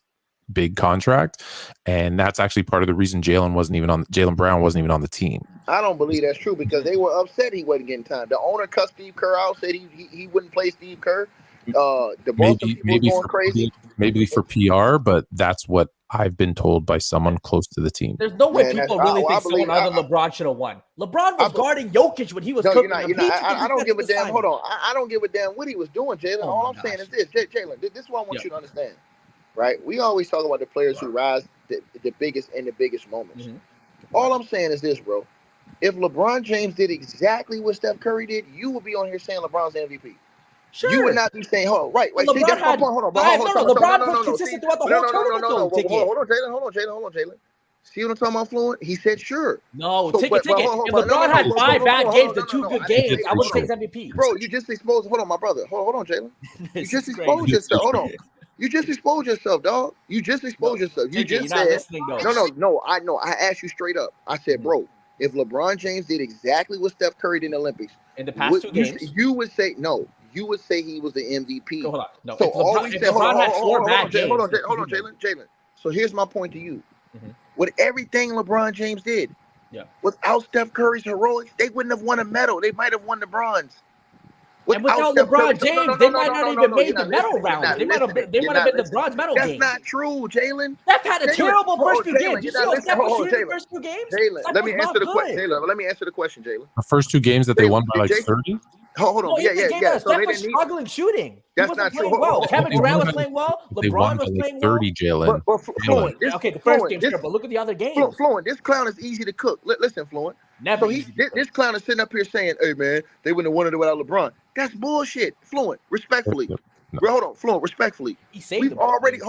C: big contract, and that's actually part of the reason Jalen Brown wasn't even on the team.
G: I don't believe that's true because they were upset he wasn't getting time. The owner cut Steve Kerr out, said he wouldn't play Steve Kerr. The Boston people was going crazy.
C: Maybe for PR, but that's what I've been told by someone close to the team.
E: There's no way people really think someone other than LeBron should have won. LeBron was guarding Jokic when he was cooking.
G: I don't give a damn. Hold on. I don't give a damn what he was doing, Jalen. All I'm saying is this, Jalen. This is what I want you to understand. Right? We always talk about the players who rise the biggest in the biggest moments. Mm-hmm. All I'm saying is this, bro. If LeBron James did exactly what Steph Curry did, you would be on here saying LeBron's MVP.
E: Sure.
G: You would not be saying, hold on, right. See,
E: LeBron
G: that's my
E: had
G: point. Hold on,
E: LeBron was consistent throughout the whole tournament.
G: Hold on, Jalen. See what I'm talking about, Fluent? He said sure.
E: No, take it. If LeBron had 5 bad games and 2 good games, I would say he's MVP.
G: Bro, you just exposed. Hold on, my brother. Hold on, Jalen. You just exposed yourself. Hold on. You just exposed yourself, dog. You just exposed yourself. You just said. No. I know. I asked you straight up. I said, bro, if LeBron James did exactly what Steph Curry did in the Olympics,
E: in the past 2 games,
G: you would say no. You would say he was the MVP.
E: Hold on. No.
G: So
E: if LeBron had 4 bad games.
G: Hold on, Jalen. So here's my point to you. With everything LeBron James did, without Steph Curry's heroics, they wouldn't have won a medal. They might have won the bronze.
E: And without LeBron James, they might not even made the medal round. They might have been the bronze medal game.
G: That's not true, Jalen.
E: Steph had a terrible first 2 games. You see how Steph was shooting the first 2 games?
G: Jalen, let me answer the question. Jalen, let me answer the question, Jalen.
C: The first 2 games that they won by like 30?
G: Hold on. Yeah.
E: So Steph was struggling shooting.
G: That's not true.
E: Well. Kevin Durant was playing well. LeBron was playing
C: 30, Jalen.
G: Fluent.
E: Okay, the first game, sure, but look at the other games.
G: Fluent, this clown is easy to cook. Listen, Fluent.
E: Never.
G: So this clown is sitting up here saying, "Hey man, they wouldn't have won it without LeBron." That's bullshit. Fluent, respectfully. Bro, hold on, Fluent, respectfully. We've already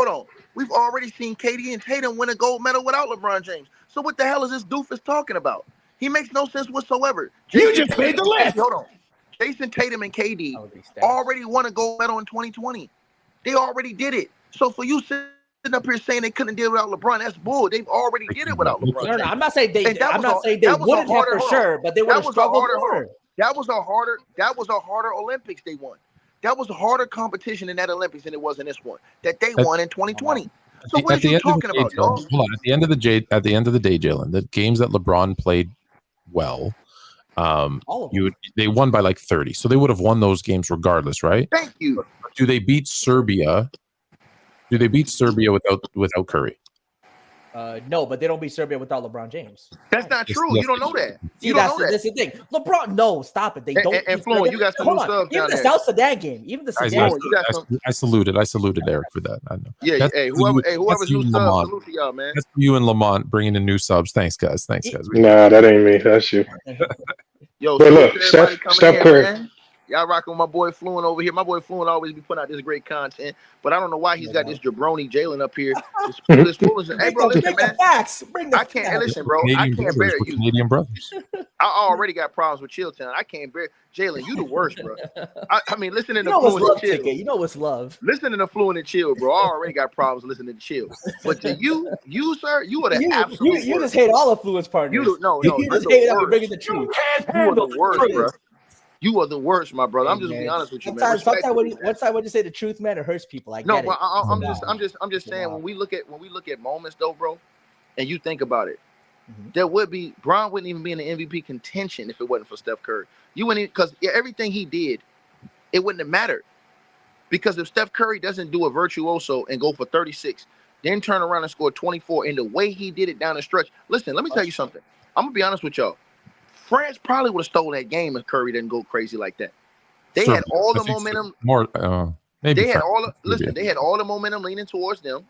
G: seen KD and Tatum win a gold medal without LeBron James. So what the hell is this doofus talking about? He makes no sense whatsoever.
H: You just made the list.
G: Hold on. Jason Tatum and KD already won a gold medal in 2020. They already did it. So for you sitting up here saying they couldn't do it without LeBron, that's bull. They've already did it without LeBron.
E: No, I'm not saying they. I'm not saying they wouldn't have for sure, but they would have struggled more.
G: That was a harder Olympics they won. That was a harder competition in that Olympics than it was in this one that they won in 2020. So what are you talking about, dog?
C: Hold on. At the end of the day, Jalen, the games that LeBron played well. They won by like 30, so they would have won those games regardless, right?
G: Thank you.
C: Do they beat Serbia? Without Curry?
E: No, but they don't beat Serbia without LeBron James.
G: That's not true. You don't know that.
E: That's the thing. LeBron, no, stop it. They don't.
G: And Fluent, you got some new stuff
E: even
G: down
E: the
G: there.
E: South Sudan game, even the Sudan game.
C: I saluted Eric for that. I know.
G: Yeah, whoever's new subs, salute to y'all, man.
C: That's you and Lamont bringing in new subs. Thanks, guys.
H: Nah, that ain't me. That's you.
G: Yo,
H: but look, Steph Curry.
G: Man. Y'all rocking with my boy Fluent over here. My boy Fluent always be putting out this great content, but I don't know why he's got this jabroni Jalen up here. This foolish. Hey, bro, listen, man. I can't listen, bro. I can't bear you.
C: Canadian brothers.
G: I already got problems with Chilltown. I can't bear Jalen. You the worst, bro. I mean, listening to
E: Fluent and Chill. You know what's love.
G: Listening to Fluent and Chill, bro. I already got problems listening to Chill. But to you, sir, you are the absolute worst.
E: You just hate all of Fluent's partners.
G: You
E: just hate that we're bringing the truth.
G: You are the worst, bro. You are the worst, my brother. I'm just being honest with you, man.
E: Sometimes when you say the truth, man, it hurts people. I'm
G: just saying when we look at moments though, bro, and you think about it, there would be Bron wouldn't even be in the MVP contention if it wasn't for Steph Curry. You wouldn't, because everything he did, it wouldn't have mattered. Because if Steph Curry doesn't do a virtuoso and go for 36, then turn around and score 24, and the way he did it down the stretch, listen, let me tell you something. I'm gonna be honest with y'all. France probably would have stolen that game if Curry didn't go crazy like that. They had all the momentum. They had all the momentum leaning towards them.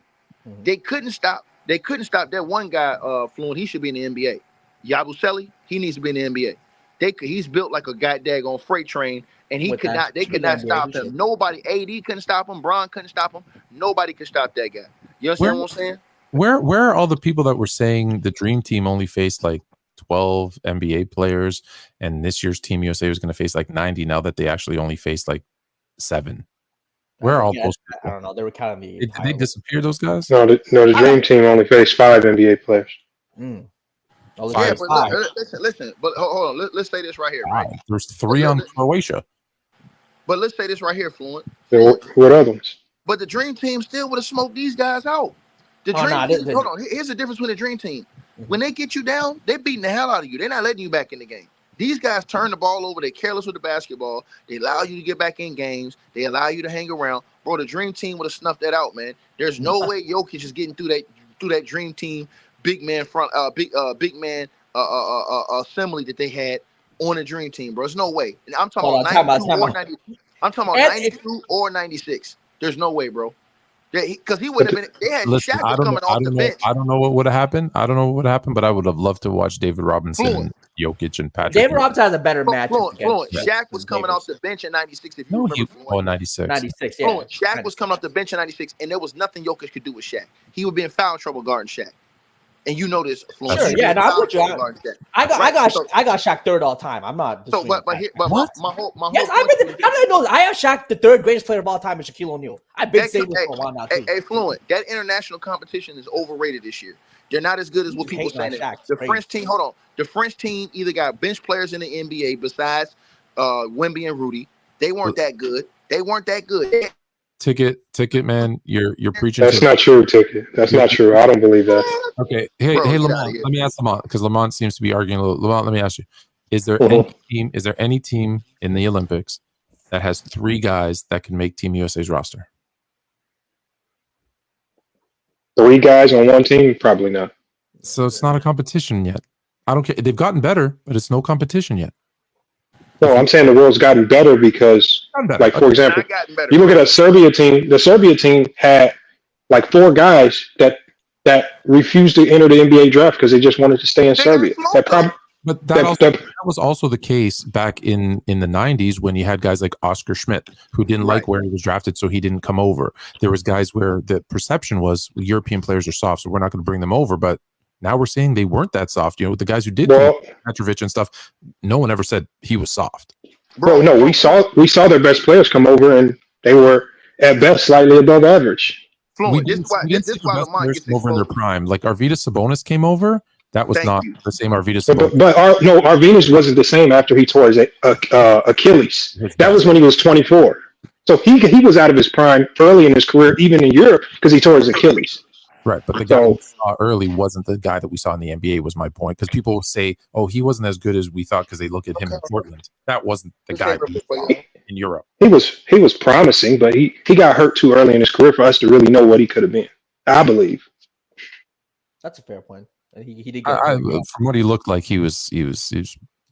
G: They couldn't stop. They couldn't stop that one guy, Fluent. He should be in the NBA. Yabusele, he needs to be in the NBA. He's built like a goddamn freight train, and they could not stop him. Nobody, AD couldn't stop him. Bron couldn't stop him. Nobody could stop that guy. You understand what I'm saying?
C: Where are all the people that were saying the Dream Team only faced like 12 NBA players, and this year's Team USA was going to face like 90, now that they actually only faced like 7? Where are all those people?
E: I don't know. They were kind of the.
C: Did they disappear, those guys?
H: No, the Dream Team only faced 5 NBA players.
G: Oh, yeah, but listen. But hold on. Let's say this right here. Right?
C: There's 3 on Croatia.
G: But let's say this right here, Fluent.
H: What other ones?
G: But the Dream Team still would have smoked these guys out. Hold on. Here's the difference between the Dream Team. When they get you down, they're beating the hell out of you. They're not letting you back in the game. These guys turn the ball over. They're careless with the basketball. They allow you to get back in games. They allow you to hang around. Bro, the Dream Team would have snuffed that out, man. There's no way Jokic is getting through that Dream Team big man assembly that they had on the Dream Team, bro. There's no way. And I'm talking about 92 or 96. There's no way, bro. Because he would have been. They had
C: Listen,
G: Shaq was coming off the bench.
C: I don't know what would have happened. I don't know what would have happened, but I would have loved to watch David Robinson, Jokic, and Patrick.
E: David Robinson has a better match.
G: Shaq was coming off the bench in '96. If you remember,
C: 96.
E: 96. Yeah.
G: Shaq was coming off the bench in '96, and there was nothing Jokic could do with Shaq. He would be in foul trouble guarding Shaq. And you know this.
E: Sure, yeah, no, I'm with you. I got Shaq third all time. I'm not.
G: So, but my whole
E: yes, how did I know? I have Shaq the third greatest player of all time is Shaquille O'Neal. I've been saying this for a while now too.
G: Hey, Fluent, that international competition is overrated this year. They're not as good as what people say. The French team, hold on. The French team either got bench players in the NBA besides Wemby and Rudy. They weren't that good.
C: Ticket, man. You're preaching.
H: That's not true, Ticket. That's not true. I don't believe that.
C: Okay. Hey, Lamont. Let me ask Lamont because Lamont seems to be arguing a little. Lamont, let me ask you: Is there any team in the Olympics that has 3 guys that can make Team USA's roster?
H: 3 guys on one team? Probably not.
C: So it's not a competition yet. I don't care. They've gotten better, but it's no competition yet.
H: No, I'm saying the world's gotten better because, like, for example, you look at a Serbia team. The Serbia team had like 4 guys that refused to enter the NBA draft because they just wanted to stay in Serbia. That
C: was also the case back in the 90s when you had guys like Oscar Schmidt who didn't like where he was drafted, so he didn't come over. There was guys where the perception was European players are soft, so we're not going to bring them over, but now we're saying they weren't that soft. You know, the guys who did Petrovic and stuff, no one ever said he was soft.
H: Bro, no, we saw their best players come over, and they were at best slightly above average.
C: We didn't see the best players come over in their prime. Like Arvydas Sabonis came over. That was not the same Arvydas Sabonis.
H: But Arvydas wasn't the same after he tore his Achilles. That was when he was 24. So he was out of his prime early in his career, even in Europe, because he tore his Achilles.
C: Right, but the guy we saw early wasn't the guy that we saw in the NBA, was my point. Because people say, oh, he wasn't as good as we thought because they look at him in Portland. That wasn't the guy in Europe.
H: He was promising, but he got hurt too early in his career for us to really know what he could have been, I believe.
E: That's a fair point. And he did
C: from what he looked like, he was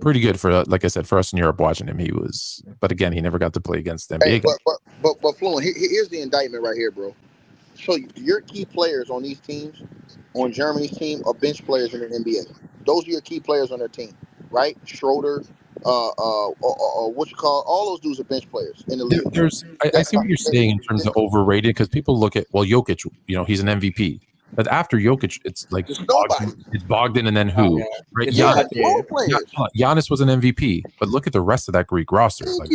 C: pretty good for, like I said, for us in Europe watching him. He was, but again, he never got to play against them.
G: Hey, but Fluent, here's the indictment right here, bro. So your key players on these teams, on Germany's team, are bench players in the NBA. Those are your key players on their team, right? Schroeder, what you call, all those dudes are bench players in the league.
C: I see what you're saying in terms of overrated, because people look at, well, Jokic, you know, he's an MVP. But after Jokic, it's like it's Bogdan and then who? Right? Giannis was an MVP, but look at the rest of that Greek roster. Like,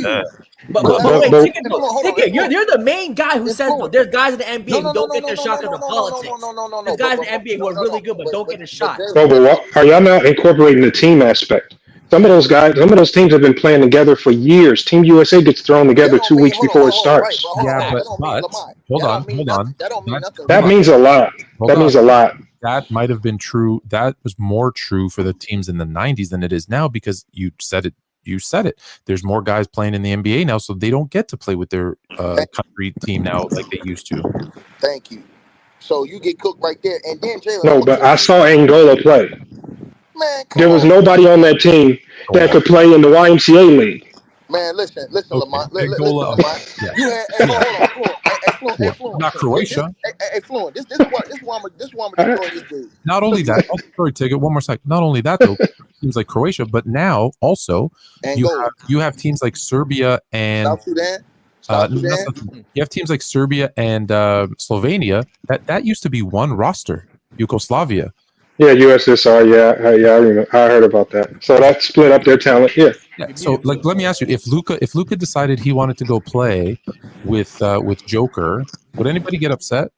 E: but wait, you're the main guy who says there's guys in the NBA who don't get their shot because of politics. There's guys in the NBA who are really good but don't get a shot.
H: Are y'all not incorporating the team aspect? Some of those teams have been playing together for years. Team USA gets thrown together 2 weeks before it starts.
C: But hold on.
H: That means a lot. That means a lot.
C: That might have been true. That was more true for the teams in the 90s than it is now, because you said it. There's more guys playing in the NBA now, so they don't get to play with their country team now like they used to.
G: Thank you. So you get cooked right there. And then Jalen.
H: No, but I saw Angola play.
G: Man,
H: there was nobody on that team that could play in the YMCA league.
G: Man, listen, Lamont. Listen, Lamont. You had
C: not Croatia.
G: Hey, Fluent. This is why I'm gonna destroy this dude.
C: Not only that, sorry, Ticket. One more second. Not only that, though, teams like Croatia, but now also you have teams like Serbia and
G: South Sudan.
C: You have teams like Serbia and Slovenia. That used to be one roster. Yugoslavia.
H: Yeah, USSR. Yeah, I remember. I heard about that. So that split up their talent. Yeah.
C: So, like, let me ask you: if Luka decided he wanted to go play with Joker, would anybody get upset?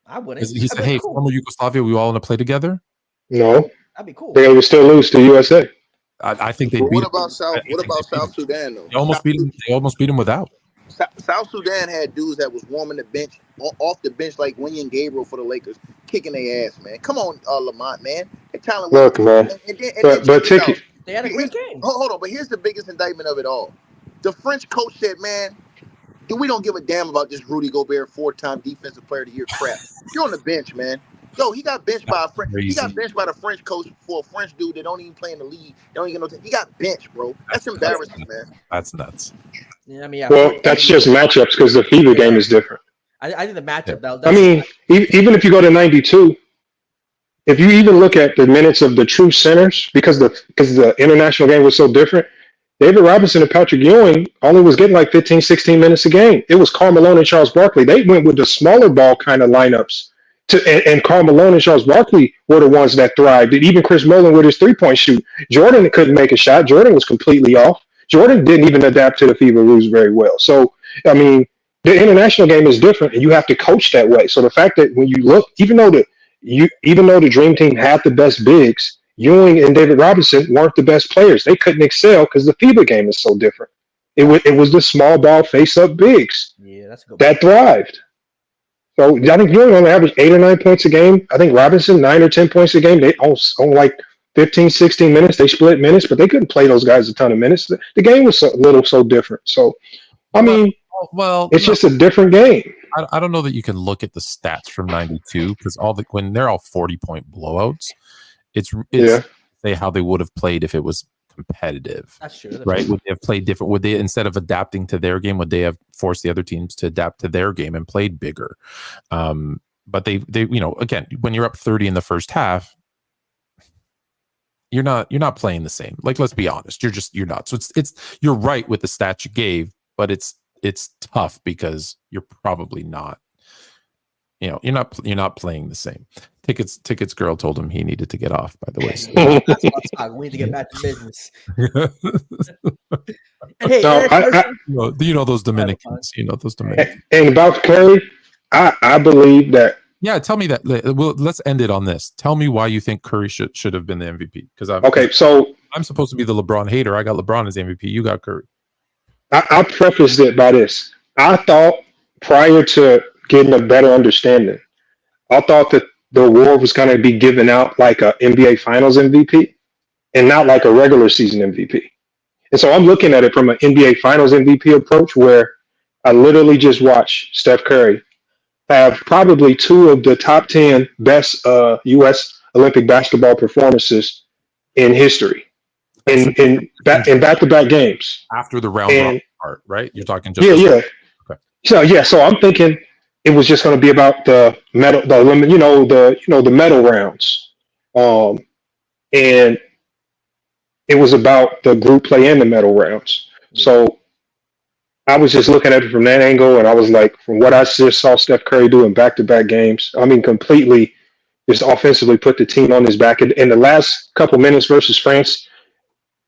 E: I wouldn't.
C: He said, "Hey, former Yugoslavia, we all want to play together."
H: No,
E: that'd be cool.
H: They would still lose to USA.
C: I think they.
G: What about South Sudan though?
C: They almost beat him without.
G: South Sudan had dudes that was warming the bench, off the bench, like Winnie and Gabriel for the Lakers, kicking their ass, man. Come on, Lamont, man. Their talent.
H: Look, man. But Ticket.
E: They had a great game.
G: Hold on, but here's the biggest indictment of it all. The French coach said, man, we don't give a damn about this Rudy Gobert 4-time defensive player of the year crap. You're on the bench, man. Yo, he got benched by a French. He got benched by the French coach for a French dude that don't even play in the league. They don't even know. He got benched, bro. That's embarrassing, man.
C: That's nuts.
E: Yeah, I mean,
H: well, that's just matchups because the FIBA game is different.
E: I think the matchup.
H: I mean, even if you go to 92, if you even look at the minutes of the true centers, because the international game was so different, David Robinson and Patrick Ewing only was getting like 15, 16 minutes a game. It was Karl Malone and Charles Barkley. They went with the smaller ball kind of lineups. And Karl Malone and Charles Barkley were the ones that thrived. And even Chris Mullin with his three-point shoot. Jordan couldn't make a shot. Jordan was completely off. Jordan didn't even adapt to the FIBA rules very well. So, I mean, the international game is different, and you have to coach that way. So the fact that when you look, even though the Dream Team had the best bigs, Ewing and David Robinson weren't the best players. They couldn't excel because the FIBA game is so different. It was the small ball face-up bigs that thrived. So I think Ewing only averaged 8 or 9 points a game. I think Robinson 9 or 10 points a game. They on like 15, 16 minutes. They split minutes, but they couldn't play those guys a ton of minutes. The game was so different. So, I mean, it's just a different game.
C: I don't know that you can look at the stats from 92 because when they're all 40-point blowouts, it's say how they would have played if it was competitive.
E: That's true.
C: Right? Would they have played different? Would they, instead of adapting to their game, would they have forced the other teams to adapt to their game and played bigger? But they again, when you're up 30 in the first half, you're not playing the same. Like, let's be honest, you're not. So you're right with the stats you gave, but it's tough because you're probably not. You're not playing the same. Tickets girl told him he needed to get off, by the way. So.
E: That's what's talking. We need to get back to business. Hey,
C: you know those Dominicans.
H: And about Curry, I believe that.
C: Yeah, tell me that. Well, let's end it on this. Tell me why you think Curry should have been the MVP.
H: So
C: I'm supposed to be the LeBron hater. I got LeBron as MVP. You got Curry.
H: I prefaced it by this. I thought prior to getting a better understanding, I thought that the award was going to be given out like a NBA Finals MVP and not like a regular season MVP. And so I'm looking at it from an NBA Finals MVP approach where I literally just watched Steph Curry have probably 2 of the top 10 best U.S. Olympic basketball performances in history in back-to-back games.
C: After the round robin part, right? You're talking just
H: Okay. So I'm thinking it was just going to be about the medal, the medal rounds, and it was about the group play and the medal rounds. So I was just looking at it from that angle, and I was like, from what I just saw Steph Curry do in back-to-back games, I mean, completely just offensively put the team on his back. In the last couple minutes versus France,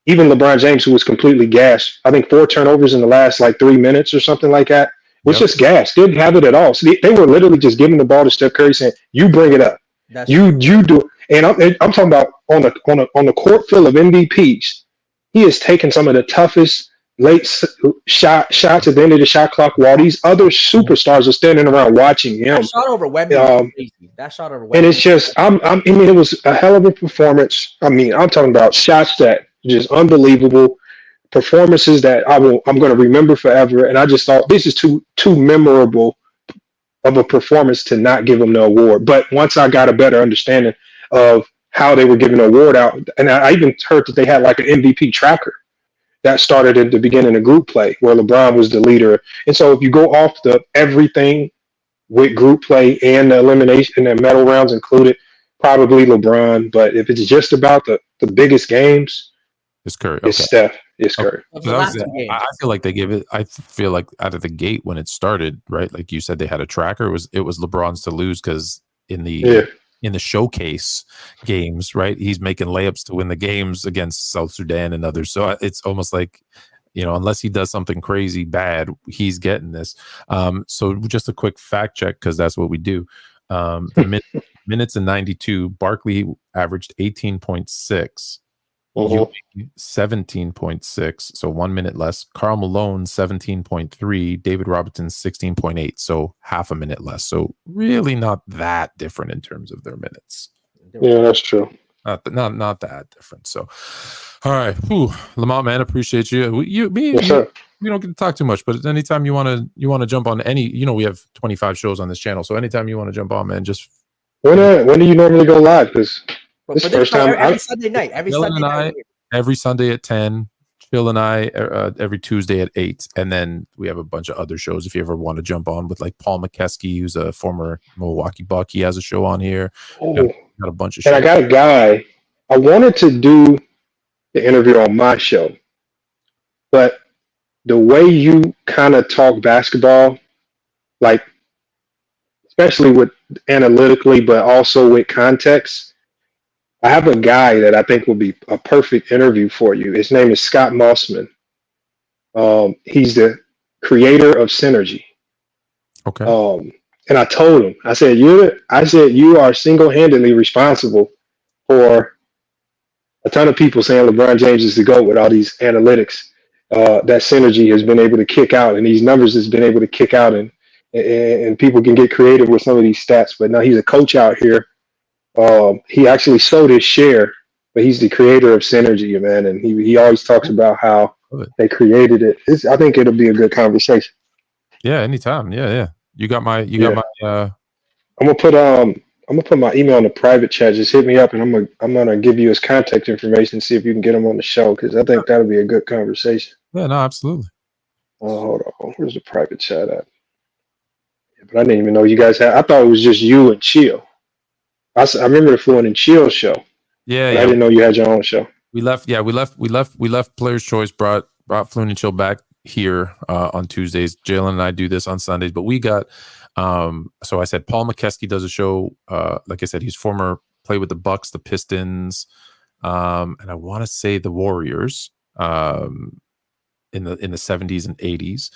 H: even LeBron James, who was completely gassed, I think 4 turnovers in the last 3 minutes or something like that, was just gassed. Didn't have it at all. So they were literally just giving the ball to Steph Curry, saying, "You bring it up, you do it." And I'm talking about on the court full of MVPs. He has taken some of the toughest late shots at the end of the shot clock while these other superstars are standing around watching him.
E: That shot over Wemby.
H: And it's just, it was a hell of a performance. I mean, I'm talking about shots that just unbelievable, performances that I'm going to remember forever. And I just thought this is too memorable of a performance to not give him the award. But once I got a better understanding of how they were giving the award out, and I even heard that they had like an MVP tracker that started at the beginning of group play where LeBron was the leader. And so if you go off the everything with group play and the elimination and the medal rounds included, probably LeBron. But if it's just about the biggest games,
C: it's Curry.
H: It's Steph. It's Curry.
C: I feel like they gave it. I feel like out of the gate when it started, right? Like you said, they had a tracker. It was LeBron's to lose because in the showcase games, right? He's making layups to win the games against South Sudan and others. So it's almost like, unless he does something crazy bad, he's getting this. So just a quick fact check because that's what we do. The minutes in 92, Barkley averaged 18.6. 17.6, so 1 minute less. Karl Malone 17.3, David Robinson 16.8, so half a minute less. So really not that different in terms of their minutes.
H: Yeah, that's true.
C: Not that different. So, all right, Lamont, man, appreciate you. We don't get to talk too much, but anytime you want to jump on any, we have 25 shows on this channel, so anytime you want to jump on, man, just
H: when do you normally go live? Because this first time
E: every Sunday night. Every Sunday at 10.
C: Phil and I every Tuesday at 8, and then we have a bunch of other shows. If you ever want to jump on with like Paul McKeskey, who's a former Milwaukee Buck, he has a show on here. Got a bunch of shows.
H: And I got a guy. I wanted to do the interview on my show, but the way you kind of talk basketball, like especially with analytically, but also with context, I have a guy that I think will be a perfect interview for you. His name is Scott Mossman. He's the creator of Synergy.
C: Okay.
H: And I told him, I said, you are single-handedly responsible for a ton of people saying LeBron James is the GOAT with all these analytics that Synergy has been able to kick out, and these numbers has been able to kick out, and people can get creative with some of these stats. But now he's a coach out here. He actually sold his share, but he's the creator of Synergy, man, and he always talks about how they created it. I think it'll be a good conversation.
C: Yeah, anytime. Yeah. You got my.
H: I'm gonna put my email in the private chat. Just hit me up, and I'm gonna give you his contact information. See if you can get him on the show, because I think that'll be a good conversation.
C: Yeah, no, absolutely.
H: Hold on, where's the private chat at? Yeah, but I didn't even know you guys had. I thought it was just you and Chill. I remember the Fluent and Chill show.
C: Yeah,
H: I didn't know you had your own show.
C: We left Player's Choice. Brought Fluent and Chill back here on Tuesdays. Jalen and I do this on Sundays, but we got. So I said Paul McKeskey does a show. Like I said, he's played with the Bucks, the Pistons, and I want to say the Warriors in the 70s and 80s.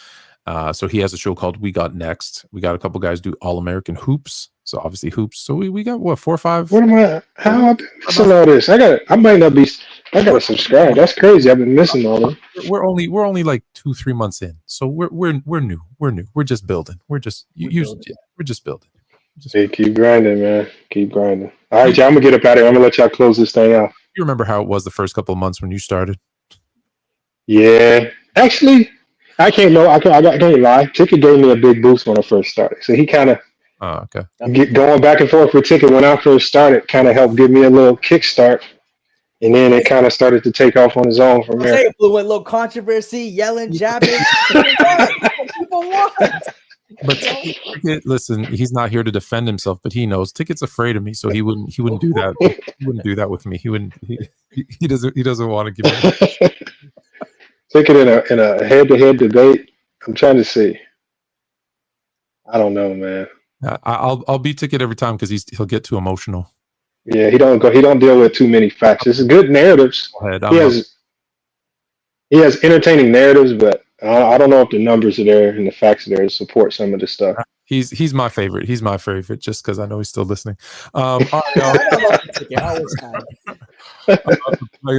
C: So he has a show called We Got Next. We got a couple guys do All-American Hoops. So obviously hoops. So we got what, 4 or 5?
H: What am I? How I've been missing all this? I gotta subscribe. That's crazy. I've been missing all this.
C: We're only like 2-3 months in. So we're new. We're just building. We're just building.
H: Hey, keep grinding, man. Keep grinding. All right, y'all. I'm gonna get up out of here. I'm gonna let y'all close this thing out.
C: You remember how it was the first couple of months when you started?
H: Yeah, actually, I can't lie. Ticket gave me a big boost when I first started. So he kind of going back and forth with Ticket when I first started kind of helped give me a little kickstart. And then it kind of started to take off on his own from there.
E: A little controversy, yelling, jabbing. People want.
C: But Ticket, listen, he's not here to defend himself, but he knows Ticket's afraid of me, so he wouldn't do that. He wouldn't do that with me. He doesn't want to give me.
H: Ticket in a head-to-head debate. I'm trying to see. I don't know, man.
C: I'll beat Ticket every time because he'll get too emotional.
H: Yeah, he don't deal with too many facts. It's good narratives. He has entertaining narratives, but I don't know if the numbers are there and the facts are there to support some of the stuff.
C: He's my favorite. He's my favorite just because I know he's still listening. Like I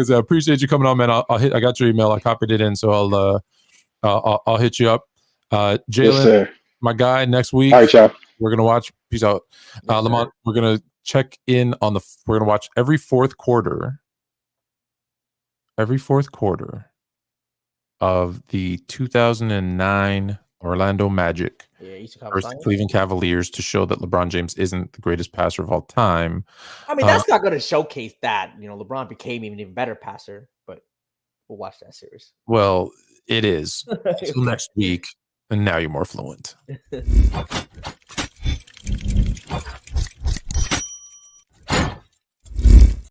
C: said, I appreciate you coming on, man. I got your email. I copied it in, so I'll hit you up. Jalen, my guy, next week.
H: All right, y'all.
C: We're gonna watch. Peace out, Lamont. We're gonna check in on we're gonna watch every fourth quarter of the 2009 Orlando Magic versus Cleveland Cavaliers to show that LeBron James isn't the greatest passer of all time.
E: I mean, that's not going to showcase that. LeBron became even better passer, but we'll watch that series.
C: Well, it is. Until next week, and now you're more fluent.